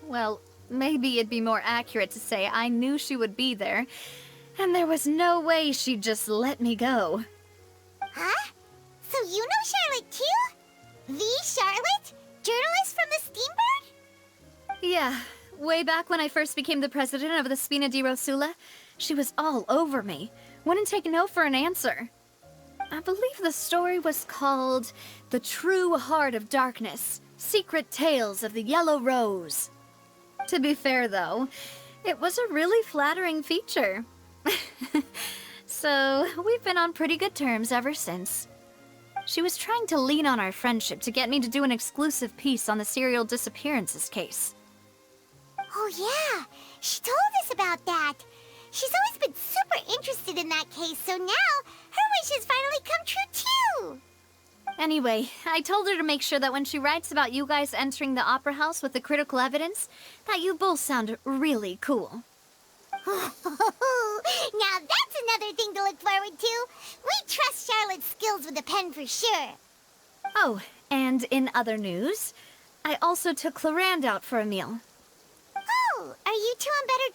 Well, maybe it'd be more accurate to say I knew she would be there, and there was no way she'd just let me go. Huh? So you know Charlotte too? The Charlotte? Journalist from the Steambird? Yeah, way back when I first became the president of the Spina di Rosula, she was all over me. Wouldn't take no for an answer. I believe the story was called The True Heart of Darkness, Secret Tales of the Yellow Rose. To be fair, though, it was a really flattering feature. So, we've been on pretty good terms ever since. She was trying to lean on our friendship to get me to do an exclusive piece on the serial disappearances case. Oh yeah, she told us about that. She's always been super interested in that case, so now her wish has finally come true too. Anyway, I told her to make sure that when she writes about you guys entering the opera house with the critical evidence, that you both sound really cool. Now that's another thing to look forward to. We trust Charlotte's skills with a pen for sure. Oh, and in other news, I also took Clarand out for a meal. Oh, are you two on better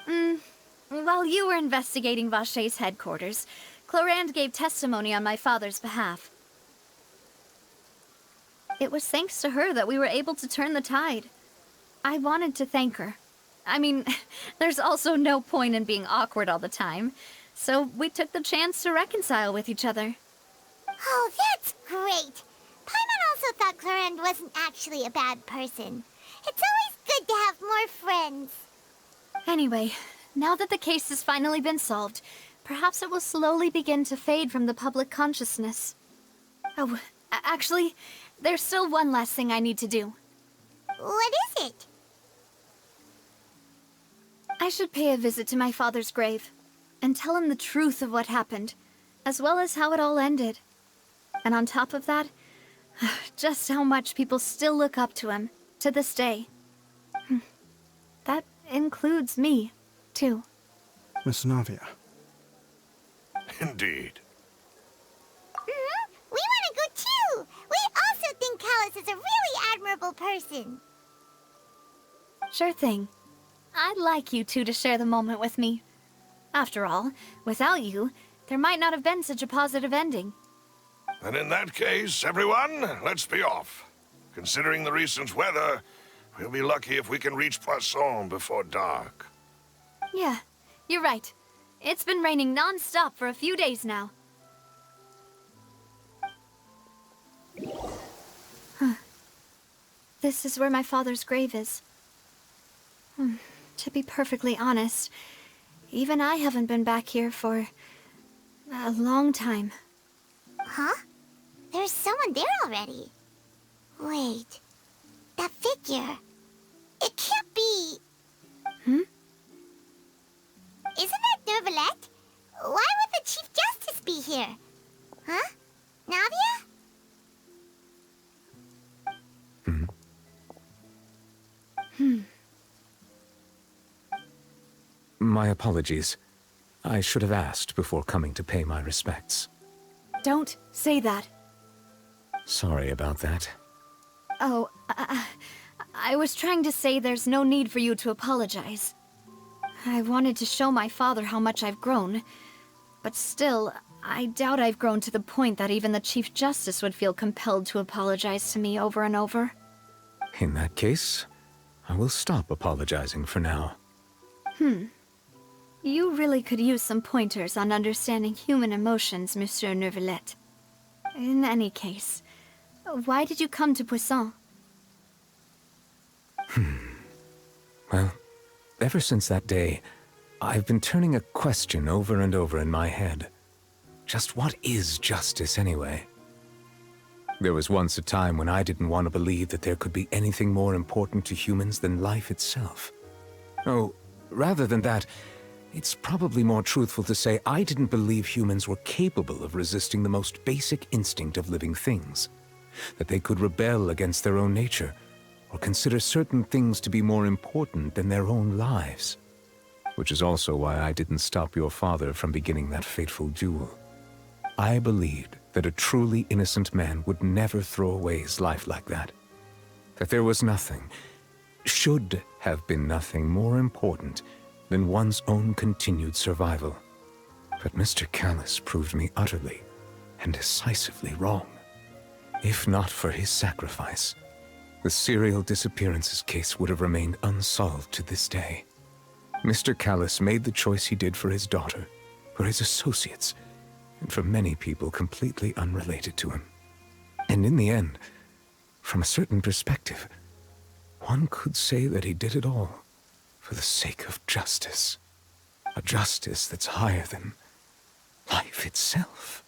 terms now? While you were investigating Vaché's headquarters, Clarand gave testimony on my father's behalf. It was thanks to her that we were able to turn the tide. I wanted to thank her. I mean, there's also no point in being awkward all the time, so we took the chance to reconcile with each other. Oh, that's great. Paimon also thought Clarand wasn't actually a bad person. It's always good to have more friends. Anyway, now that the case has finally been solved, perhaps it will slowly begin to fade from the public consciousness. Oh, actually, there's still one last thing I need to do. What is it? I should pay a visit to my father's grave, and tell him the truth of what happened, as well as how it all ended. And on top of that, just how much people still look up to him, to this day. That includes me, too. Miss Navia. Indeed. We want to go too! We also think Callus is a really admirable person. Sure thing. I'd like you two to share the moment with me. After all, without you, there might not have been such a positive ending. And in that case, everyone, let's be off. Considering the recent weather, we'll be lucky if we can reach Poisson before dark. Yeah, you're right. It's been raining non-stop for a few days now. Huh. This is where my father's grave is. To be perfectly honest, even I haven't been back here for a long time. Huh? There's someone there already. Wait. That figure. It can't be... Hmm? Isn't that Neuvillette? Why would the Chief Justice be here? Huh? Navia? My apologies. I should have asked before coming to pay my respects. Don't say that. Sorry about that. Oh, I was trying to say there's no need for you to apologize. I wanted to show my father how much I've grown, but still, I doubt I've grown to the point that even the Chief Justice would feel compelled to apologize to me over and over. In that case, I will stop apologizing for now. You really could use some pointers on understanding human emotions, Monsieur Neuvillette. In any case, why did you come to Poisson? Well, ever since that day, I've been turning a question over and over in my head. Just what is justice, anyway? There was once a time when I didn't want to believe that there could be anything more important to humans than life itself. Oh, rather than that, it's probably more truthful to say I didn't believe humans were capable of resisting the most basic instinct of living things. That they could rebel against their own nature, or consider certain things to be more important than their own lives. Which is also why I didn't stop your father from beginning that fateful duel. I believed that a truly innocent man would never throw away his life like that. That there was nothing, should have been nothing more important than one's own continued survival. But Mr. Callus proved me utterly and decisively wrong. If not for his sacrifice, the serial disappearances case would have remained unsolved to this day. Mr. Callus made the choice he did for his daughter, for his associates, and for many people completely unrelated to him. And in the end, from a certain perspective, one could say that he did it all for the sake of justice. A justice that's higher than life itself.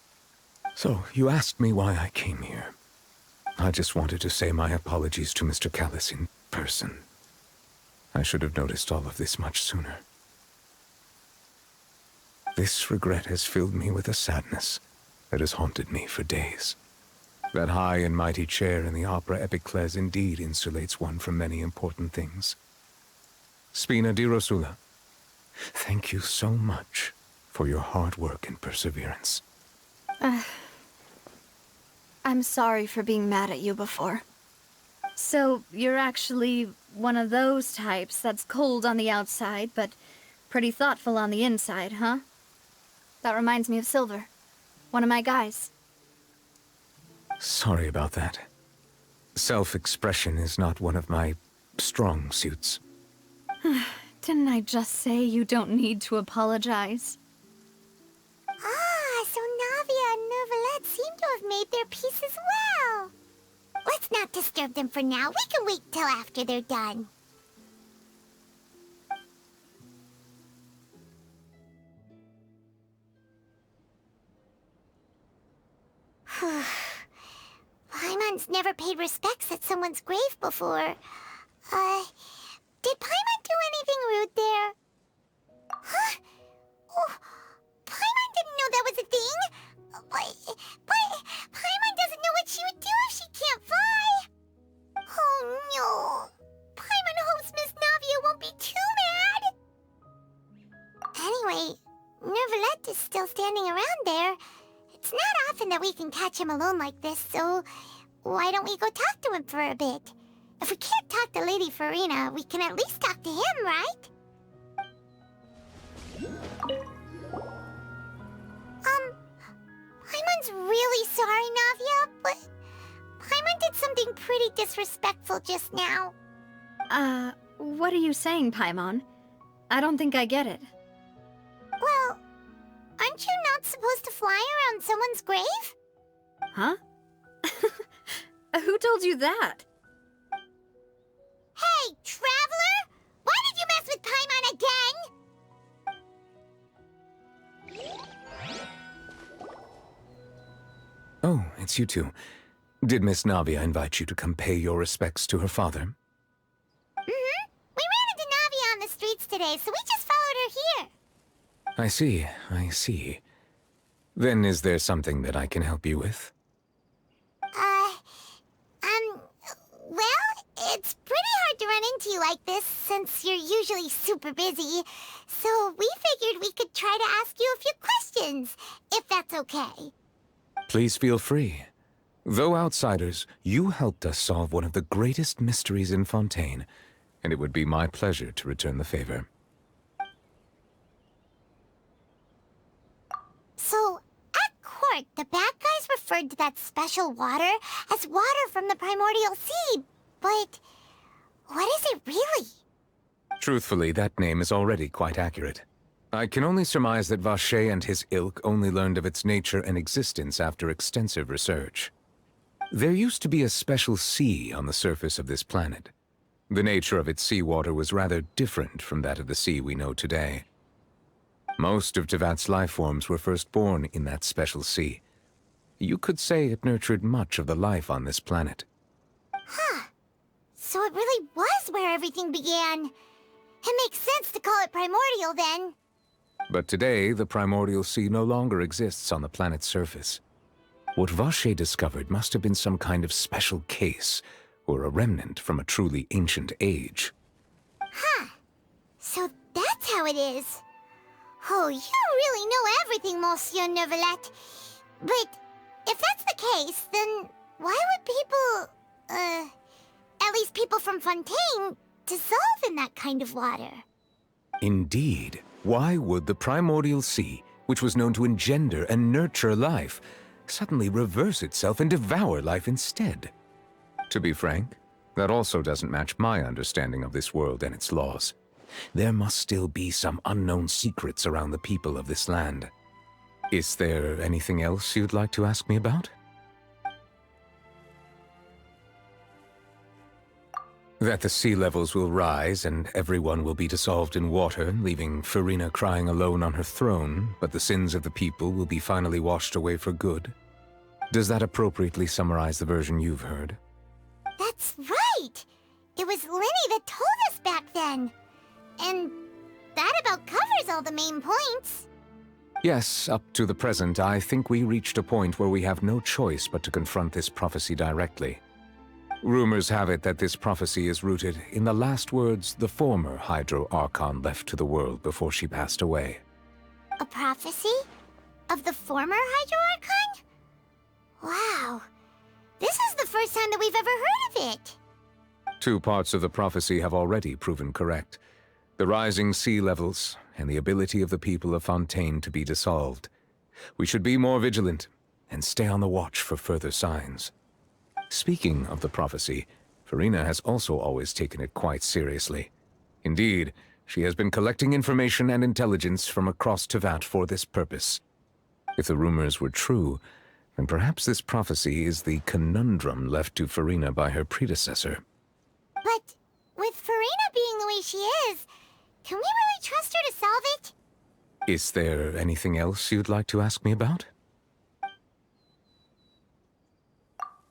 So, you asked me why I came here. I just wanted to say my apologies to Mr. Callis in person. I should have noticed all of this much sooner. This regret has filled me with a sadness that has haunted me for days. That high and mighty chair in the opera Epiclese indeed insulates one from many important things. Spina di Rosula, thank you so much for your hard work and perseverance. I'm sorry for being mad at you before. So, you're actually one of those types that's cold on the outside, but pretty thoughtful on the inside, huh? That reminds me of Silver, one of my guys. Sorry about that. Self-expression is not one of my strong suits. Didn't I just say you don't need to apologize? Ah, so Navia and Neuvillette seem to have made their peace as well. Let's not disturb them for now. We can wait till after they're done. Paimon's never paid respects at someone's grave before. Did Paimon do anything rude there? Huh? Oh, Paimon didn't know that was a thing. But Paimon doesn't know what she would do if she can't fly. Oh no. Paimon hopes Miss Navia won't be too mad. Anyway, Neuvillette is still standing around there. It's not often that we can catch him alone like this, so why don't we go talk to him for a bit? If we can't talk to Lady Farina, we can at least talk to him, right? Paimon's really sorry, Navia, but Paimon did something pretty disrespectful just now. What are you saying, Paimon? I don't think I get it. Well, aren't you not supposed to fly around someone's grave? Huh? Who told you that? Hey, Traveler! Why did you mess with Paimon again? Oh, it's you two. Did Miss Navia invite you to come pay your respects to her father? Mm-hmm. We ran into Navia on the streets today, so we just followed her here. I see, I see. Then is there something that I can help you with? Well, it's pretty hard to run into you like this, since you're usually super busy. So we figured we could try to ask you a few questions, if that's okay. Please feel free. Though outsiders, you helped us solve one of the greatest mysteries in Fontaine, and it would be my pleasure to return the favor. So, at court, the bad guys referred to that special water as water from the primordial sea, but what is it really? Truthfully, that name is already quite accurate. I can only surmise that Vacher and his ilk only learned of its nature and existence after extensive research. There used to be a special sea on the surface of this planet. The nature of its seawater was rather different from that of the sea we know today. Most of Tevat's life forms were first born in that special sea. You could say it nurtured much of the life on this planet. Huh. So it really was where everything began. It makes sense to call it primordial then. But today, the primordial sea no longer exists on the planet's surface. What Vacher discovered must have been some kind of special case, or a remnant from a truly ancient age. Huh. So that's how it is. Oh, you really know everything, Monsieur Neuvillette. But if that's the case, then why would people, at least people from Fontaine, dissolve in that kind of water? Indeed. Why would the primordial sea, which was known to engender and nurture life, suddenly reverse itself and devour life instead? To be frank, that also doesn't match my understanding of this world and its laws. There must still be some unknown secrets around the people of this land. Is there anything else you'd like to ask me about? That the sea levels will rise and everyone will be dissolved in water, leaving Farina crying alone on her throne, but the sins of the people will be finally washed away for good. Does that appropriately summarize the version you've heard? That's right! It was Linny that told us back then. And that about covers all the main points. Yes, up to the present, I think we reached a point where we have no choice but to confront this prophecy directly. Rumors have it that this prophecy is rooted in the last words the former Hydro Archon left to the world before she passed away. A prophecy? Of the former Hydro Archon? Wow. This is the first time that we've ever heard of it. 2 parts of the prophecy have already proven correct. The rising sea levels, and the ability of the people of Fontaine to be dissolved. We should be more vigilant, and stay on the watch for further signs. Speaking of the prophecy, Farina has also always taken it quite seriously. Indeed, she has been collecting information and intelligence from across Tevat for this purpose. If the rumors were true, then perhaps this prophecy is the conundrum left to Farina by her predecessor. But with Farina being the way she is, can we really trust her to solve it? Is there anything else you'd like to ask me about?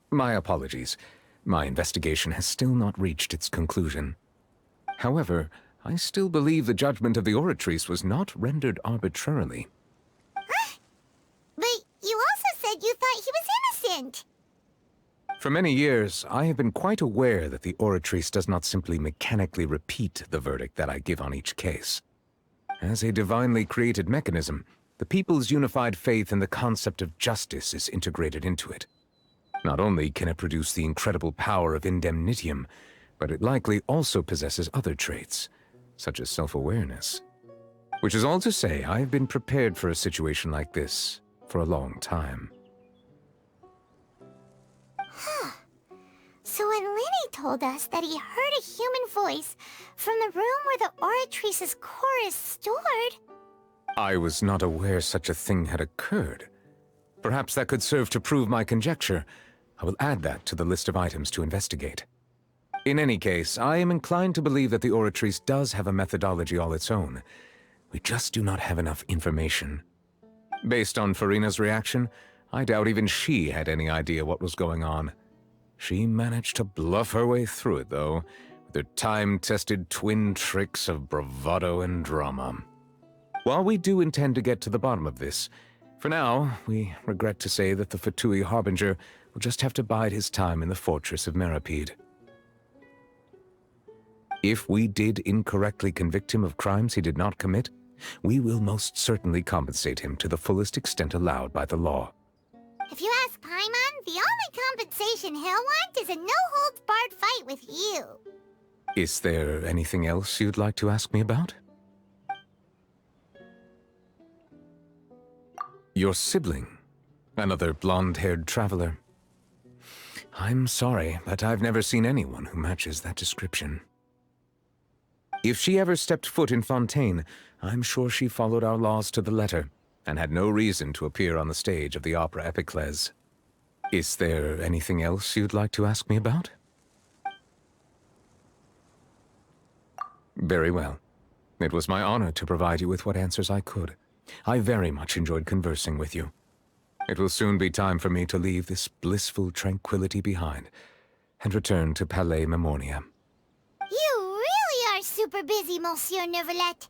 My apologies. My investigation has still not reached its conclusion. However, I still believe the judgment of the Oratrice was not rendered arbitrarily. Huh? But you also said you thought he was innocent. For many years, I have been quite aware that the Oratrice does not simply mechanically repeat the verdict that I give on each case. As a divinely created mechanism, the people's unified faith in the concept of justice is integrated into it. Not only can it produce the incredible power of indemnitium, but it likely also possesses other traits, such as self-awareness. Which is all to say, I have been prepared for a situation like this for a long time. Huh. So when Linny told us that he heard a human voice from the room where the Oratrice's core is stored... I was not aware such a thing had occurred. Perhaps that could serve to prove my conjecture. I will add that to the list of items to investigate. In any case, I am inclined to believe that the Oratrice does have a methodology all its own. We just do not have enough information. Based on Farina's reaction, I doubt even she had any idea what was going on. She managed to bluff her way through it, though, with her time-tested twin tricks of bravado and drama. While we do intend to get to the bottom of this, for now, we regret to say that the Fatui Harbinger will just have to bide his time in the fortress of Meripede. If we did incorrectly convict him of crimes he did not commit, we will most certainly compensate him to the fullest extent allowed by the law. If you ask Paimon, the only compensation he'll want is a no-holds-barred fight with you. Is there anything else you'd like to ask me about? Your sibling, another blonde-haired traveler. I'm sorry, but I've never seen anyone who matches that description. If she ever stepped foot in Fontaine, I'm sure she followed our laws to the letter, and had no reason to appear on the stage of the opera Epiclese. Is there anything else you'd like to ask me about? Very well. It was my honor to provide you with what answers I could. I very much enjoyed conversing with you. It will soon be time for me to leave this blissful tranquility behind, and return to Palais Memoria. You really are super busy, Monsieur Neuvillette.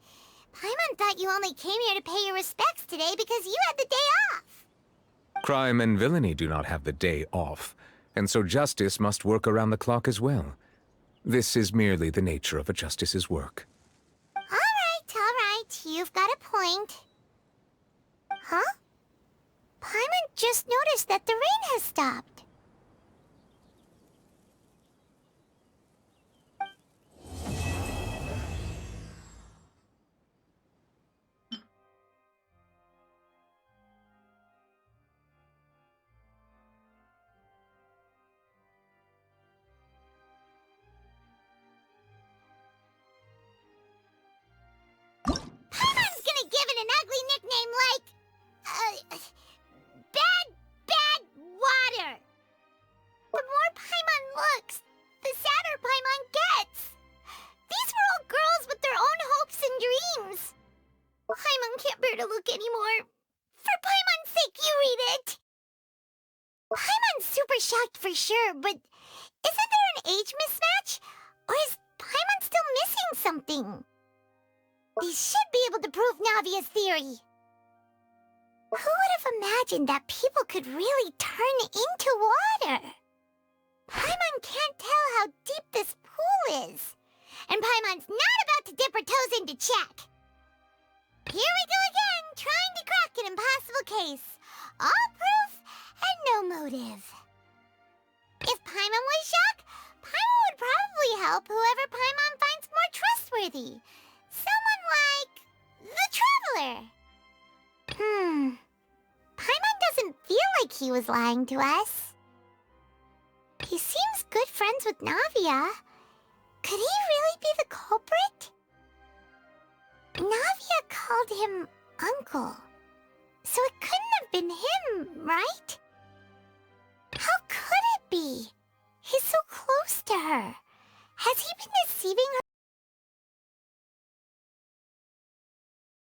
Paimon thought you only came here to pay your respects today because you had the day off. Crime and villainy do not have the day off, and so justice must work around the clock as well. This is merely the nature of a justice's work. All right. You've got a point. Huh? Paimon just noticed that the rain has stopped. Paimon's gonna give it an ugly nickname like... Bad water! The more Paimon looks, the sadder Paimon gets! super shocked for sure, but isn't there an age mismatch? Or is Paimon still missing something? They should be able to prove Navia's theory. Who would have imagined that people could really turn into water? Paimon can't tell how deep this pool is. And Paimon's not about to dip her toes in to check. Here we go again, trying to crack an impossible case. All proof and no motive. If Paimon was shocked, Paimon would probably help whoever Paimon finds more trustworthy. Someone like the Traveler. Paimon doesn't feel like he was lying to us. He seems good friends with Navia. Could he really be the culprit? Navia called him Uncle. So it couldn't have been him, right? How could it be? He's so close to her. Has he been deceiving her?